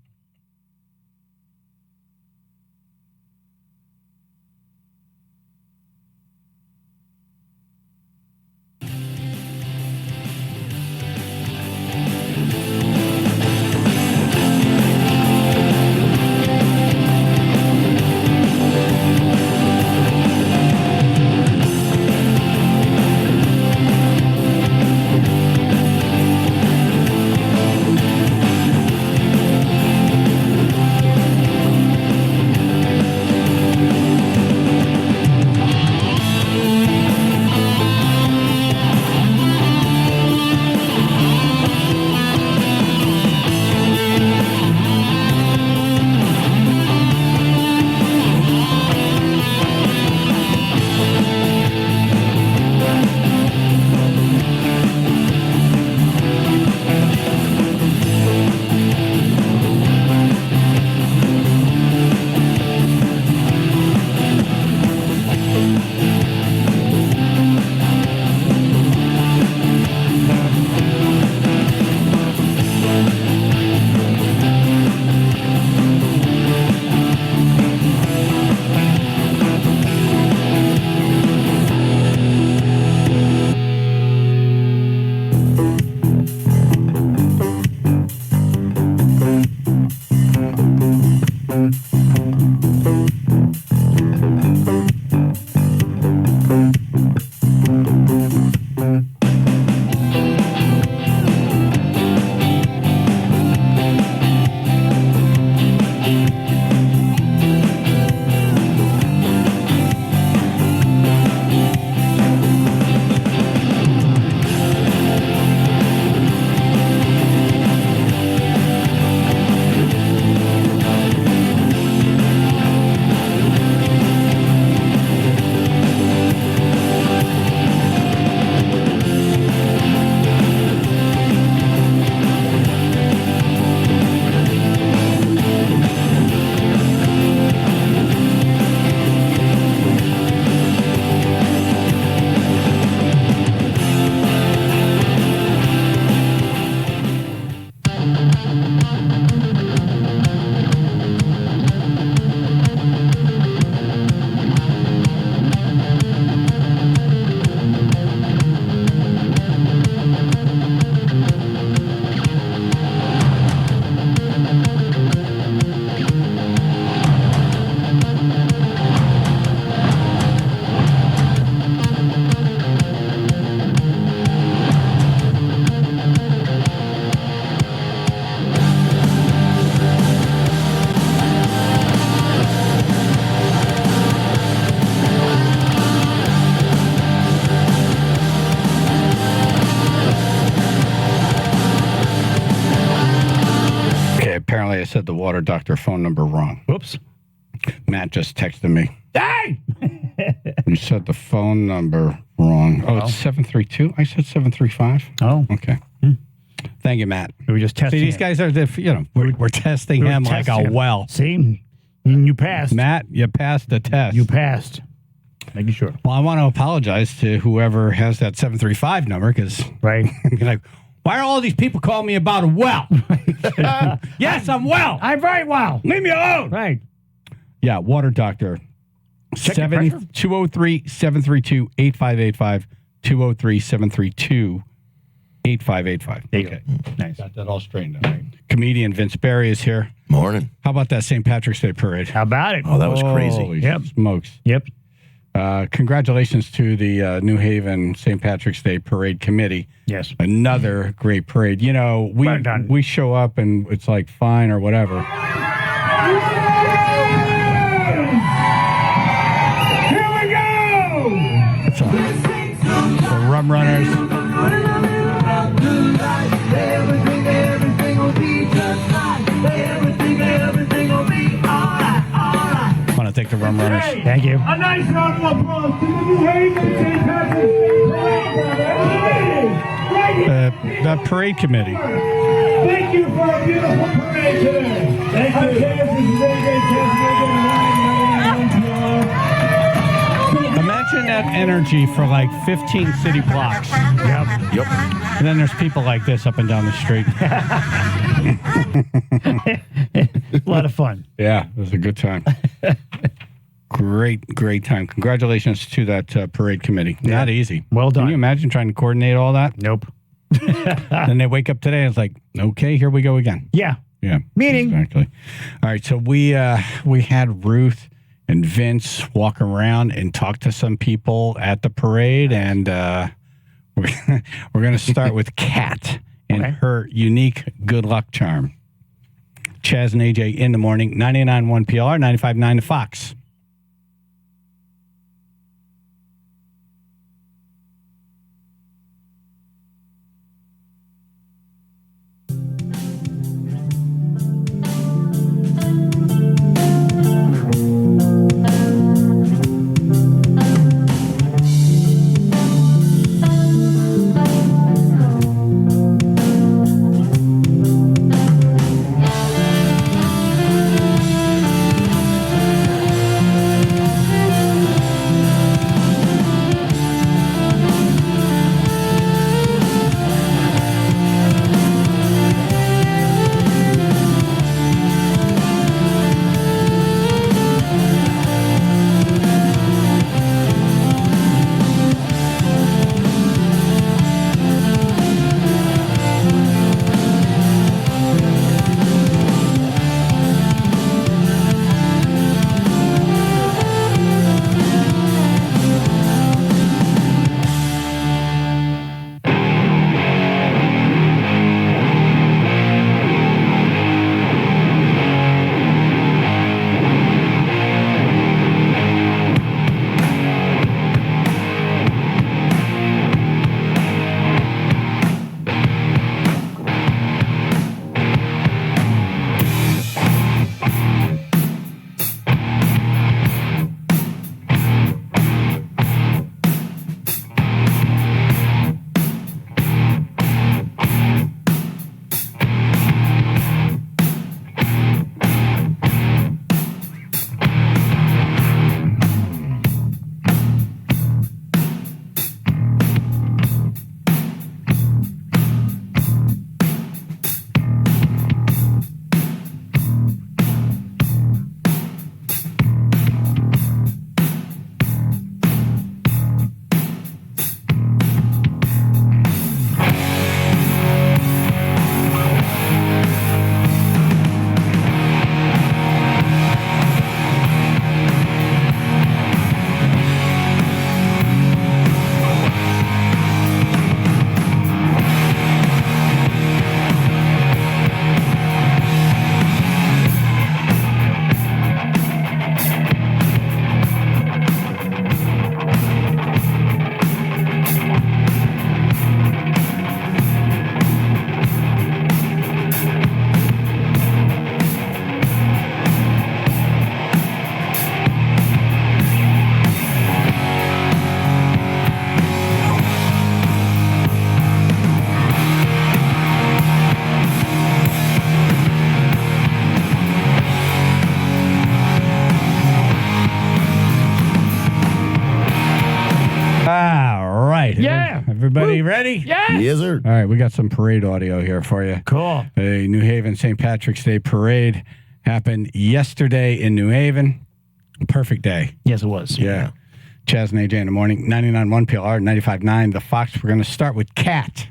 apparently I said the water doctor phone number wrong. Whoops. Matt just texted me. Hey! You said the phone number wrong. Oh, it's 732? I said 735. Oh. Okay. Thank you, Matt. We were just testing. See, these guys are, we're testing him like a well. See? You passed. Matt, you passed the test. You passed. Making sure. Well, I want to apologize to whoever has that 735 number because right. Be like, why are all these people calling me about a well? Yes, I'm well. I'm very well. Leave me alone. Right. Yeah, water doctor. 203-732-8585. 203-732-8585. Okay. Nice. Got that all straightened out. Right. Comedian Vince Barry is here. Morning. How about that St. Patrick's Day parade? How about it? Oh, that was crazy. Holy smokes. Yep. Congratulations to the New Haven St. Patrick's Day Parade Committee. Yes. Another great parade. You know, we show up and it's like fine or whatever. Here we go! That's all. The Rum Runners. Everything will be just fine. Everything will be all right. I want to thank the Rum Runners. Thank you. A nice round of applause to the New Haven St. Patrick's Day Parade. The parade committee. Thank you for a beautiful parade today. Thank you. Imagine that energy for like 15 city blocks. Yep. And then there's people like this up and down the street. A lot of fun. Yeah, it was a good time. Great time. Congratulations to that parade committee. Yeah. Not easy. Well done. Can you imagine trying to coordinate all that? Nope. Then they wake up today and it's like, okay, here we go again. Yeah. Yeah. Meeting. Exactly. All right. So we had Ruth and Vince walk around and talk to some people at the parade, and we're going to start with Kat and her unique good luck charm. Chaz and AJ in the morning, 99.1 PLR, 95.9 The Fox. Everybody ready? Yes. Yes, sir. All right, we got some parade audio here for you. Cool. A New Haven St. Patrick's Day parade happened yesterday in New Haven. Perfect day. Yes, it was. Yeah. Chaz and AJ in the morning. 99.1 PLR, 95.9 The Fox. We're going to start with Kat.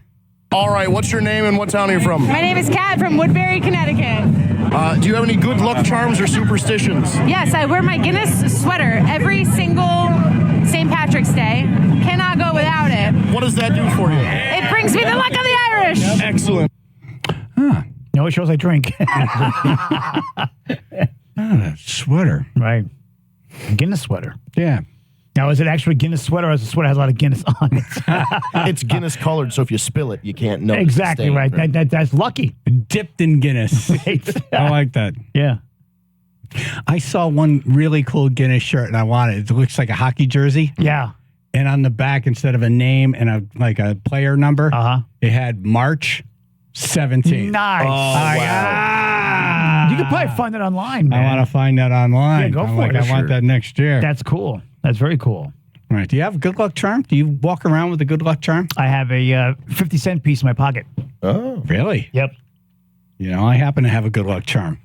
All right, what's your name and what town are you from? My name is Kat from Woodbury, Connecticut. Do you have any good luck charms or superstitions? Yes, I wear my Guinness sweater every single St. Patrick's Day. Cannot go without it. What does that do for you? It brings me the luck of the Irish. Excellent. No, it shows I drink. Sweater. Right. Guinness sweater. Yeah. Now, is it actually Guinness sweater or is the sweater has a lot of Guinness on it? It's Guinness colored, so if you spill it, you can't know. Exactly right. That's lucky. Dipped in Guinness. I like that. Yeah. I saw one really cool Guinness shirt and I want it. It looks like a hockey jersey. Yeah. And on the back, instead of a name and a player number, it had March 17th. Nice. Oh, wow. You can probably find it online, man. I want to find that online. Yeah, go for it. I want that next year. That's cool. That's very cool. All right. Do you have a good luck charm? Do you walk around with a good luck charm? I have a 50-cent piece in my pocket. Oh, really? Yep. You know, I happen to have a good luck charm.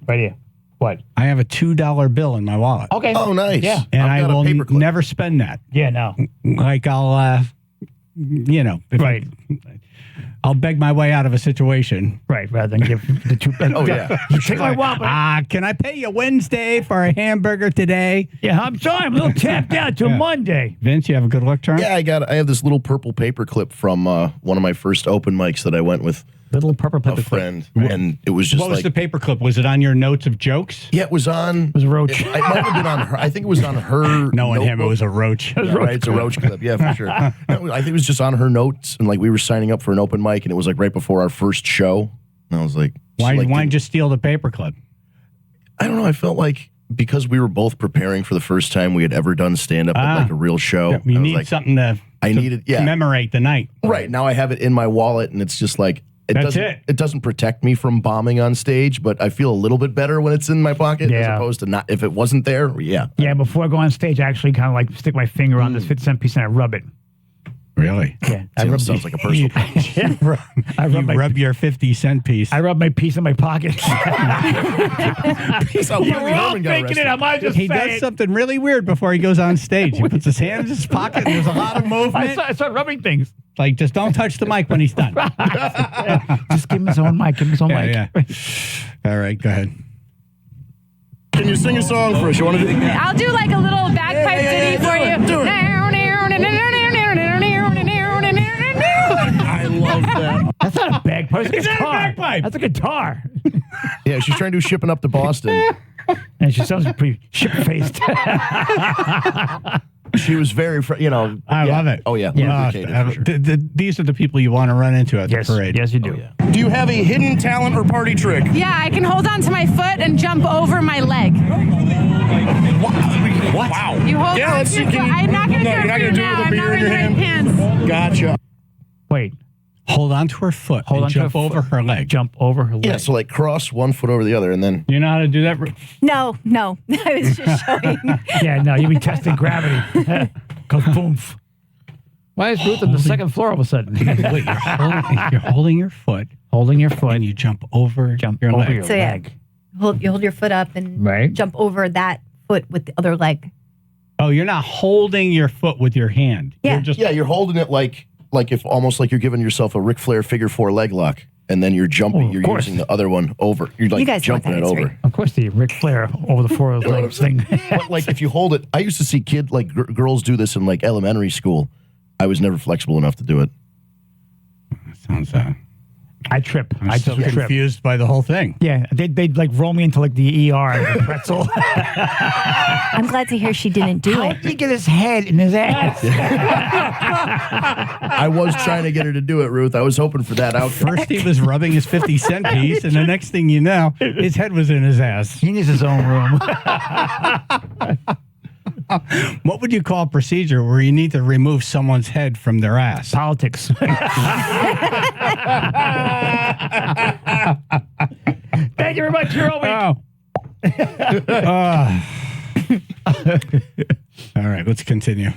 Right here. What? I have a $2 bill in my wallet. Okay. Oh, nice. Yeah. And I will never spend that. Yeah, no. Like I'll, right. I'll beg my way out of a situation. Right, rather than give the two. Oh, yeah. You take my wallet. Can I pay you Wednesday for a hamburger today? Yeah, I'm sorry. I'm a little tapped out till Monday. Vince, you have a good luck charm? Yeah, I have this little purple paper clip from one of my first open mics that I went with. Little purple paper a friend, and it was just what was the paper clip? Was it on your notes of jokes? Yeah, it was on. It was a roach. It might have been on her. I think it was on her. Knowing him, it was a roach. Yeah, right, it's a roach clip. Yeah, for sure. No, I think it was just on her notes, and like we were signing up for an open mic, and it was like right before our first show. And I was like, why didn't you steal the paper clip? I don't know. I felt like because we were both preparing for the first time we had ever done stand up at like a real show. You need something to commemorate the night. Right now, I have it in my wallet, and it's just like. It doesn't protect me from bombing on stage, but I feel a little bit better when it's in my pocket as opposed to not if it wasn't there. Yeah. Yeah, before I go on stage, I actually kind of like stick my finger on this 50-cent piece and I rub it. Really? Yeah. Sounds like a personal I rub your 50-cent piece. I rub my piece in my pocket. We're all thinking it. I might just He does something really weird before he goes on stage. He puts his hand in his pocket and there's a lot of movement. I start rubbing things. Like, just don't touch the mic when he's done. Just give him his own mic. Give him his own mic. Yeah. All right, go ahead. Can you sing a song for us? You want to do? I'll do like a little bagpipe ditty for you. I love that. That's not a bagpipe. It's not a bagpipe. That's a guitar. Yeah, she's trying to do Shipping Up to Boston. And she sounds pretty ship-faced. She was very, I love it. Oh, yeah. For sure. These are the people you want to run into at the parade. Yes, you do. Oh, yeah. Do you have a hidden talent or party trick? Yeah, I can hold on to my foot and jump over my leg. What? Wow. You hold Yeah, on let's to see. your foot. I'm not going to do it for you now. I'm not wearing the right pants. Gotcha. Wait. Hold on to her foot and jump over her leg. Jump over her leg. Yeah, so like cross one foot over the other and then. You know how to do that? No. I was just showing. Yeah, no, you'll be testing gravity. Go boom. Why is Ruth on the second floor all of a sudden? Wait, you're holding your foot. Holding your foot. And you jump over your leg. So yeah, you hold your foot up and jump over that foot with the other leg. Oh, you're not holding your foot with your hand. Yeah. You're holding it like if almost like you're giving yourself a Ric Flair figure 4 leg lock, and then you're jumping. You're using the other one over. You're like jumping it over. Right. Of course, the Ric Flair over the 4 legs thing. But like if you hold it, I used to see girls do this in like elementary school. I was never flexible enough to do it. Sounds I trip. I'm so confused by the whole thing. Yeah, they'd like roll me into like the ER like a pretzel. I'm glad to hear she didn't do it. How did he get his head in his ass? I was trying to get her to do it, Ruth. I was hoping for that outcome. First he was rubbing his 50-cent piece, and the next thing you know, his head was in his ass. He needs his own room. What would you call a procedure where you need to remove someone's head from their ass? Politics. Thank you very much. You're all week. All right. let's continue.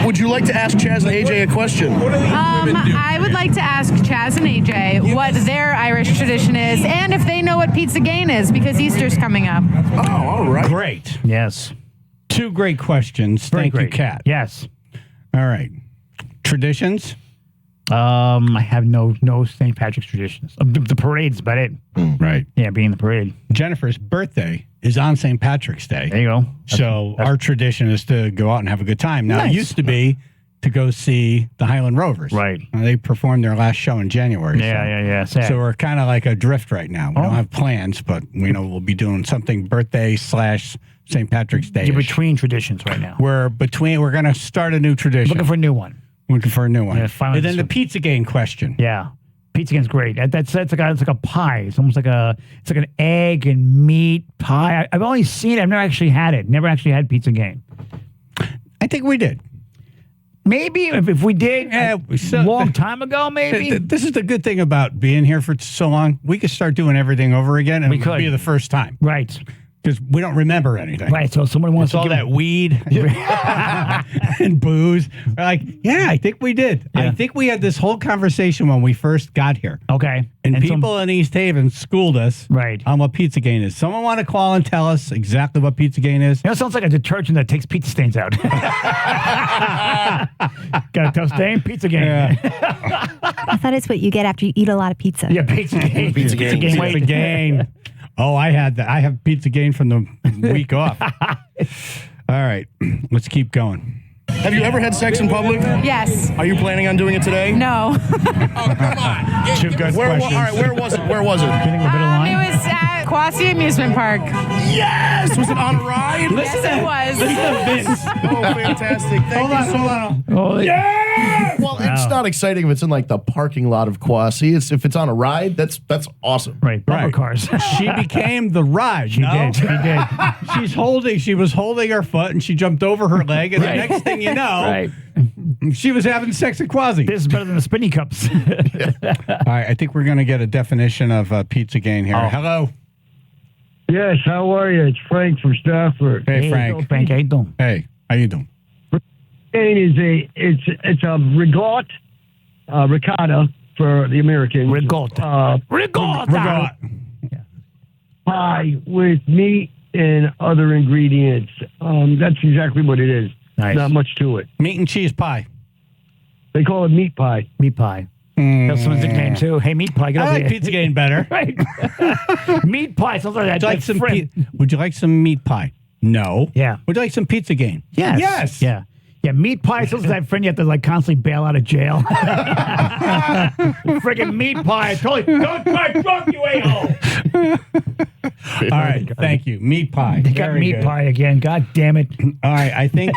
Would you like to ask Chaz and AJ a question? I would like to ask Chaz and AJ what their Irish tradition is and if they know what Pizzagate is because Easter's coming up. Oh, all right. Great. Yes. 2 great questions. Thank you, great. Kat. Yes. All right. Traditions? I have no St. Patrick's traditions. The parade's about it. Right. Yeah, being the parade. Jennifer's birthday is on St. Patrick's Day. There you go. So our tradition is to go out and have a good time. Now, Nice. it used to be to go see the Highland Rovers. Right. They performed their last show in January. Yeah. Sad. So we're kind of like adrift right now. We don't have plans, but we know we'll be doing something birthday / St. Patrick's Day. You're between traditions right now. We're going to start a new tradition. Looking for a new one. Looking for a new one. Yeah, finally and then the pizza game question. Yeah. Pizzagate's great. It's like a pie. It's almost like an egg and meat pie. I've only seen it. I've never actually had it. Never actually had Pizzagate. I think we did. Maybe if we did a long time ago, maybe. This is the good thing about being here for so long. We could start doing everything over again, and it would be the first time. Right. Because we don't remember anything. Right, so if someone wants to all that weed and booze. We're like, yeah, I think we did. I think we had this whole conversation when we first got here. Okay. And people in East Haven schooled us on what Pizzagate is. Someone want to call and tell us exactly what Pizzagate is? It sounds like a detergent that takes pizza stains out. Got a toast stain? Pizzagate. I thought it's what you get after you eat a lot of pizza. Yeah, Pizzagate. Pizzagate. Oh, I had that. I have Pizzagate from the week off. All right, let's keep going. Have you ever had sex in public? Yes. Are you planning on doing it today? No. Two good questions. All right, where was it? It was at Quasi Amusement Park. Yes! Was it on a ride? Yes, it was. Oh, fantastic. Thank you so much. Oh, yeah! Well, it's not exciting if it's in like the parking lot of Quasi. If it's on a ride, that's awesome. Right, bumper cars. She became the ride. She did. She was holding her foot and she jumped over her leg, and the next thing you know, she was having sex at Quasi. This is better than the spinny cups. All right, I think we're going to get a definition of Pizzagate here. Hello. Yes, how are you? It's Frank from Stafford. Hey, Frank. Frank, how you doing? Hey, how you doing? It's a ricotta for the Americans. Ricotta. Ricotta. Pie with meat and other ingredients. That's exactly what it is. Nice. Not much to it. Meat and cheese pie. They call it meat pie. Meat pie. That's someone's nickname too. Hey, meat pie. Get I over like here. Pizzagate better. Right. Meat pie. Sounds like that. Would you like some meat pie? No. Yeah. Would you like some Pizzagate? Yes. Yes. Yeah. Yeah, meat pie sounds like that friend you have to like constantly bail out of jail. Friggin' meat pie. Don't try drunk, you a-hole. All right, thank you. Meat pie. They got meat pie again. God damn it. All right, I think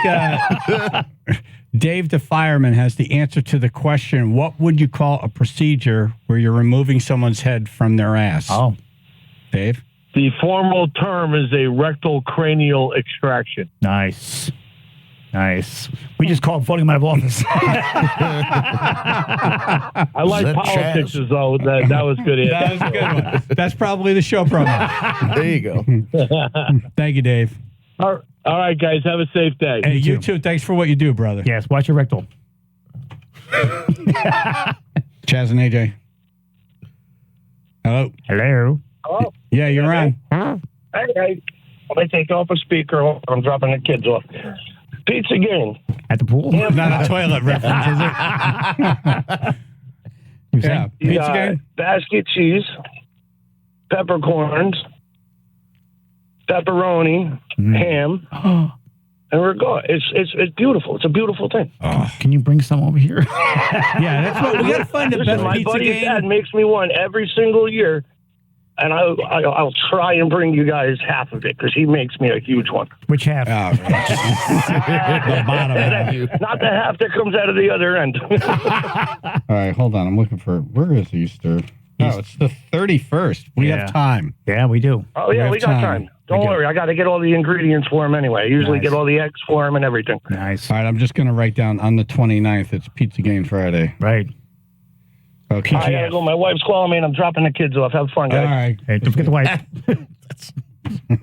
Dave the fireman has the answer to the question, what would you call a procedure where you're removing someone's head from their ass? Oh. Dave? The formal term is a rectal cranial extraction. Nice. We just called voting him out of office. I like politics, though. That was good. That was a good one. That's probably the show promo. There you go. Thank you, Dave. All right, guys. Have a safe day. Hey, you too. Thanks for what you do, brother. Yes, watch your rectal. Chaz and AJ. Hello. Hello. Hello. Yeah, you're on. Hey. I'm going to take off a speaker. I'm dropping the kids off. Pizzagate. At the pool? Not a toilet reference, is it? Yeah. Pizzagate? Basket cheese, peppercorns, pepperoni, ham, and we're going. It's beautiful. It's a beautiful thing. Can you bring some over here? Yeah, that's what we got to find the best my pizza buddy's game. dad makes me one every single year. And I'll try and bring you guys half of it because he makes me a huge one. Which half? Oh, the bottom half. Not the half that comes out of the other end. All right, hold on. I'm looking for, where is Easter? No, it's the 31st. We have time. Yeah, we do. Oh, yeah, we got time. Don't worry. I got to get all the ingredients for him anyway. I usually get all the eggs for him and everything. Nice. All right, I'm just going to write down on the 29th, it's Pizzagate Friday. Right. Okay. I gotta go. My wife's calling me, and I'm dropping the kids off. Have fun, guys. All right. Hey, don't forget the wife.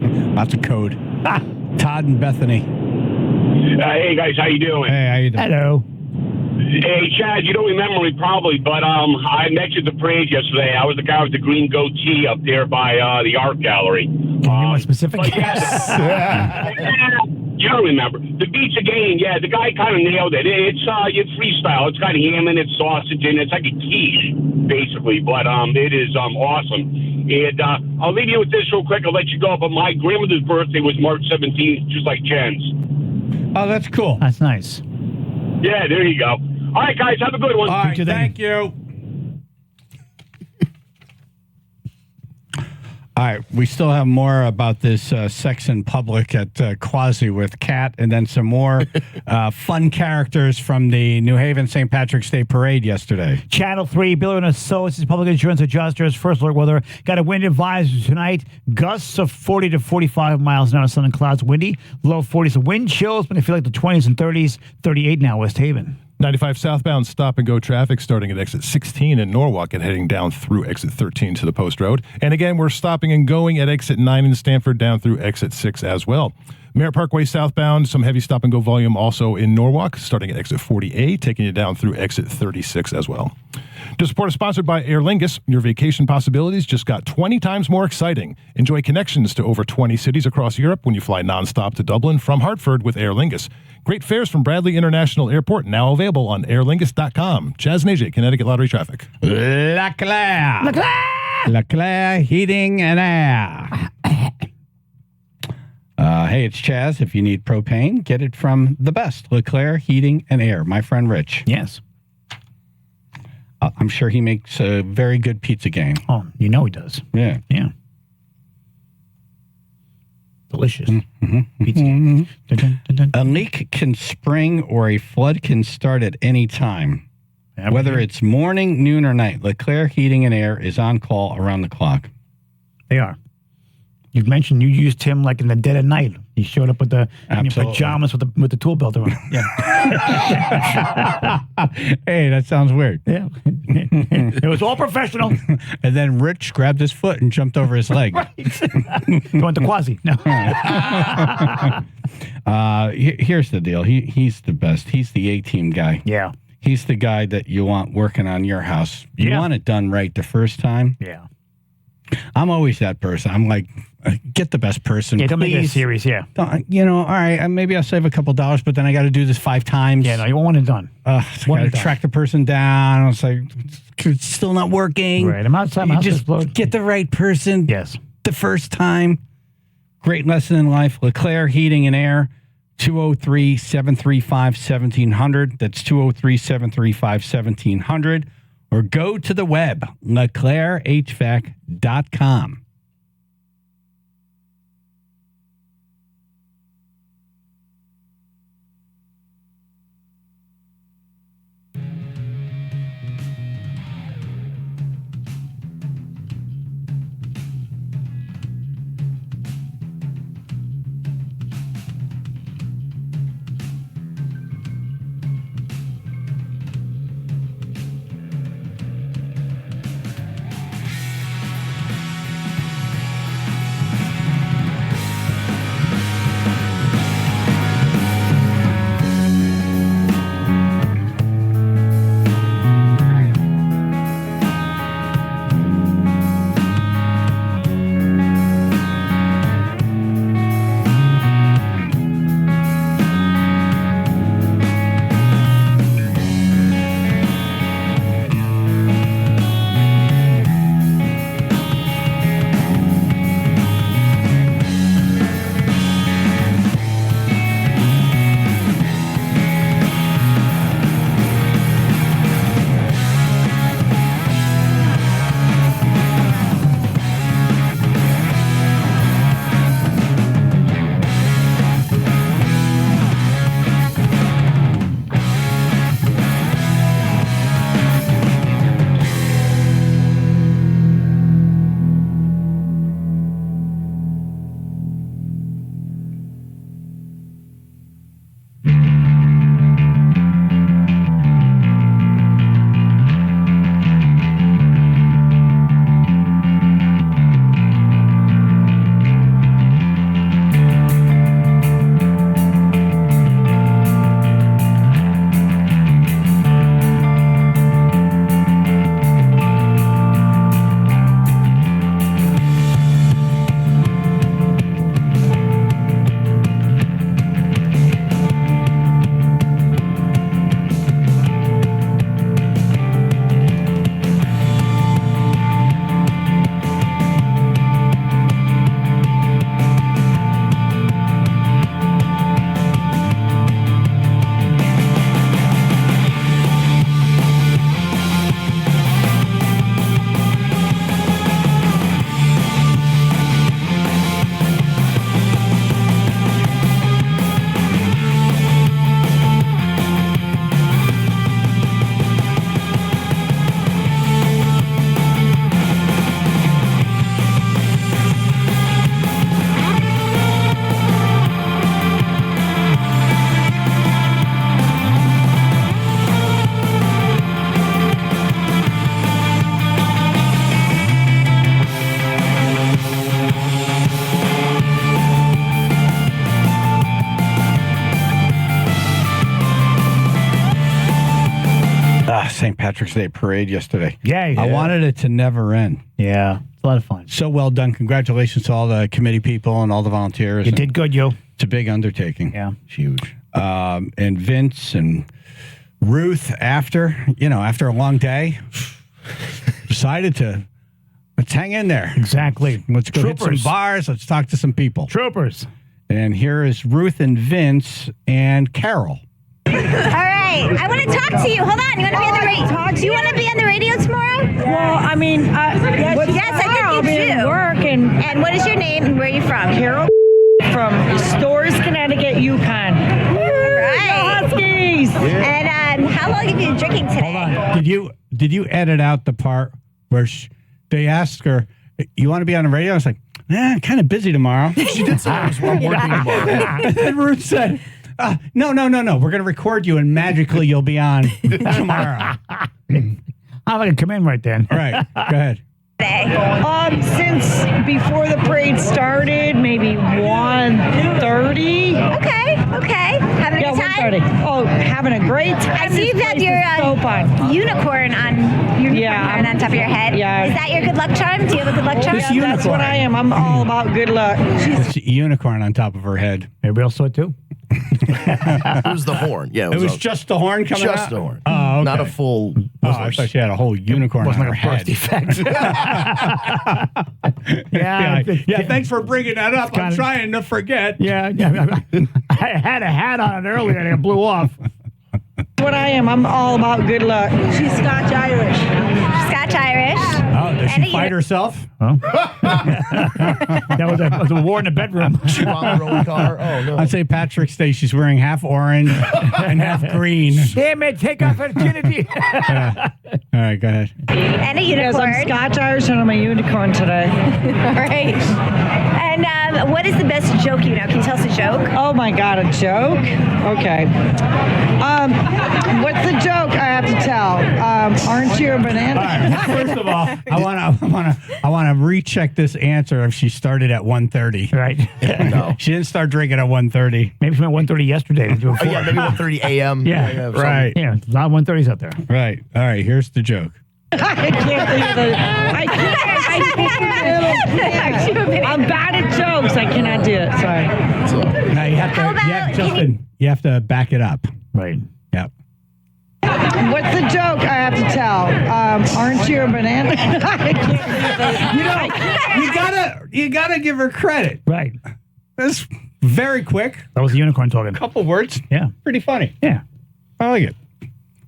Lots of code. Todd and Bethany. Hey guys, how you doing? Hey, how you doing? Hello. Hey Chad, you don't remember me probably, but I met you at the parade yesterday. I was the guy with the green goatee up there by the art gallery. Can you be more specific? You don't remember. The Pizza Game, yeah, the guy kind of nailed it. It's freestyle. It's got ham in it, sausage in it. It's like a quiche, basically, but it is awesome. And I'll leave you with this real quick. I'll let you go, but my grandmother's birthday was March 17th, just like Jen's. Oh, that's cool. That's nice. Yeah, there you go. All right, guys, have a good one. All right, thank you. All right, we still have more about this sex in public at Quasi with Kat, and then some more fun characters from the New Haven St. Patrick's Day Parade yesterday. Channel 3, Bill and Associates Public Insurance Adjusters. First alert weather. Got a wind advisory tonight. Gusts of 40 to 45 miles an hour. Sun and clouds. Windy. Low 40s. Wind chills, but I feel like the 20s and 30s. 38 now, West Haven. 95 southbound stop-and-go traffic starting at exit 16 in Norwalk and heading down through exit 13 to the Post Road. And again, we're stopping and going at exit 9 in Stanford down through exit 6 as well. Merritt Parkway southbound, some heavy stop-and-go volume also in Norwalk, starting at exit 40A, taking you down through exit 36 as well. To support is sponsored by Aer Lingus. Your vacation possibilities just got 20 times more exciting. Enjoy connections to over 20 cities across Europe when you fly nonstop to Dublin from Hartford with Aer Lingus. Great fares from Bradley International Airport, now available on airlingus.com. Chaz and AJ, Connecticut Lottery Traffic. Leclerc Heating and Air. Hey, it's Chaz. If you need propane, get it from the best. Leclerc Heating and Air. My friend Rich. Yes. I'm sure he makes a very good pizza game. Oh, you know he does. Yeah. Yeah. Delicious. Pizza. A leak can spring or a flood can start at any time. Whether it's morning, noon, or night, Leclerc Heating and Air is on call around the clock. They are. You've mentioned you used him like in the dead of night. He showed up with the in your pajamas with the tool belt on. Yeah. Hey, that sounds weird. Yeah. It was all professional. And then Rich grabbed his foot and jumped over his leg. Going to Quasi. No. Here's the deal. He's the best. He's the A-team guy. Yeah. He's the guy that you want working on your house. You want it done right the first time. Yeah. I'm always that person. I'm like, get the best person. Yeah, don't make it a please. series, yeah. All right, maybe I'll save a couple dollars, but then I got to do this 5 times. Yeah, no, you want it done. I got to track the person down. It's like, it's still not working. Right, I'm outside. You just get the right person. Yes. The first time. Great lesson in life. Leclerc Heating and Air, 203-735-1700. That's 203-735-1700. Or go to the web, leclerchvac.com. St. Patrick's Day parade yesterday. Yeah. I wanted it to never end. Yeah. It's a lot of fun. So well done. Congratulations to all the committee people and all the volunteers. You did good, yo. It's a big undertaking. Yeah. Huge. And Vince and Ruth, after a long day, decided to let's hang in there. Exactly. Let's go hit some bars. Let's talk to some people. Troopers. And here is Ruth and Vince and Carol. All right. I want to talk to you. Hold on. You want to be on the radio? Do you want to be on the radio tomorrow? Well, I mean, yes, I think you do. Work and what is your name and where are you from? Carol from Stores, Connecticut, Yukon. All right. Huskies. And how long have you been drinking today? Hold on. Did you edit out the part where they asked her, "You want to be on the radio?" I was like, kind of busy tomorrow. She did say I was working tomorrow. And then Ruth said, no. We're going to record you and magically you'll be on tomorrow. I'm going to come in right then. All right. Go ahead. Since before the parade started, maybe 1:30. Okay. Having a good time? 1:30. Oh, having a great time. I see you've got your unicorn on on top of your head. Yeah. Is that your good luck charm? Do you have a good luck charm? That's what I am. I'm all about good luck. It's a unicorn on top of her head. Maybe I'll saw it too. It was the horn. Yeah, it was just the horn coming out? Just the horn. Oh, okay. Not a full. I thought she had a whole unicorn on her head. Defect. Yeah. Thanks for bringing that up. I'm trying to forget. Yeah. I had a hat on it earlier and it blew off. What I am. I'm all about good luck. She's Scotch Irish. Scotch Irish. Oh, does she fight herself? Huh? That was a war in the bedroom. She on the road car. Oh no. On St. Patrick's Day, she's wearing half orange and half green. Damn it! Take off her virginity. All right, go ahead. And a unicorn. Yes, I'm Scotch Irish and I'm a unicorn today. All right. And what is the best joke you know? Can you tell us a joke? Oh my God, a joke? Okay. What's the joke I have to tell? Aren't you a banana? All right. First of all, I want to recheck this answer if she started at 1:30. Right. No. She didn't start drinking at 1:30. Maybe she went 1:30 yesterday. To do it Oh, yeah, maybe 1:30 a.m. Yeah, right. Yeah, a lot of 1:30s out there. Right. All right. Here's the joke. I can't think of it. I can't. I'm bad at jokes. I cannot do it. Sorry. Now you have to. Justin, you have to back it up. Right. Yep. What's the joke I have to tell? Aren't you a banana? I can't. You gotta give her credit. Right. That's very quick. That was a unicorn talking. Couple words. Yeah. Pretty funny. Yeah. I like it.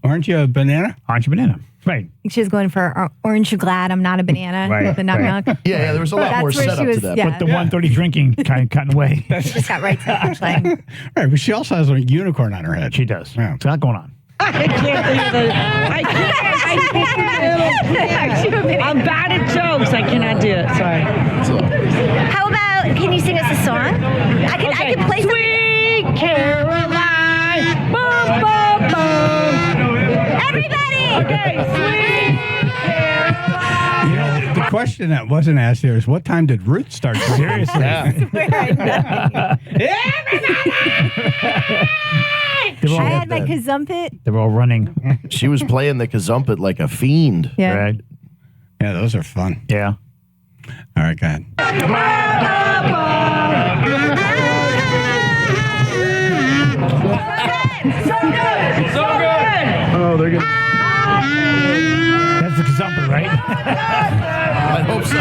Aren't you a banana? Aren't you a banana? Right. She was going for orange you glad I'm not a banana. Right, The knock. Yeah, there was a lot more That's where setup she was, to that. yeah. But the 1:30 drinking kind of cutting away. She just got right to the punchline. Right, but she also has a unicorn on her head. She does. Yeah. It's a lot going on. I can't think of it. I can't. I'm bad at jokes. I cannot do it. Sorry. How about, can you sing us a song? I can play some. Sweet Caroline. Boom, boom, boom. Everybody! Okay, sweet Caroline. You know, the question that wasn't asked here is what time did Ruth start? Seriously. I had my kazumpit. They were all running. She was playing the kazumpit like a fiend. Yeah. Right. Yeah, those are fun. Yeah. All right, go ahead. So good. Oh, they're good. That's the kazumper, right? I hope so.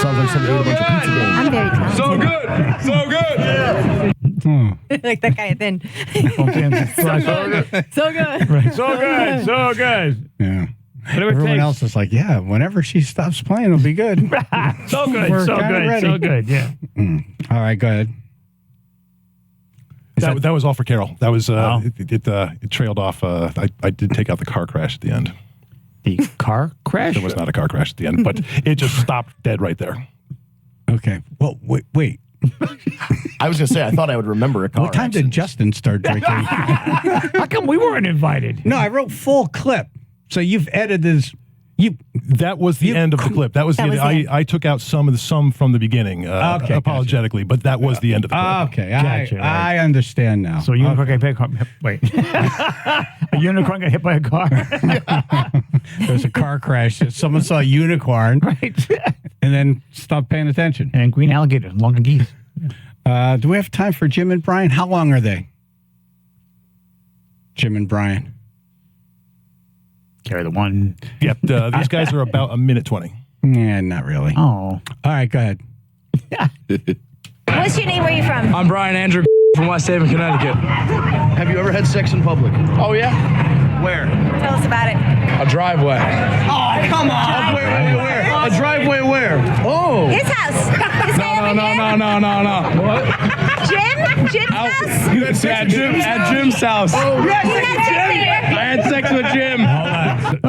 Sounds like somebody ate a bunch of pizza rolls. I'm very talented. So good. Like that guy at the end. So good. Right. So good. So good. Yeah. Whatever it Everyone takes. else is like, yeah, whenever she stops playing, it'll be good. So good. We're So kinda good. ready. So good. Yeah. All right, go ahead. That was all for Carol. That was Wow. it trailed off. I did take out the car crash at the end. The car crash? There was not a car crash at the end, but it just stopped dead right there. Okay. Well, wait. I was going to say, I thought I would remember a car What time did Justin start drinking? How come we weren't invited? No, I wrote full clip. So you've edited That was the end of the clip. That was the end. I took out some from the beginning, apologetically, but that was the end of the clip. Okay, Gotcha, I understand now. So a unicorn got hit by a car. Wait. A unicorn got hit by a car. There was a car crash. Someone saw a unicorn. Right. And then stopped paying attention. And green alligators, long geese. Do we have time for Jim and Brian? How long are they? Jim and Brian. Carry the one. Yep. These guys are about 1:20. Yeah, not really. Oh. All right, go ahead. What's your name? Where are you from? I'm Brian Andrew from West Haven, Connecticut. Have you ever had sex in public? Oh, yeah? Where? Tell us about it. A driveway. Oh, come on. Where? A driveway where? Oh. His house. This guy over here. No. What? Jim's house? You had sex at Jim's house. Oh, yes, I had sex with Jim.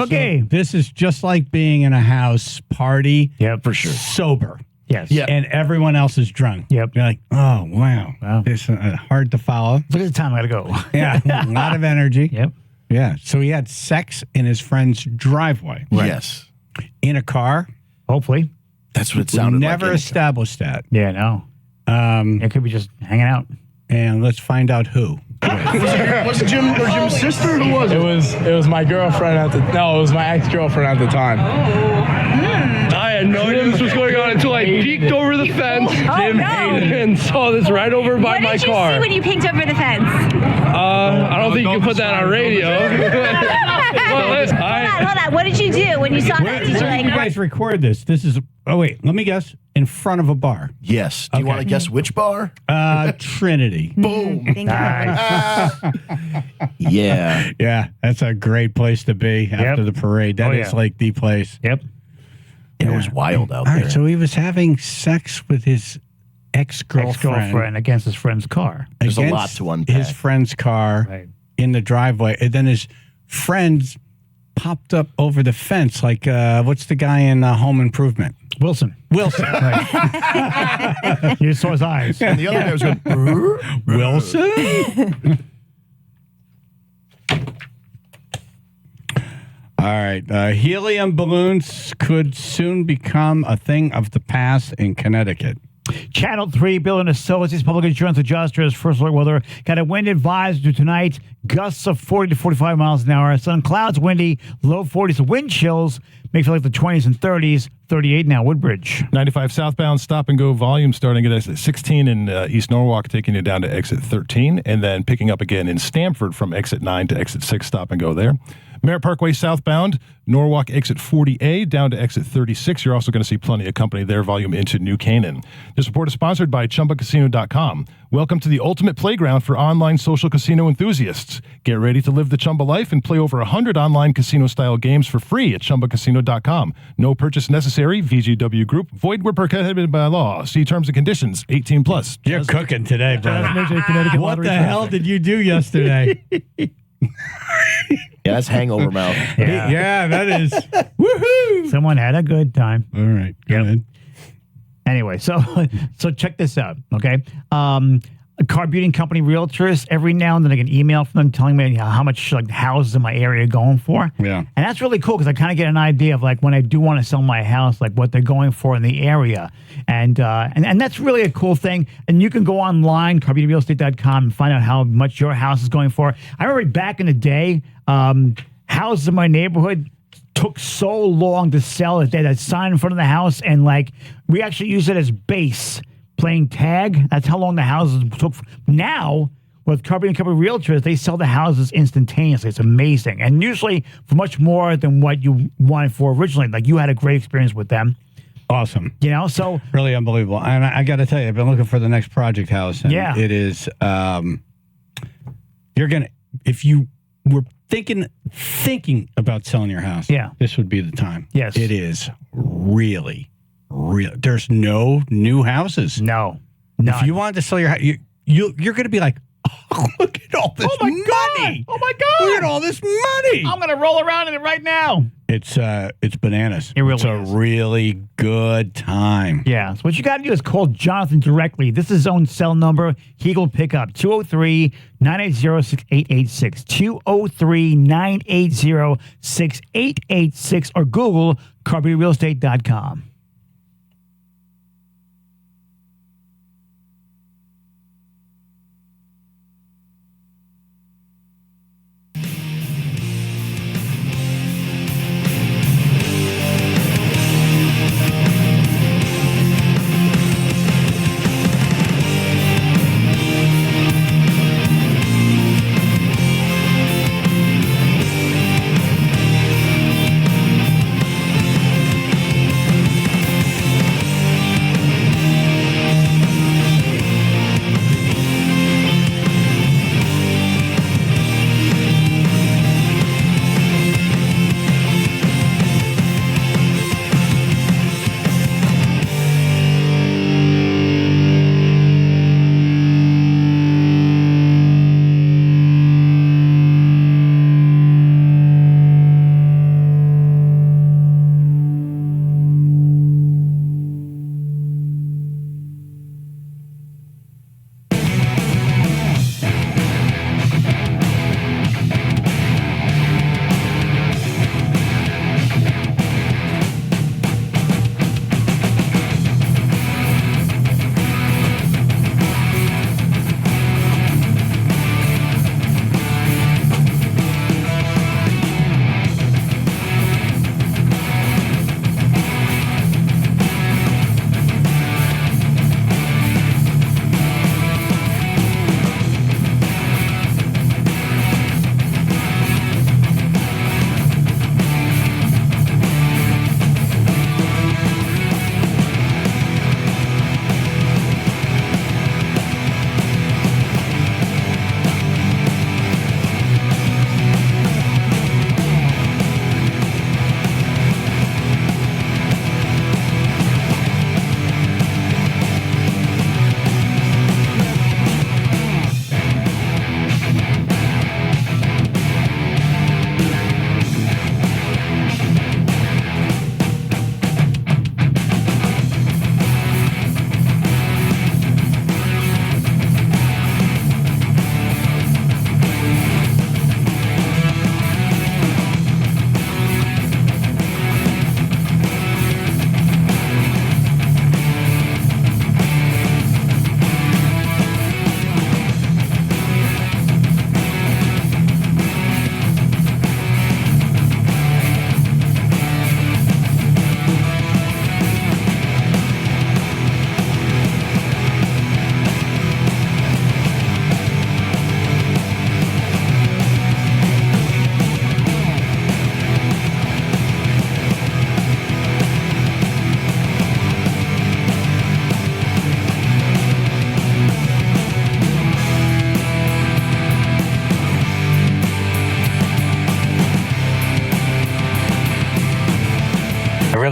Okay. So this is just like being in a house party. Yeah, for sure. Sober. Yes. Yeah. And everyone else is drunk. Yep. You're like, oh, wow. It's hard to follow. Look at the time. I got to go. Yeah. A lot of energy. Yep. Yeah. So he had sex in his friend's driveway. Right. Yes. In a car. Hopefully. That's what it sounded like. Never established that. Yeah, no. It could be just hanging out. And let's find out who. Was it Jim or Jim's sister? Who was it? It was my girlfriend it was my ex-girlfriend at the time. I had no idea this was going on until I peeked over the fence. Jim hated it. And saw this right over by my car. What did you see when you peeked over the fence? I don't think you can put that on radio. Hold on. What did you do when you saw that? Did you Where did you guys record this? This is, let me guess. In front of a bar. Yes. Do you want to guess which bar? Trinity. Boom. Nice. Yeah. Yeah, that's a great place to be after the parade. That is like the place. Yep. It was wild out there. All right, so he was having sex with his ex-girlfriend against his friend's car. There's a lot to unpack. His friend's car in the driveway. And then his friends popped up over the fence like, what's the guy in Home Improvement? Wilson. You saw his eyes. And the other guy was going, Wilson? All right. Helium balloons could soon become a thing of the past in Connecticut. Channel 3 Building Associates Public Insurance Adjusters First Alert Weather got a wind advisory tonight. Gusts of 40 to 45 miles an hour. Sun clouds, windy, low 40s. Wind chills may feel like the 20s and 30s. 38 now, Woodbridge. 95 southbound stop and go volume starting at exit 16 in East Norwalk, taking you down to exit 13, and then picking up again in Stamford from exit 9 to exit 6, stop and go there. Merritt Parkway southbound, Norwalk exit 40A down to exit 36. You're also going to see plenty of company there, volume into New Canaan. This report is sponsored by ChumbaCasino.com. Welcome to the ultimate playground for online social casino enthusiasts. Get ready to live the Chumba life and play over 100 online casino-style games for free at ChumbaCasino.com. No purchase necessary. VGW Group. Void where prohibited by law. See terms and conditions. 18 plus. You're cooking today, brother. What the hell did you do yesterday? Yeah, that's hangover mouth. Yeah, that is. Woohoo! Someone had a good time. All right, go ahead. Anyway, so check this out, okay? Car beauty company realtors, every now and then I get an email from them telling me how much like houses in my area are going for. Yeah. And that's really cool because I kind of get an idea of like when I do want to sell my house, like what they're going for in the area. And that's really a cool thing. And you can go online, carbeautyrealestate.com, and find out how much your house is going for. I remember back in the day, houses in my neighborhood took so long to sell that they had a sign in front of the house, and like we actually use it as base. Playing tag, that's how long the houses took. Now, with Company Realtors, they sell the houses instantaneously. It's amazing. And usually for much more than what you wanted for originally. Like you had a great experience with them. Awesome. You know, so. Really unbelievable. And I got to tell you, I've been looking for the next project house. And yeah. It is, you're going to, if you were thinking about selling your house, this would be the time. Yes. It is really. There's no new houses. No. If you wanted to sell your house, you're going to be like, oh, look at all this money. Oh, my God. Look at all this money. I'm going to roll around in it right now. It's bananas. It really it's a really good time. Yeah. So what you got to do is call Jonathan directly. This is his own cell number. He will pick up 203-980-6886. 203-980-6886 or Google carbyrealestate.com.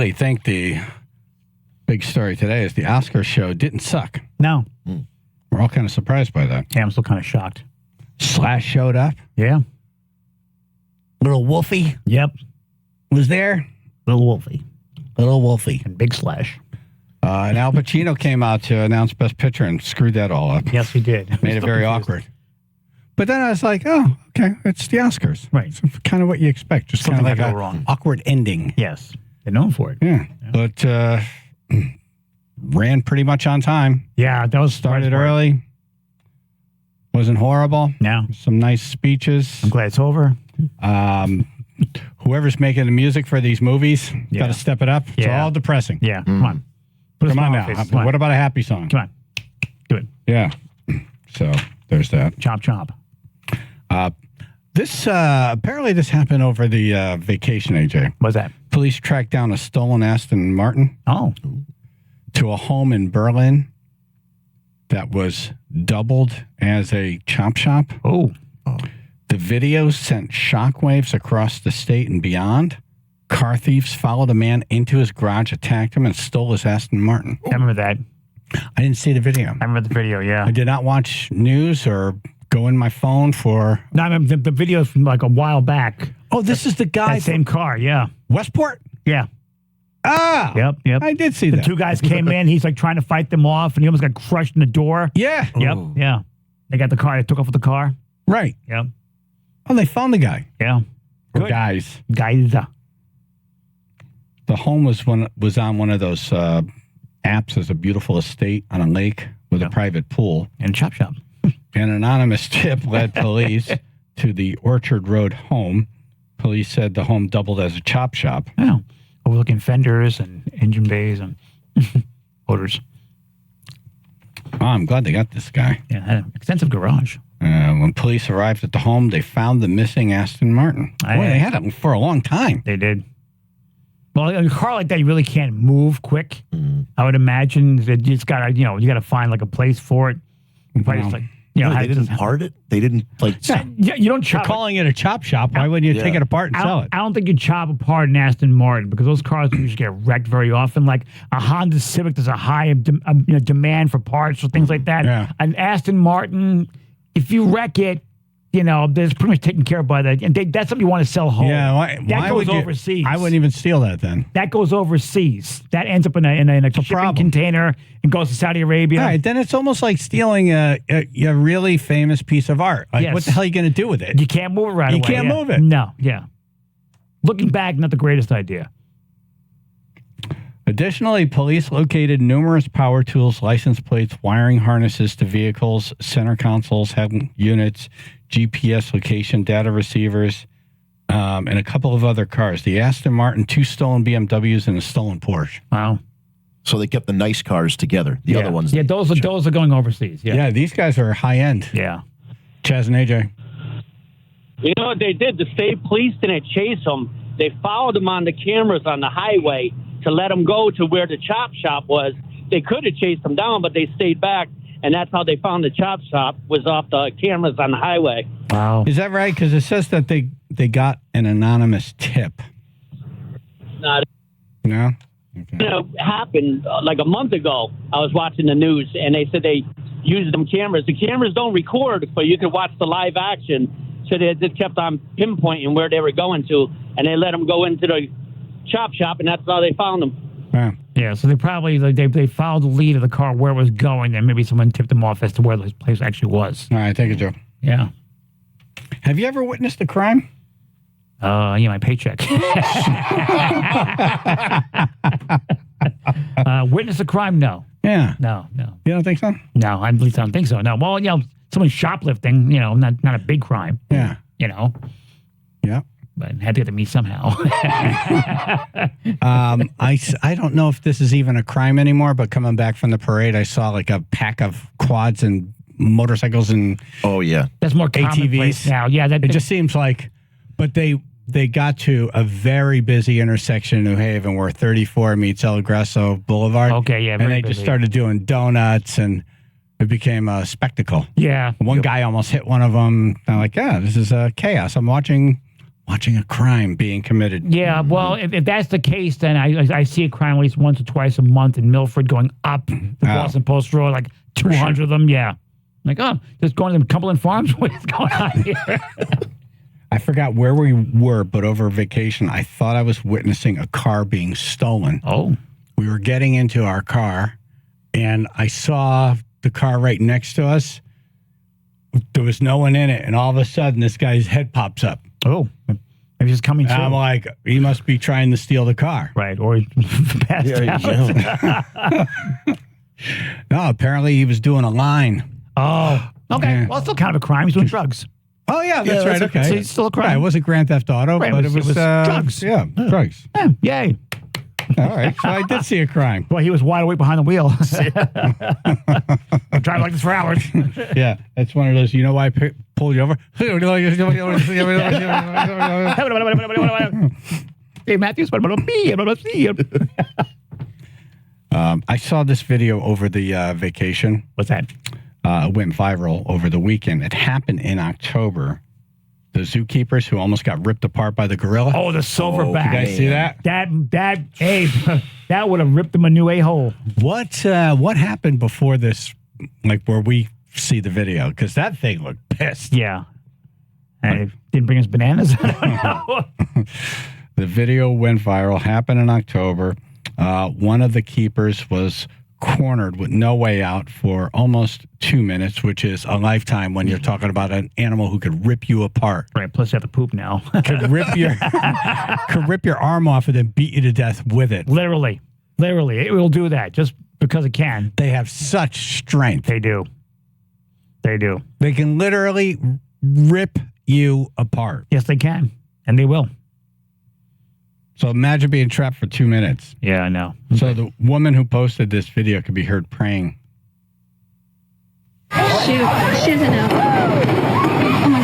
really think the big story today is the Oscar show didn't suck. No. We're all kind of surprised by that. Yeah, I'm still kind of shocked. Slash showed up. Yeah. Little Wolfie. Yep. Was there. Little Wolfie. Little Wolfie. And Big Slash. And Al Pacino came out to announce Best Picture and screwed that all up. Yes, he did. Made it very awkward. But then I was like, oh, okay, it's the Oscars. Right. It's kind of what you expect. Just kind of like go a wrong. awkward ending. Yes. They're known for it. Yeah. But ran pretty much on time. Yeah, that was started early. Wasn't horrible. No. Some nice speeches. I'm glad it's over. Whoever's making the music for these movies, got to step it up. It's all depressing. Yeah, come on. Put a Come on smile now. on your face. Come on. What about a happy song? Come on. Do it. Yeah. So there's that. Chomp, chomp. This apparently this happened over the vacation, AJ. What's that? Police tracked down a stolen Aston Martin. Oh. To a home in Berlin that was doubled as a chop shop. Oh. The video sent shockwaves across the state and beyond. Car thieves followed a man into his garage, attacked him, and stole his Aston Martin. I remember that. I didn't see the video. I remember the video, yeah. I did not watch news or go in my phone for... No, I remember the video from like a while back. Oh, this is the guy. That same car, yeah. Westport? Yeah. Ah. Yep. I did see the that. two guys came in. He's like trying to fight them off, and he almost got crushed in the door. Yeah. Yep. Ooh. Yeah. They got the car. They took off with the car. Right. Yep. Oh, they found the guy. Yeah. Or guys. Guys. The home was on one of those apps as a beautiful estate on a lake with a private pool. And a chop shop. An anonymous tip led police to the Orchard Road home. Police said the home doubled as a chop shop. Yeah. Overlooking fenders and engine bays and motors. Oh, I'm glad they got this guy. Yeah, had an extensive garage. When police arrived at the home, they found the missing Aston Martin. Boy, they had it for a long time. They did. Well, in a car like that, you really can't move quick. I would imagine that you just got to, you got to find like a place for it. Probably just, like, they didn't part it. They didn't you don't chop. You're calling it a chop shop. Why wouldn't you take it apart and sell it? I don't think you chop apart an Aston Martin because those cars usually get wrecked very often. Like a Honda Civic, there's a high demand for parts or things like that. Yeah. An Aston Martin, if you wreck it, there's pretty much taken care of by that. And that's something you want to sell home. Yeah, that goes overseas. I wouldn't even steal that then. That goes overseas. That ends up in a shipping container and goes to Saudi Arabia. All right, then it's almost like stealing a really famous piece of art. Like, what the hell are you going to do with it? You can't move it right away. You can't move it. No, yeah. Looking back, not the greatest idea. Additionally, police located numerous power tools, license plates, wiring harnesses to vehicles, center consoles, head units, GPS location data receivers, and a couple of other cars. The Aston Martin, 2 stolen BMWs, and a stolen Porsche. Wow. So they kept the nice cars together. The other ones. Yeah, those are going overseas. Yeah. Yeah, these guys are high end. Yeah. Chaz and AJ. You know what they did? The state police didn't chase them. They followed them on the cameras on the highway to let them go to where the chop shop was. They could have chased them down, but they stayed back, and that's how they found the chop shop, was off the cameras on the highway. Wow. Is that right? Because it says that they got an anonymous tip. Not. No? It happened like a month ago. I was watching the news, and they said they used them cameras. The cameras don't record, but you could watch the live action. So they just kept on pinpointing where they were going to, and they let them go into the chop shop, and that's how they found them. Yeah, so they probably they followed the lead of the car where it was going, and maybe someone tipped them off as to where the place actually was. All right, take it, Joe. Yeah. Have you ever witnessed a crime? Yeah, my paycheck. Witness a crime? No. Yeah. No. You don't think so? No, at least I don't think so. No. Well, someone shoplifting, not a big crime. Yeah. Yeah. But had to get to me somehow. I don't know if this is even a crime anymore, but coming back from the parade, I saw like a pack of quads and motorcycles and that's more ATVs now. Yeah, it just seems like, but they got to a very busy intersection in New Haven where 34 meets El Egreso Boulevard. Okay, yeah, and they just started doing donuts and it became a spectacle. Yeah, one guy almost hit one of them. I'm like, this is chaos. I'm watching a crime being committed. Yeah, well, if that's the case, then I see a crime at least once or twice a month in Milford going up the Boston Post Road, like 200 of them. Yeah. Like, just going to Cumberland Farms? What is going on here? I forgot where we were, but over vacation, I thought I was witnessing a car being stolen. Oh. We were getting into our car, and I saw the car right next to us. There was no one in it, and all of a sudden, this guy's head pops up. Oh. Maybe he's coming to. I'm like, he must be trying to steal the car. Right, or he passed out. No, apparently he was doing a line. Oh, okay. Well, it's still kind of a crime. He's doing drugs. Oh, yeah, that's right. Okay. So it's still a crime. Right, it wasn't Grand Theft Auto, Right, but it was drugs. Yeah, drugs. Yeah, yay. All right, so I did see a crime. Well, he was wide awake behind the wheel. I'm driving like this for hours. Yeah, that's one of those, you know why I pulled you over? Hey, Matthews. I saw this video over the vacation. What's that? It went viral over the weekend. It happened in October. The zookeepers who almost got ripped apart by the gorilla. Oh, the silverback. You guys see that? That would have ripped them a new a-hole. What happened before this, like where we see the video? Because that thing looked pissed. Yeah. I didn't bring us bananas. I don't know. The video went viral, happened in October. One of the keepers was cornered with no way out for almost 2 minutes, which is a lifetime when you're talking about an animal who could rip you apart. Right. Plus, you have to poop now. could rip your arm off and then beat you to death with it. Literally, it will do that just because it can. They have such strength. They do. They can literally rip you apart. Yes, they can, and they will. So imagine being trapped for 2 minutes. Yeah, I know. So the woman who posted this video could be heard praying. Shoot, she doesn't know. Oh my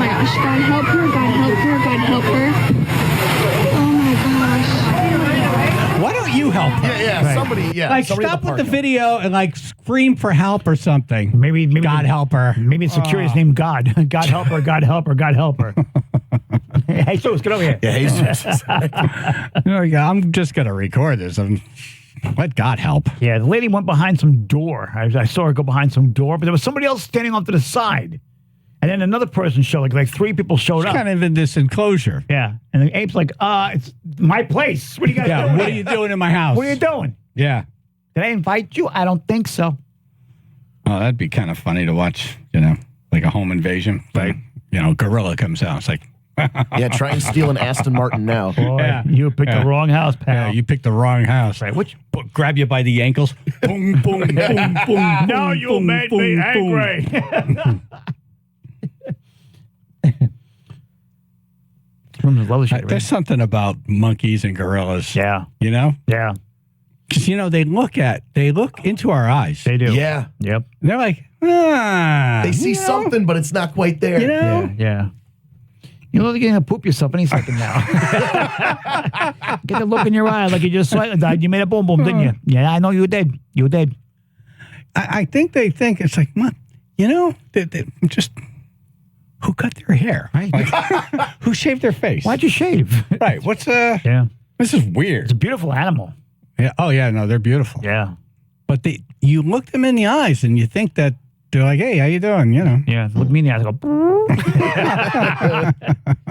gosh. God help her, God help her, God help her. Oh my gosh. Why don't you help her? Yeah, Right. somebody Stop with the video and scream for help or something. Maybe God help her. Maybe it's security's name God. God help her, God help her, God help her. Hey, Jesus, get over here. Yeah, Jesus. I'm just going to record this and let God help. Yeah, the lady went behind some door. I saw her go behind some door, but there was somebody else standing off to the side. And then another person showed, like 3 people showed up. Kind of in this enclosure. Yeah. And the ape's like, it's my place. What are you guys doing? What are you doing in my house? What are you doing? Yeah. Did I invite you? I don't think so. Oh, that'd be kind of funny to watch, like a home invasion. Like, gorilla comes out. It's like, yeah, try and steal an Aston Martin now. Boy, you picked the wrong house, pal. Yeah, you picked the wrong house. Right, which grab you by the ankles. Boom, boom, boom, boom. Now you boom, made boom, me boom. angry. There's something about monkeys and gorillas. Yeah. Yeah. Because, they look into our eyes. They do. Yeah. Yep. They're like, they see something, but it's not quite there. Yeah. You're going to poop yourself any second now. Get the look in your eye like you just slightly died. You made a boom boom, didn't you? Yeah, I know you did. You did. I think they think it's like, they just who cut their hair? Right. Who shaved their face? Why'd you shave? Right. What's Yeah. This is weird. It's a beautiful animal. Yeah. Oh yeah. No, they're beautiful. Yeah. But you look them in the eyes and you think that they're like, hey, how you doing? Yeah. Look me in the eyes and go.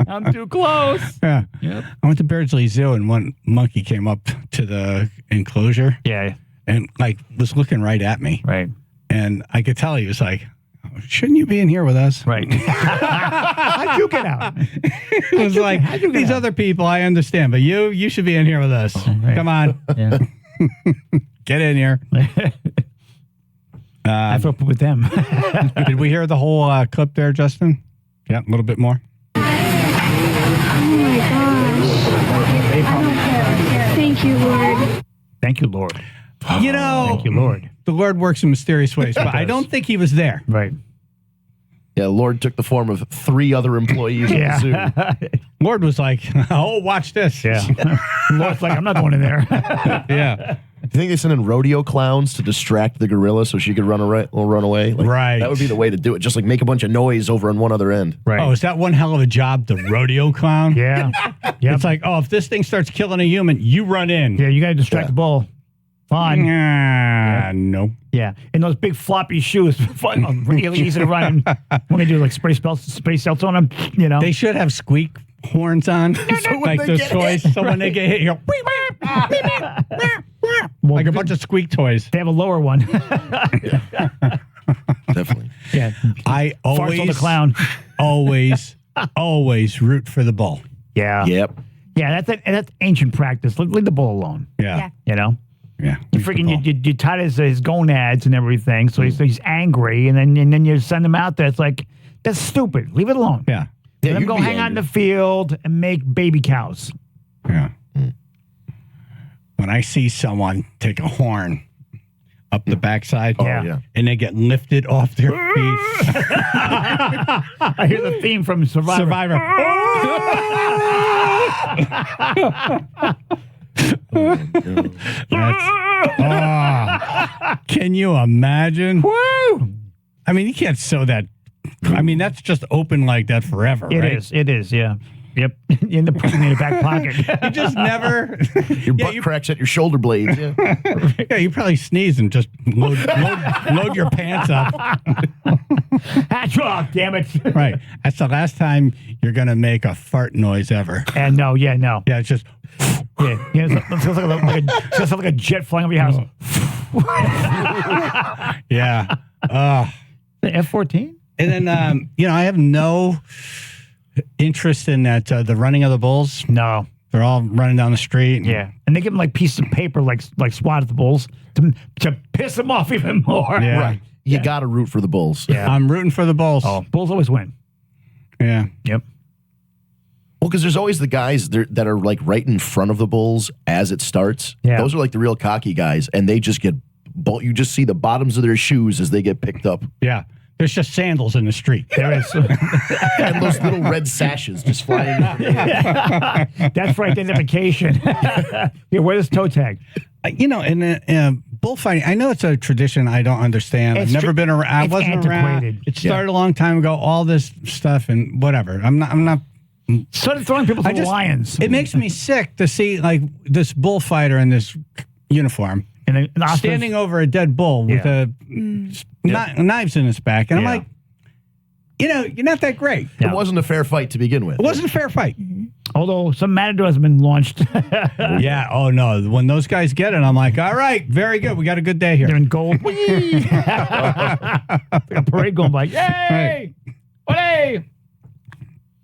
I'm too close. Yeah. Yep. I went to Beardsley Zoo and one monkey came up to the enclosure. Yeah. And was looking right at me. Right. And I could tell he was like, shouldn't you be in here with us? Right. How'd you get out? It was like, these other people, I understand, but you should be in here with us. Right. Come on. Yeah. Get in here. I feel with them. Did we hear the whole clip there, Justin? Yeah, a little bit more. Oh my gosh. Thank you, Lord. Thank you, Lord. Thank you, Lord. The Lord works in mysterious ways, but I don't think he was there. Right. Yeah, Lord took the form of 3 other employees at the zoo. Lord was like, oh, watch this. Yeah. Lord's like, I'm not going in there. Yeah. Do you think they sent in rodeo clowns to distract the gorilla so she could run away? Right. That would be the way to do it. Just make a bunch of noise over on one other end. Right. Oh, is that one hell of a job, the rodeo clown? Yeah. Yep. It's like, if this thing starts killing a human, you run in. Yeah, you got to distract the bull. Fun. No. Yeah. And those big floppy shoes, fun, really easy to run. When they do space belts on them, They should have squeak horns on, like those toys. So when they get hit, you go, beep, beep, beep, beep, like a bunch of squeak toys. They have a lower one. Definitely. Yeah. I Farts on the clown. always root for the bull. Yeah. Yep. Yeah, that's ancient practice. Leave the bull alone. Yeah. Yeah. Yeah. You tied his gonads and everything, so he's angry, and then you send him out there. It's like, that's stupid. Leave it alone. Yeah. Let him go hang out in the field and make baby cows. Yeah. When I see someone take a horn up the backside, and they get lifted off their feet. I hear the theme from Survivor. Can you imagine? Woo! I mean, you can't sew that. I mean, that's just open like that forever, right? It is, yeah. Yep. In the back pocket. You just never. Your butt cracks at your shoulder blades. Yeah. Yeah, you probably sneeze and just load your pants up. Oh, damn it. Right. That's the last time you're going to make a fart noise ever. And no. Yeah, it's just. It feels like a jet flying over your house. Yeah. The F-14? And then, I have no interest in that, the running of the bulls. No. They're all running down the street. Yeah. And they give them like pieces of paper, like swat at the bulls to piss them off even more. Yeah. Right. You got to root for the Bulls. Yeah. I'm rooting for the Bulls. Oh, Bulls always win. Yeah. Yep. Well, because there's always the guys that are like right in front of the Bulls as it starts. Yeah. Those are like the real cocky guys, and they just get. You just see the bottoms of their shoes as they get picked up. Yeah. There's just sandals in the street. There is. And those little red sashes just flying. That's for identification. Yeah, where's this toe tag? In bullfighting, I know it's a tradition I don't understand. I've never been around. I wasn't antiquated. around. It started a long time ago. All this stuff and whatever. I'm not. Started throwing people to the lions. It makes me sick to see like this bullfighter in this uniform and standing over a dead bull with knives in his back, and I'm like, you're not that great. It wasn't a fair fight to begin with. It wasn't a fair fight. Although some matadors have been launched. Yeah. Oh no. When those guys get it, I'm like, all right, very good. We got a good day here. They're in gold. Like a parade going by. Yay! Olé!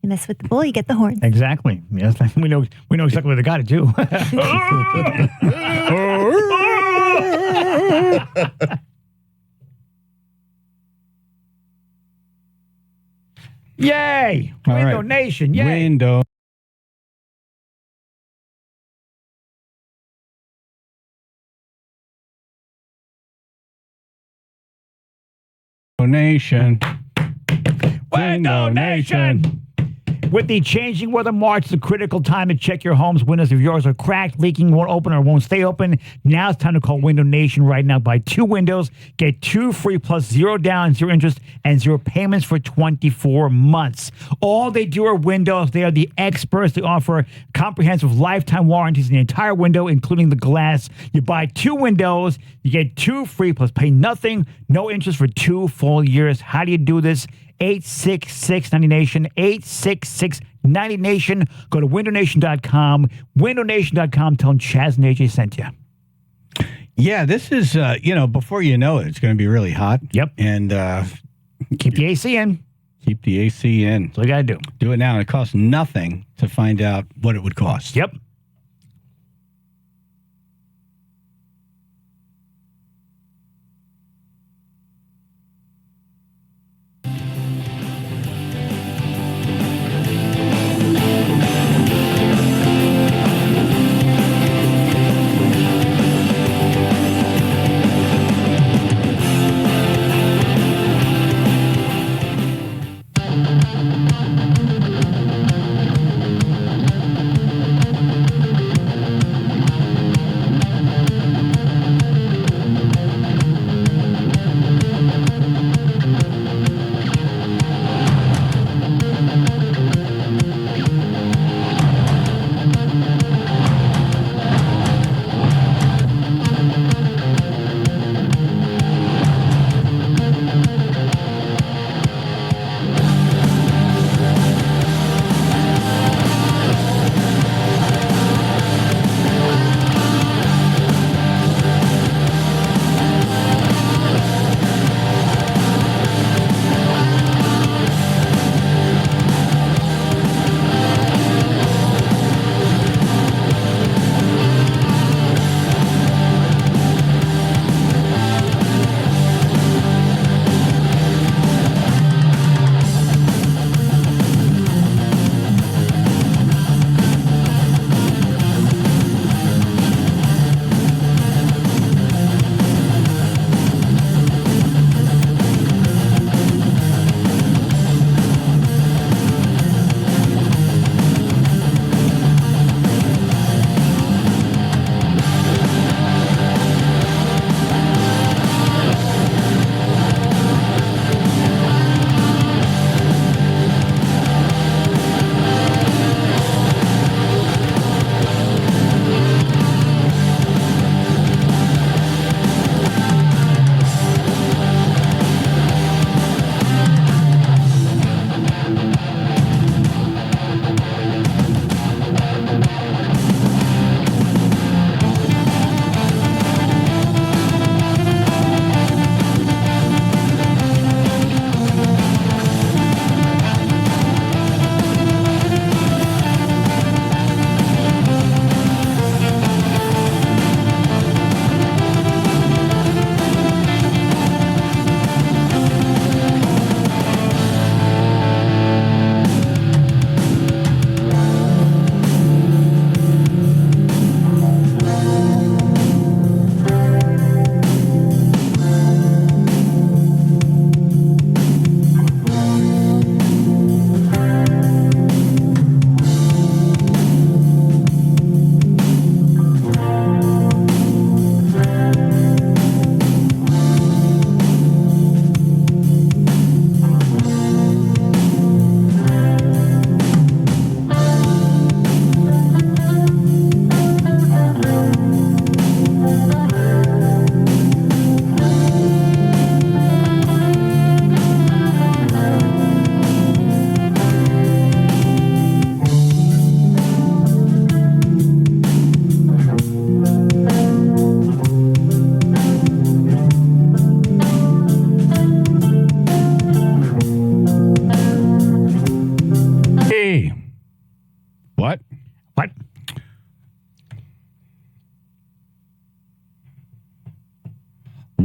You mess with the bull, you get the horns. Exactly. Yes, we know exactly what they got to do. Yay! All Window right. Nation. Yay! Window. Nation. Window Nation. With the changing weather March, the critical time to check your home's windows. If yours are cracked, leaking, won't open, or won't stay open, now it's time to call Window Nation right now. Buy 2 windows, get 2 free plus 0 down, 0 interest, and 0 payments for 24 months. All they do are windows. They are the experts. They offer comprehensive lifetime warranties on the entire window, including the glass. You buy 2 windows, you get 2 free plus pay nothing, no interest for 2 full years. How do you do this? 866-90-NATION, 866-90-NATION. Go to windownation.com, windownation.com. Tell them Chaz and AJ sent you. Yeah, this is, before you know it, it's going to be really hot. Yep. And keep the AC in. Keep the AC in. That's all you got to do. Do it now. And it costs nothing to find out what it would cost. Yep.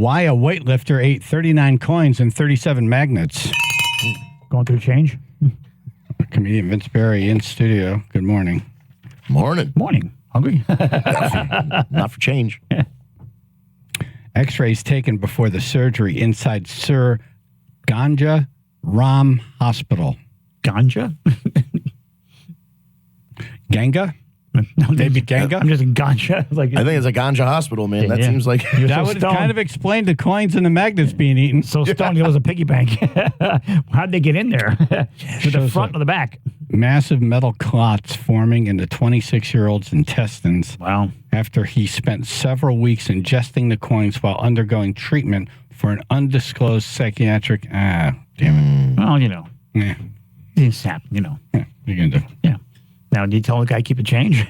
Why a weightlifter ate 39 coins and 37 magnets. Going through change? Comedian Vince Barry in studio. Good morning. Morning. Morning. Hungry? Not for change. X-rays taken before the surgery inside Sir Ganja Ram Hospital. Ganja? Ganga? No, Maybe Ganga? I'm just in Ganja. Like, I think it's a ganja hospital, man. That seems like that would kind of explain the coins and the magnets being eaten. So Stone, it was a piggy bank. How'd they get in there? To the front or the back? Massive metal clots forming in the 26-year-old's intestines. Wow. After he spent several weeks ingesting the coins while undergoing treatment for an undisclosed psychiatric... damn it. Well, you know. Yeah. It's happened, you know. Yeah, you're going to do. Yeah. Now, do you tell the guy keep the change?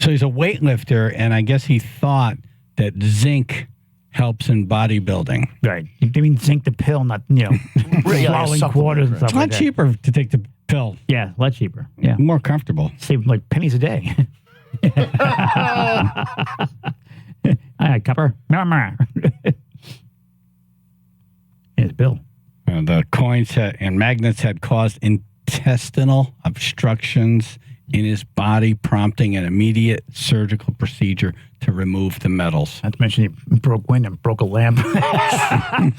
So he's a weightlifter, and I guess he thought that zinc helps in bodybuilding. Right. You mean zinc the pill, not, swallowing quarters and stuff It's a lot like that. cheaper to take the pill. Yeah, a lot cheaper. Yeah. More comfortable. Save like pennies a day. Hi, copper. Here's Bill. The coins and magnets had caused intestinal obstructions in his body, prompting an immediate surgical procedure to remove the metals. Not to mention he broke wind and broke a lamp. That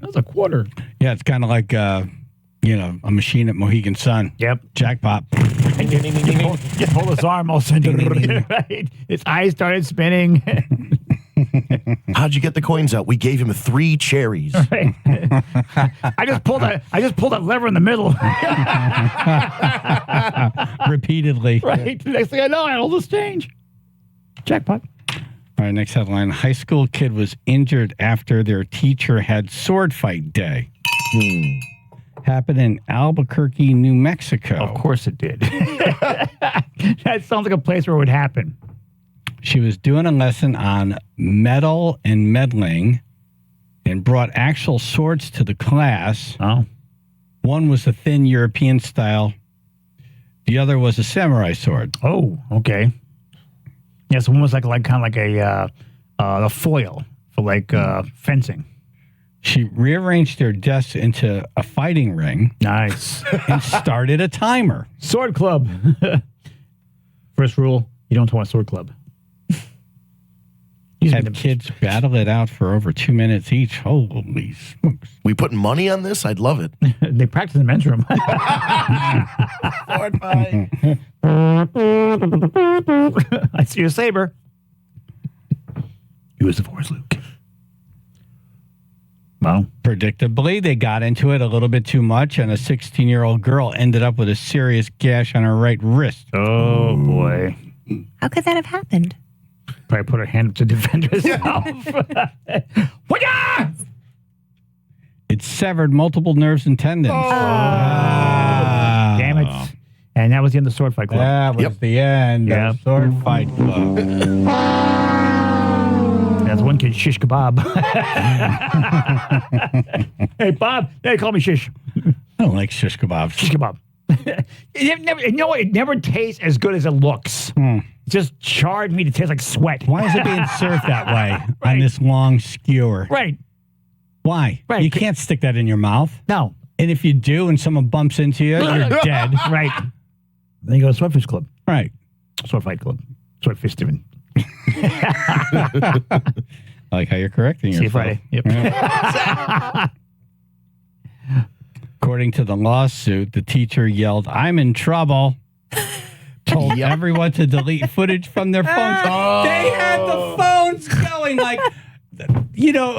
was a quarter. Yeah, it's kind of like, a machine at Mohegan Sun. Yep. Jackpot. You pull his arm all sudden. Right. His eyes started spinning. How'd you get the coins out? We gave him 3 cherries. Right. I just pulled that lever in the middle. Repeatedly. Right. Next thing I know, I hold this change. Jackpot. All right, next headline. High school kid was injured after their teacher had sword fight day. Happened in Albuquerque, New Mexico. Of course it did. That sounds like a place where it would happen. She was doing a lesson on metal and meddling and brought actual swords to the class. Oh. One was a thin European style. The other was a samurai sword. Oh, okay. Yeah, so one was like kind of like a foil for fencing. She rearranged their desks into a fighting ring. Nice. And started a timer. Sword club. First rule, you don't want a sword club. Had kids battle it out for over 2 minutes each. Holy smokes. We putting money on this? I'd love it. They practice in the men's room. Sword fight. I see your saber. Use the force, Luke. Well, predictably, they got into it a little bit too much, and a 16-year-old girl ended up with a serious gash on her right wrist. Oh, boy. How could that have happened? Probably put her hand up to defend herself. It severed multiple nerves and tendons. Damn it. And that was the end of Sword Fight Club. That was the end of Sword Fight Club. That's one kid, Shish Kebab. Hey, Bob. They call me Shish. I don't like shish kebabs. Shish Kebab. It never tastes as good as it looks. Just charred meat. It tastes like sweat. Why is it being served that way on this long skewer? Right. Why? Right. You can't stick that in your mouth. No. And if you do and someone bumps into you, you're dead. Right. Then you go to Swordfish Club. Right. Sword Fight Club. Swordfish Steven. I like how you're correcting yourself. See you Friday. Yep. Yeah. According to the lawsuit, the teacher yelled, "I'm in trouble." Told everyone to delete footage from their phones. They had the phones going like,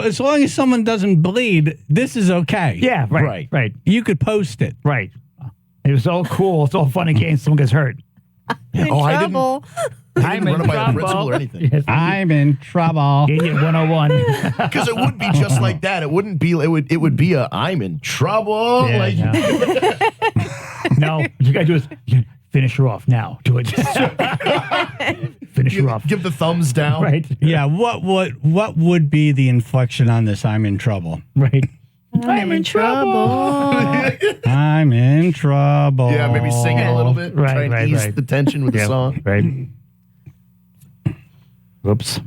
as long as someone doesn't bleed, this is okay. Yeah, right. You could post it. Right. It was all cool. It's all fun and games. Someone gets hurt. I didn't run it by the principal or anything. Yes, I'm in trouble. Idiot 101. Because it would be just like that. It wouldn't be. It would be a I'm in trouble. Yeah, no, you gotta do is finish her off now. Do it. Finish her off. Give the thumbs down. Right. Yeah. What would be the inflection on this? I'm in trouble. Right. I'm in trouble. I'm in trouble. Yeah, maybe sing it a little bit. Right, Try and ease the tension with the song. Right. Oops.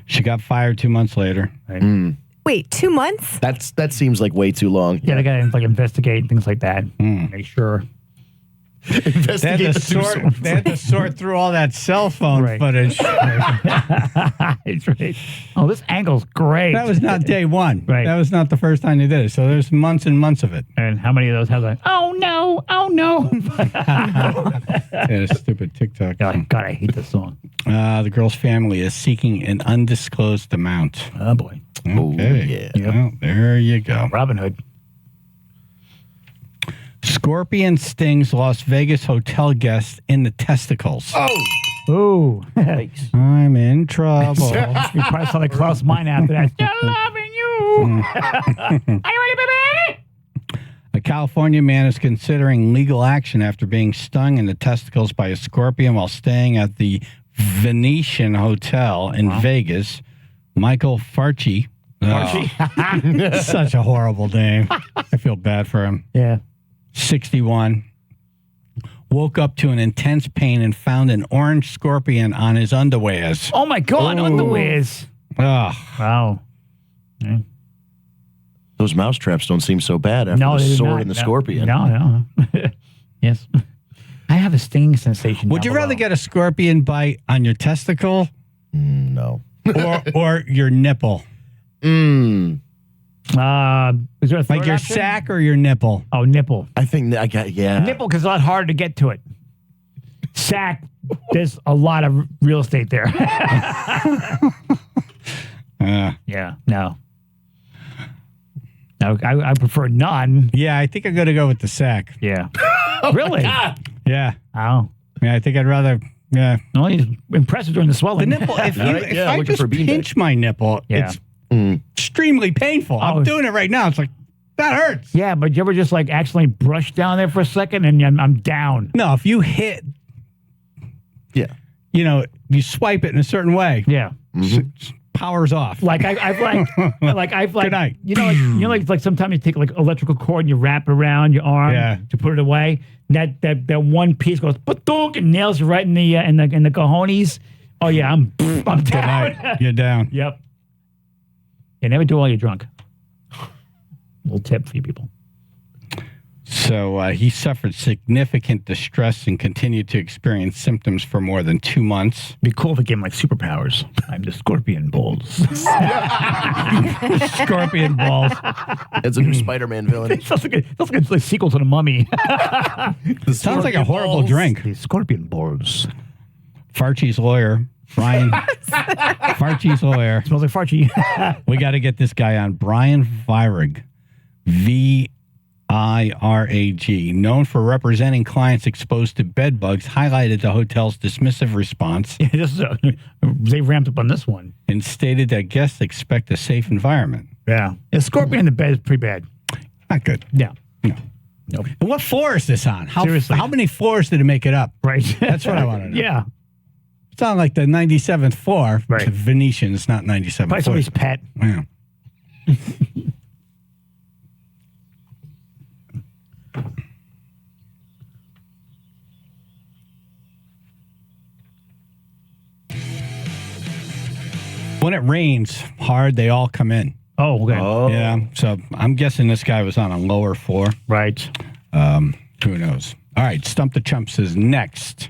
She got fired 2 months later. Wait, 2 months? That seems like way too long. Yeah, they got to like investigate and things like that. Make sure. They had to sort through all that cell phone footage. That's right. Oh, this angle's great. That was not day one. Right. That was not the first time they did it. So there's months and months of it. And how many of those have like, oh no, oh no. Yeah, stupid TikTok. God, I hate this song. The girl's family is seeking an undisclosed amount. Oh boy. Okay. Yeah. Well, there you go. Robin Hood. Scorpion stings Las Vegas hotel guest in the testicles. Ooh. I'm in trouble. You probably saw like Klaus Meine after that. Still loving you. Are you ready, baby? A California man is considering legal action after being stung in the testicles by a scorpion while staying at the Venetian Hotel in Vegas. Michael Farchi. Such a horrible name. I feel bad for him. Yeah. 61. Woke up to an intense pain and found an orange scorpion on his underwears. Oh my God, underwears. Oh. Wow. Yeah. Those mousetraps don't seem so bad after the sword and the scorpion. No. Yes. I have a stinging sensation. Would you rather get a scorpion bite on your testicle? No. or your nipple? Is there a third like your option? sack or your nipple? Oh, nipple. I think I got Nipple because it's a lot harder to get to it. Sack, there's a lot of real estate there. Yeah, no. I prefer none. Yeah, I think I'm going to go with the sack. Yeah. Really? Yeah. Oh. Yeah, I think I'd rather. Yeah. Well, he's impressive during the swelling. The nipple. If I just pinch my nipple, it's extremely painful. I'm doing it right now. It's like that hurts. Yeah, but you ever just like accidentally brush down there for a second and I'm down? No, if you hit, you swipe it in a certain way. Yeah. Powers off. Like I've Good night. Like sometimes you take like electrical cord and you wrap it around your arm to put it away. And that one piece goes and nails you right in the cojones. Oh yeah, I'm down. Good night. You're down. Yep. Yeah, never do it while you're drunk. Little tip for you people. So he suffered significant distress and continued to experience symptoms for more than 2 months. Be cool if it gave him like superpowers. I'm the Scorpion Balls. Scorpion Balls. It's a new Spider-Man villain. That's like a sequel to The Mummy. Sounds like a horrible drink. The Scorpion Balls. Farchi's lawyer, Brian. Farchi's lawyer. Smells like Farchi. We got to get this guy on. Brian Virag. VIRAG, known for representing clients exposed to bed bugs, highlighted the hotel's dismissive response. Yeah, they ramped up on this one. And stated that guests expect a safe environment. Yeah. A scorpion in the bed is pretty bad. Not good. Yeah. No. Nope. And what floor is this on? Seriously. How many floors did it make it up? Right. That's what I want to know. Yeah. It's on like the 97th floor. Right. It's Venetian. It's not 97th Probably somebody's pet. Yeah. When it rains hard, they all come in. Oh, okay. Oh. Yeah. So I'm guessing this guy was on a lower floor. Right. Who knows? All right. Stump the Chumps is next.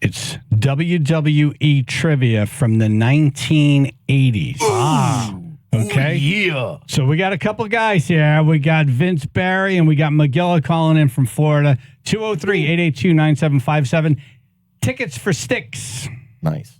It's WWE trivia from the 1980s. Okay. Yeah. So we got a couple guys here. We got Vince Barry and we got McGilla calling in from Florida. 203-882-9757. Tickets for Styx. Nice.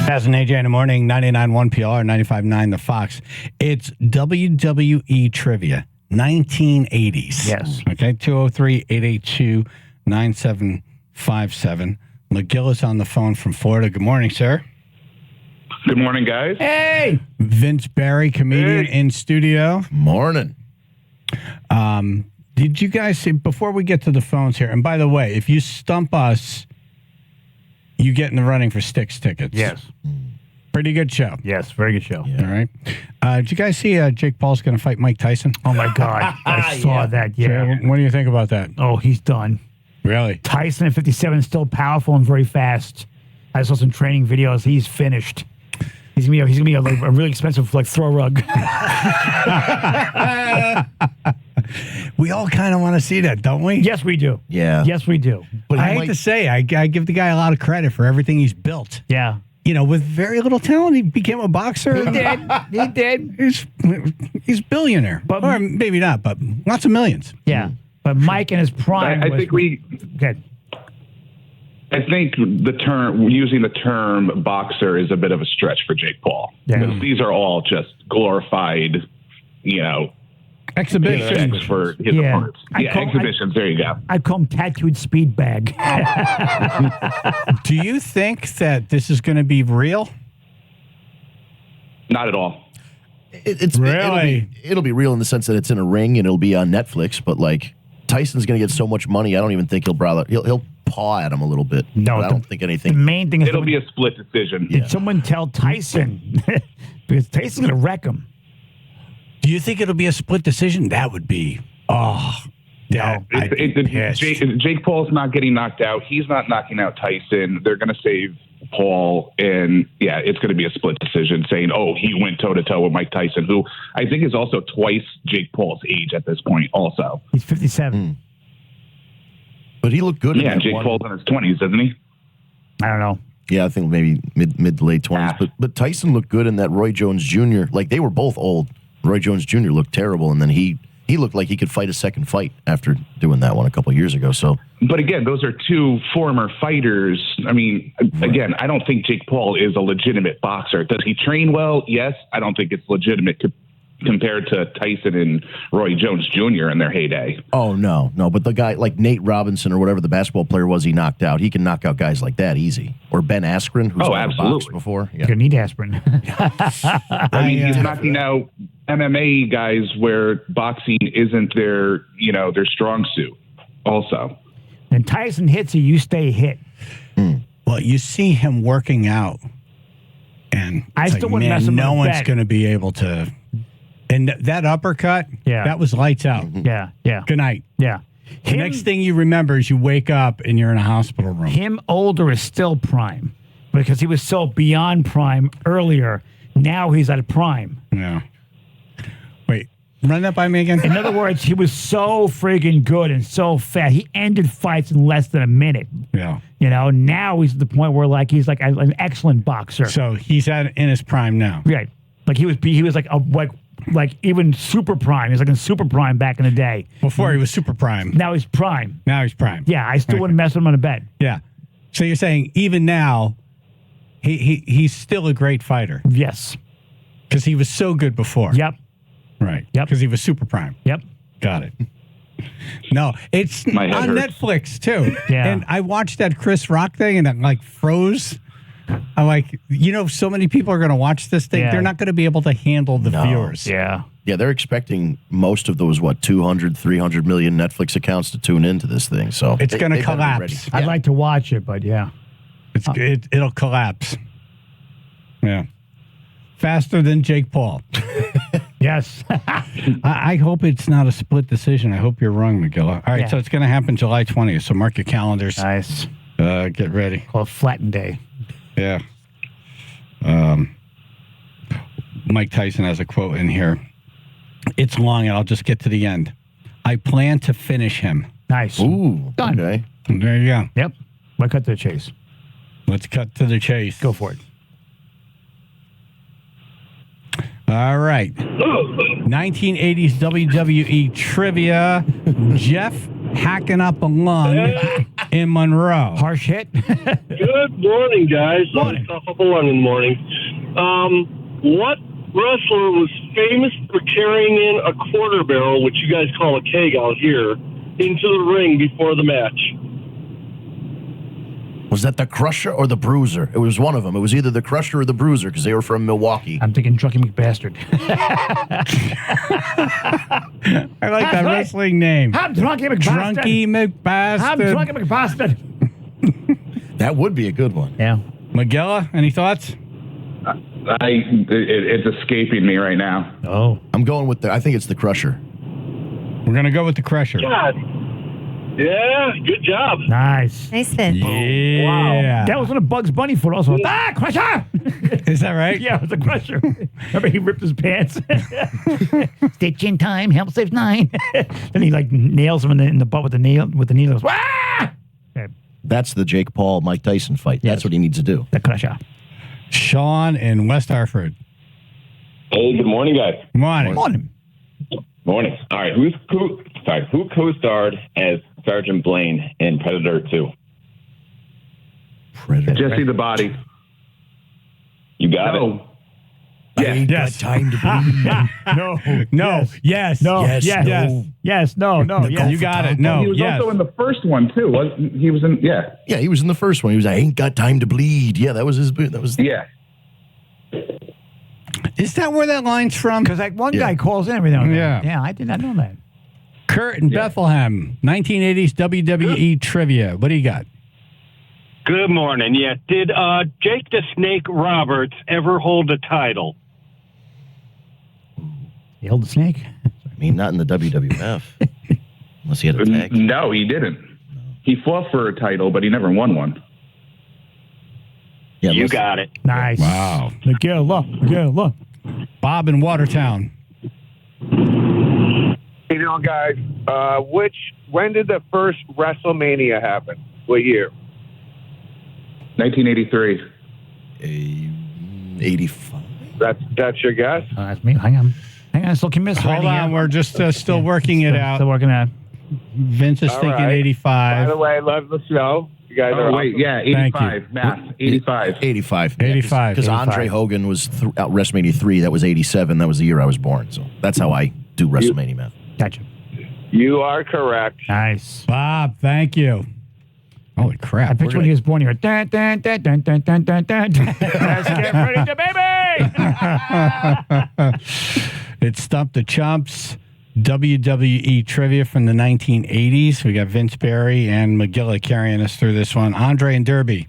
Chaz and AJ in the morning, 99.1 PR, 95.9 The Fox. It's WWE Trivia, 1980s. Yes. Okay, 203-882-9757. McGillis on the phone from Florida. Good morning, sir. Good morning, guys. Hey! Vince Barry, comedian in studio. Morning. Did you guys see, before we get to the phones here, and by the way, if you stump us, you get in the running for Styx tickets. Yes. Pretty good show. Yes, very good show. All right. Did you guys see Jake Paul's going to fight Mike Tyson? Oh, my God. I saw that, yeah. So what do you think about that? Oh, he's done. Really? Tyson at 57 is still powerful and very fast. I saw some training videos. He's finished. He's gonna be a really expensive throw rug. We all kind of want to see that, don't we? Yes, we do. Yeah. Yes, we do. But I hate to say, I give the guy a lot of credit for everything he's built. Yeah. You know, with very little talent, he became a boxer. He did. He did. He's billionaire. Or maybe not, but lots of millions. Yeah. But Mike in his prime. I think Good. I think using the term boxer is a bit of a stretch for Jake Paul. Yeah. Because these are all just glorified, exhibitions for his opponents. Exhibitions. There you go. I call him tattooed speed bag. Do you think that this is going to be real? Not at all. It's really. It'll be real in the sense that it's in a ring and it'll be on Netflix. But like Tyson's going to get so much money, I don't even think he'll bother. He'll paw at him a little bit. No, I don't think anything. The main thing is it'll be a split decision. Did someone tell Tyson? Because Tyson's going to wreck him. Do you think it'll be a split decision? That would be. Jake Paul's not getting knocked out. He's not knocking out Tyson. They're going to save Paul, and it's going to be a split decision. Saying, he went toe to toe with Mike Tyson, who I think is also twice Jake Paul's age at this point. Also, he's 57. But he looked good. Yeah, Jake Paul's in his 20s, isn't he? I don't know. Yeah, I think maybe mid to late 20s. But Tyson looked good in that Roy Jones Jr. Like, they were both old. Roy Jones Jr. looked terrible, and then he looked like he could fight a second fight after doing that one a couple of years ago. So, but again, those are two former fighters. I mean, again, I don't think Jake Paul is a legitimate boxer. Does he train well? Yes. I don't think it's legitimate compared to Tyson and Roy Jones Jr. in their heyday. Oh, no. But the guy like Nate Robinson or whatever the basketball player was he knocked out, he can knock out guys like that easy. Or Ben Askren, who's never boxed before. Yeah. You need Aspirin. I mean, he's knocking out MMA guys where boxing isn't their strong suit also. When Tyson hits you stay hit. Well, you see him working out, and I still wouldn't mess him no with one's bet. going to be able to. And that uppercut, that was lights out. Yeah. Good night. Yeah. The next thing you remember is you wake up and you're in a hospital room. Him older is still prime because he was so beyond prime earlier. Now he's at a prime. Yeah. Wait, run that by me again? In other words, he was so friggin' good and so fat. He ended fights in less than a minute. Yeah. Now he's at the point where he's like an excellent boxer. So he's in his prime now. Right. Like he was like even super prime. He was like in super prime back in the day. Before he was super prime. Now he's prime. Yeah, I still wouldn't mess with him on a bet. Yeah. So you're saying even now, he's still a great fighter. Yes. Because he was so good before. Yep. Right. Yep. Because he was super prime. Yep. Got it. No, it's on Netflix too. Yeah. And I watched that Chris Rock thing and it froze. I'm like, so many people are going to watch this thing. Yeah. They're not going to be able to handle the viewers. Yeah. Yeah, they're expecting most of those, 200, 300 million Netflix accounts to tune into this thing. So it's going to collapse. I'd like to watch it, but yeah. It'll collapse. Yeah. Faster than Jake Paul. Yes. I hope it's not a split decision. I hope you're wrong, McGilla. All right, so it's going to happen July 20th. So mark your calendars. Nice. Get ready. Call it Flatten Day. Yeah. Mike Tyson has a quote in here. It's long, and I'll just get to the end. I plan to finish him. Nice. Ooh. Done. Okay. There you go. Yep. Let's cut to the chase. Let's cut to the chase. Go for it. All right. 1980s WWE trivia. Jeff hacking up a lung in Monroe. Harsh hit. Good morning, guys. Morning. Stuff up along in the morning. What wrestler was famous for carrying in a quarter barrel, which you guys call a keg out here, into the ring before the match? Was that the Crusher or the Bruiser? It was one of them. It was either the Crusher or the Bruiser because they were from Milwaukee. I'm thinking Drunky McBastard. I like that wrestling name. I'm Drunky McBastard. Drunky McBastard. I'm Drunky McBastard. That would be a good one. Yeah. Magilla, any thoughts? It's escaping me right now. Oh. I'm going with I think it's the Crusher. We're going to go with the Crusher. God. Yeah, good job. Nice. Nice fit. Yeah. Wow. That was one of Bugs Bunny foot also. Crusher! Is that right? Yeah, it was a Crusher. Remember he ripped his pants? Stitch in time, help save 9. Then he like nails him in the butt with the needles. Ah! Okay. That's the Jake Paul, Mike Tyson fight. Yes. That's what he needs to do. The Crusher. Sean in West Hartford. Hey, good morning, guys. Morning. Morning. All right, who co-starred as Sergeant Blaine in Predator 2? Predator. Jesse the Body. You got it. I ain't got time to bleed. No. Yes. No. Yes, Yes. no. Yes. No. You got it. No. He was Yes. also in the first one too. He was in Yeah, he was in the first one. He was I ain't got time to bleed. Yeah, that was his. That was. Yeah. Is that where that line's from? Because like one guy calls in every now and then. Yeah. Yeah, I did not know that. Kurt in Bethlehem, 1980s WWE trivia. What do you got? Good morning. Yeah, did Jake the Snake Roberts ever hold a title? He held the snake? I mean, not in the WWF. Unless he had a tag. No, he didn't. He fought for a title, but he never won one. Yeah, You got it. Nice. Wow. Look. Bob in Watertown. Hey, guys. When did the first WrestleMania happen? What year? 1983. 85. That's your guess? That's me. Hang on. I still can miss. Hold on. We're just still working it out. Still working out. Vince is All thinking right. 85. By the way, love the show. You guys are wait, awesome. yeah, Thank 85. Math. 85. 85. 85. Because Andre Hogan was out WrestleMania 3. That was 87. That was the year I was born. So that's how I do WrestleMania math. Gotcha. You are correct. Nice. Bob, thank you. Holy crap. I picture when he was born, he went, dun, dun, dun, dun, dun, dun, dun, dun. Let's get ready to baby! It's Stump the Chumps, WWE trivia from the 1980s. We got Vince Barry and Magilla carrying us through this one. Andre and Derby.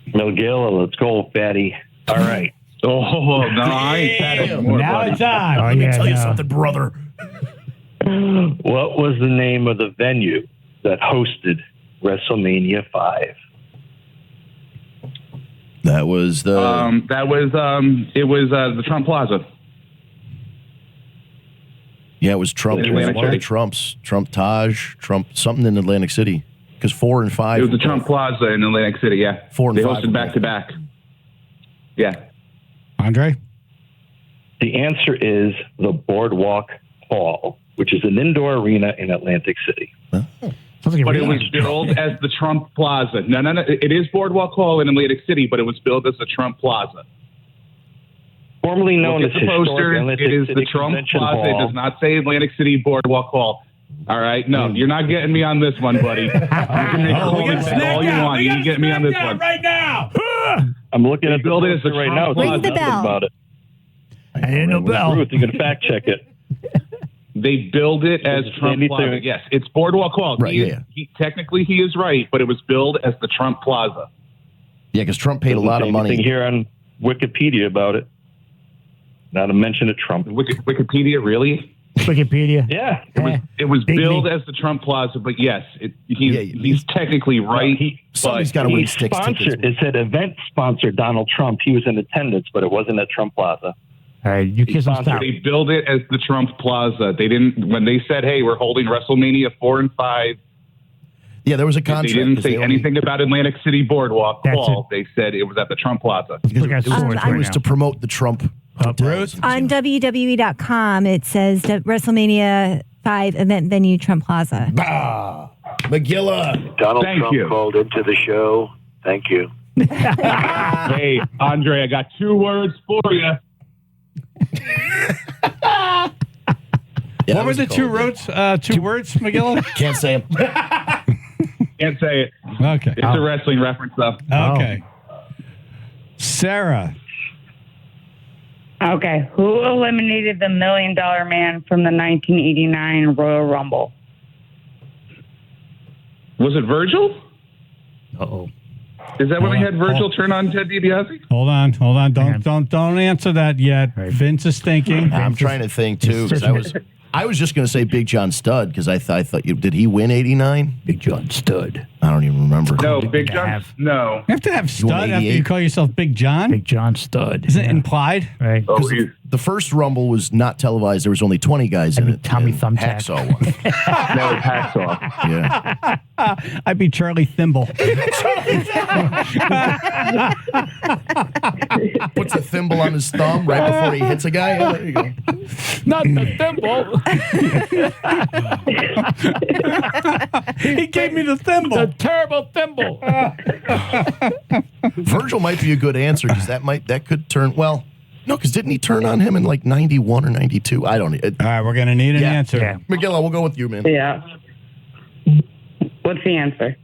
McGill, let's go, fatty. All right. Oh, no, I ain't fat anymore, Now buddy. it's on. Oh, Let me yeah, tell you no. something, brother. What was the name of the venue that hosted WrestleMania 5? That was the. It was the Trump Plaza. Yeah, it was Trump. It was Atlantic one of the City. Trumps. Trump Taj, Trump something in Atlantic City. Because 4 and 5. It was the Trump Plaza in Atlantic City, yeah. 4 and they 5 hosted back to back. Yeah. Andre? The answer is the Boardwalk Hall, which is an indoor arena in Atlantic City. Sounds like But it was billed as the Trump Plaza. No. It is Boardwalk Hall in Atlantic City, but it was billed as the Trump Plaza. Formerly known as Look at the poster. Historic Atlantic It is City the Trump Convention Plaza. Hall. It does not say Atlantic City Boardwalk Hall. All right? No, you're not getting me on this one, buddy. You can make all you want. You can get me on this one. right now. I'm looking at the build it as poster the right Trump now. Ring It's the nothing bell. about it. I didn't know bell. Ruth, you can fact check it. They billed it as Trump anything- Plaza. Yes, it's Boardwalk Hall. Right, He- yeah. Technically, he is right, but it was billed as the Trump Plaza. Yeah, because Trump paid a Doesn't lot say of money. anything here on Wikipedia about it. Not a mention of Trump. Wikipedia, really? Wikipedia. Yeah. It was Big billed league. as the Trump Plaza, but yes, he's technically right. Somebody's got to He win Styx tickets. sponsored. It said event sponsor Donald Trump. He was in attendance, but it wasn't at Trump Plaza. All right, you kiss him stop. They billed it as the Trump Plaza. They didn't, when they said, hey, we're holding WrestleMania 4 and 5. Yeah, there was a contract. They didn't 'cause say they only- anything about Atlantic City Boardwalk That's Hall. They said it was at the Trump Plaza. Because Look at it was, swords it right was now. to promote the Trump hotels. On WWE.com, it says that WrestleMania 5 event venue Trump Plaza. McGilla. Donald Thank Trump you. called into the show. Thank you. Hey, Andre, I got 2 words for you. What were the 2 words? 2 words, McGilla? Can't say them. Can't say it. Okay. It's a wrestling reference, though. Okay. Sarah. Okay, who eliminated the $1 Million Man from the 1989 Royal Rumble? Was it Virgil? Uh-oh. Is that when we had Virgil turn on Ted DiBiase? Hold on. Don't answer that yet. Vince is thinking. I'm trying to think too because I was just going to say Big John Studd because I thought did he win '89? Big John Studd. I don't even remember. No, Big John. No. You have to have Stud after you call yourself Big John? Big John Studd. Is it implied? Right. Oh, The first Rumble was not televised. There was only 20 guys in it. Tommy and Thumbtack. Hacksaw won. That was Hacksaw. Yeah. I'd be Charlie Thimble. Puts a thimble on his thumb right before he hits a guy. Oh, there you go. Not the thimble. He gave me the thimble. The terrible thimble. Virgil might be a good answer because that could turn well. No, because didn't he turn on him in like 91 or 92? I don't know. All right, we're going to need an answer. Yeah. McGilla, we'll go with you, man. Yeah. What's the answer?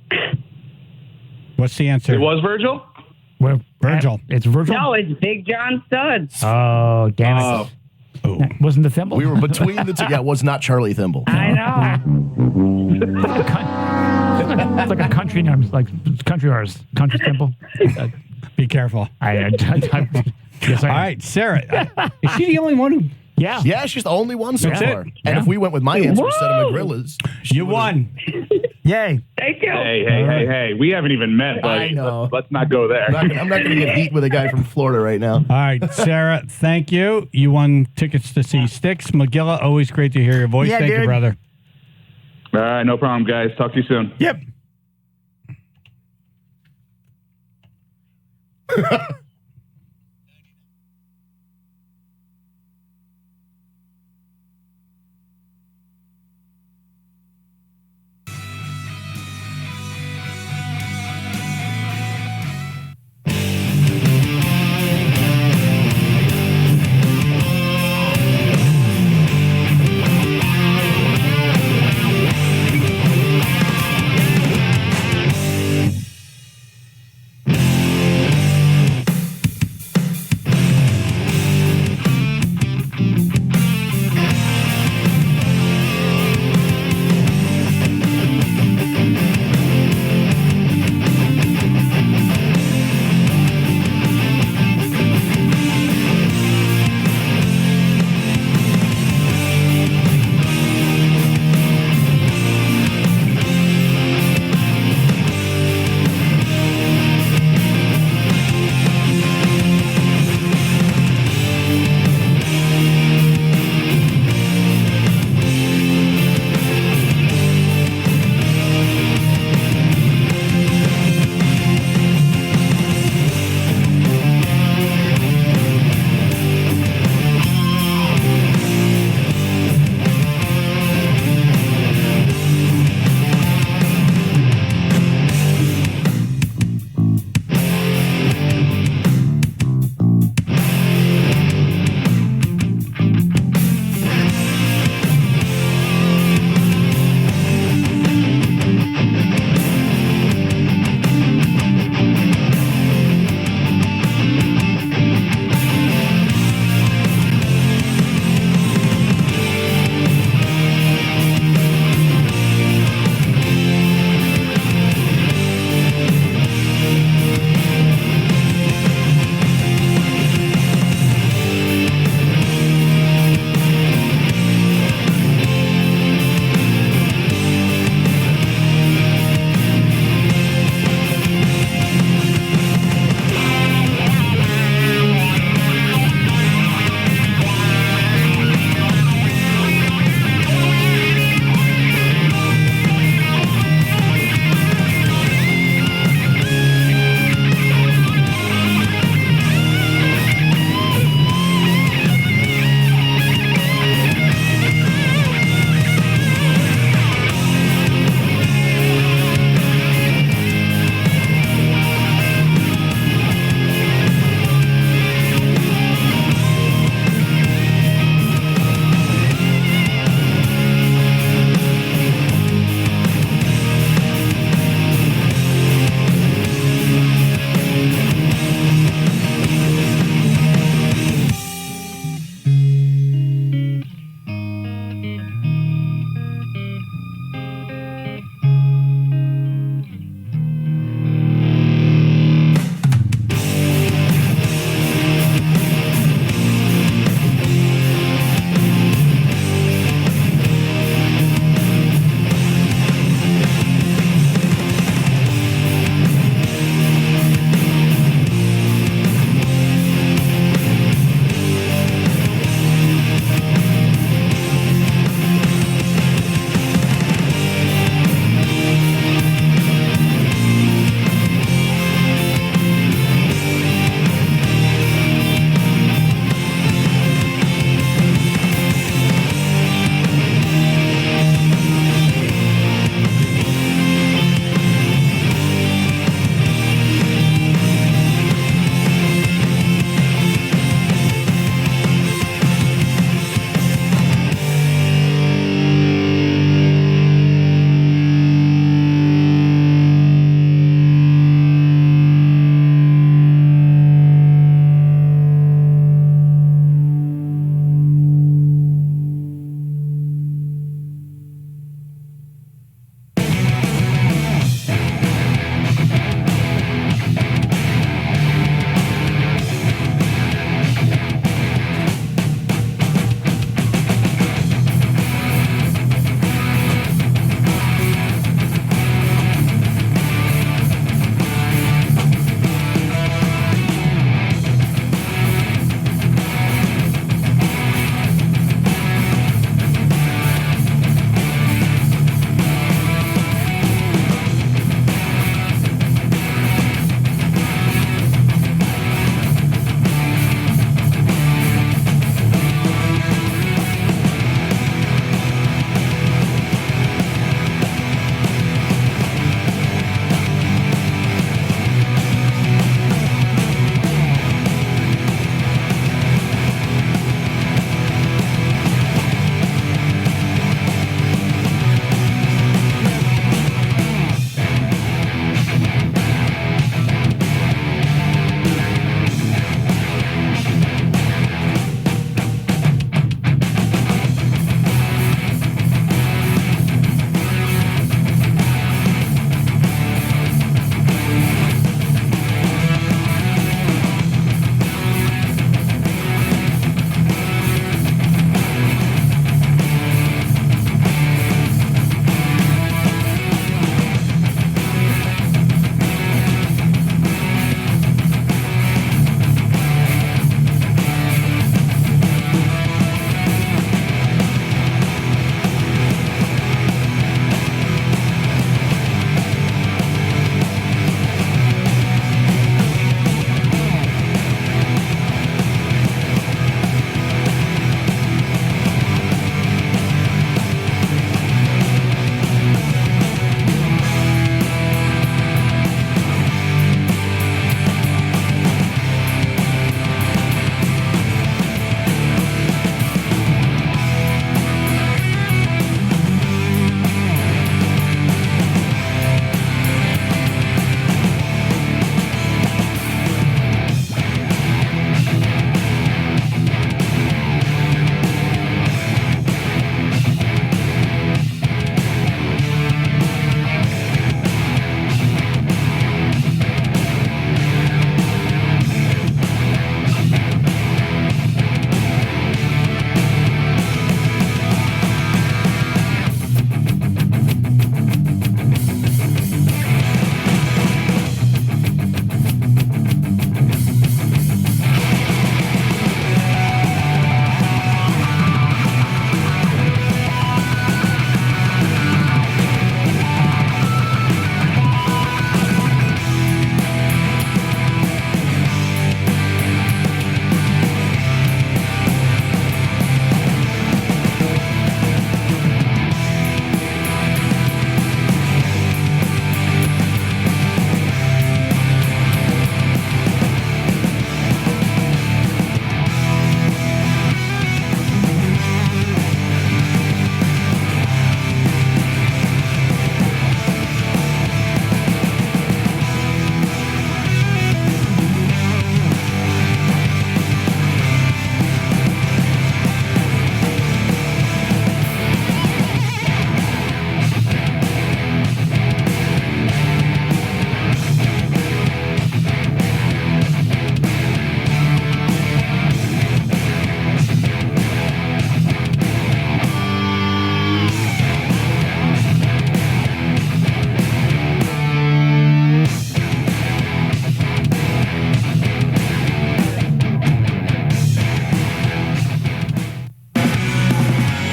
What's the answer? It was Virgil? Well, Virgil. It's Virgil? No, it's Big John Studd. Oh, damn it. Oh. Wasn't the thimble? We were between the two. Yeah, it was not Charlie Thimble. I know. It's like a country name, like country artist, country thimble. Be careful. Yes, All right, Sarah. Is she the only one who... Yeah. Yeah, she's the only one so That's far. it. And if we went with my answer instead of McGrilla's, You won. Yay. Thank you. Hey. We haven't even met, buddy. I know. Let's not go there. I'm not going to get heat with a guy from Florida right now. All right, Sarah, thank you. You won tickets to see Styx. McGilla, always great to hear your voice. Yeah, thank you, dude. brother. All right, no problem, guys. Talk to you soon. Yep.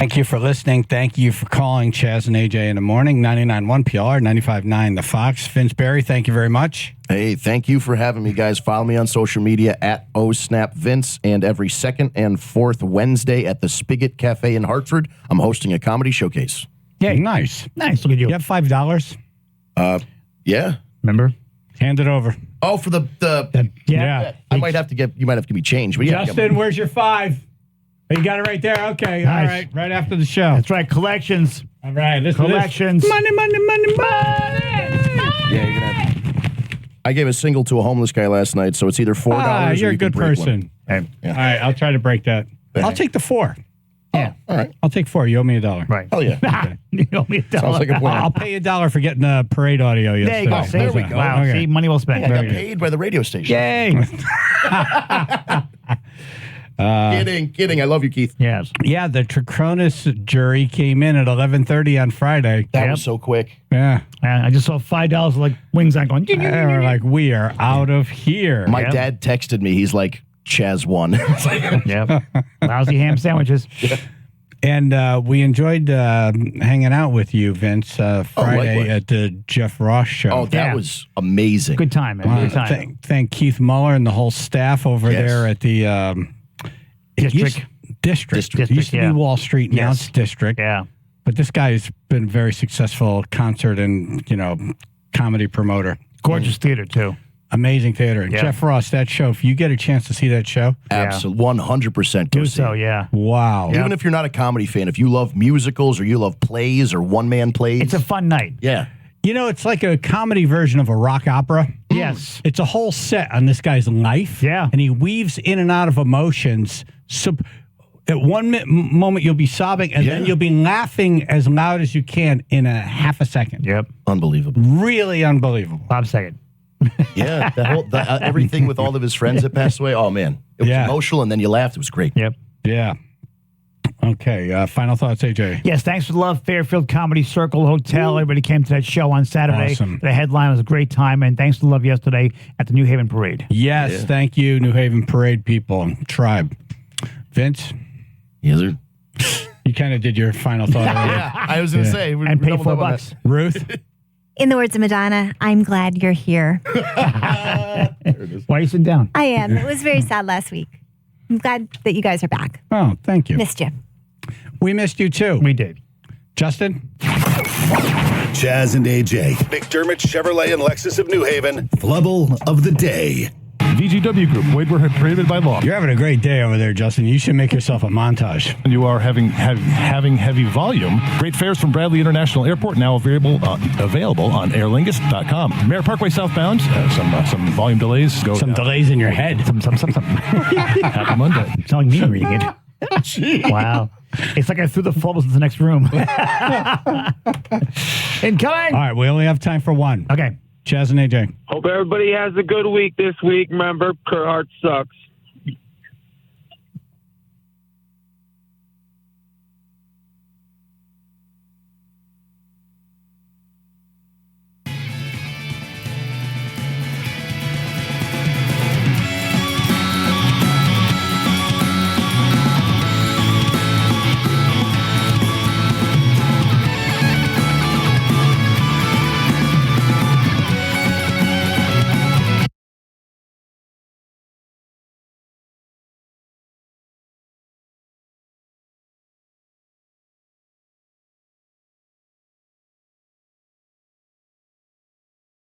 Thank you for listening. Thank you for calling Chaz and AJ in the morning. 99.1 PR, 95.9 The Fox. Vince Barry, thank you very much. Hey, thank you for having me, guys. Follow me on social media at OSnapVince, and every second and fourth Wednesday at the Spigot Cafe in Hartford, I'm hosting a comedy showcase. Yeah, nice. Nice. Look at you. You have $5? Yeah. Remember? Hand it over. Oh, for the yeah. I might have to give. You might have to give me change. But yeah, Justin, where's your 5? Oh, you got it right there. Okay. Nice. All right. Right after the show. That's right. Collections. All right. Listen Collections. To this. Money. Yeah, you're gonna have, I gave a single to a homeless guy last night, so it's either $4. or You're a you can good break person. one. All right. I'll try to break that. I'll take the 4. Yeah. All right. I'll take 4. You owe me $1. Right. Hell yeah. You owe me $1. Sounds like a plan. I'll pay you $1 for getting the parade audio There yesterday. you go. See? There we go. Wow. Okay. See, money well spent. Yeah, I Very got good. paid by the radio station. Yay. Kidding. I love you, Keith. Yes. Yeah, the Tricronus jury came in at 11:30 on Friday. That was so quick. Yeah. I just saw $5 like wings on going. They were like, we are out of here. My dad texted me. He's like, Chaz won. Yep. Lousy ham sandwiches. And we enjoyed hanging out with you, Vince, Friday likewise. at the Jeff Ross show. Oh, that was amazing. Good time, man. Good time. Thank Keith Muller and the whole staff over there at the District. District. It used to be Wall Street, now it's District. Yeah. But this guy's been a very successful concert and, comedy promoter. Gorgeous theater, too. Amazing theater. Yeah. Jeff Ross, that show, if you get a chance to see that show. Absolutely. 100% Do so, yeah. Wow. Even if you're not a comedy fan, if you love musicals or you love plays or one-man plays. It's a fun night. Yeah. It's like a comedy version of a rock opera. Yes. It's a whole set on this guy's life. Yeah. And he weaves in and out of emotions. So at one moment, you'll be sobbing, and then you'll be laughing as loud as you can in a half a second. Yep. Unbelievable. Really unbelievable. Bob second. Yeah. Everything with all of his friends that passed away. Oh, man. It was emotional, and then you laughed. It was great. Yep. Yeah. Okay. Final thoughts, AJ. Yes, thanks for the love, Fairfield Comedy Circle Hotel. Everybody came to that show on Saturday. Awesome. The headline was a great time, and thanks for the love yesterday at the New Haven Parade. Yes. Thank you, New Haven Parade people. Tribe. Vince? Yes, sir. You kind of did your final thought already. Yeah, I was going to say. And pay $4. Ruth? In the words of Madonna, I'm glad you're here. Why are you sitting down? I am. It was very sad last week. I'm glad that you guys are back. Oh, thank you. Missed you. We missed you, too. We did. Justin? Chaz and AJ, McDermott Chevrolet and Lexus of New Haven, Flubble of the Day. VGW Group, Wade, we're prohibited by law. You're having a great day over there, Justin. You should make yourself a montage. And you are having heavy volume. Great fares from Bradley International Airport, now available on airlingus.com. Mare Parkway southbound, some volume delays. Delays in your head. Some. Happy Monday. It's telling me to read it. Wow. It's like I threw the flubbles into the next room. Incoming! All right, we only have time for one. Okay. Chaz and AJ. Hope everybody has a good week this week. Remember, Kurt Hart sucks.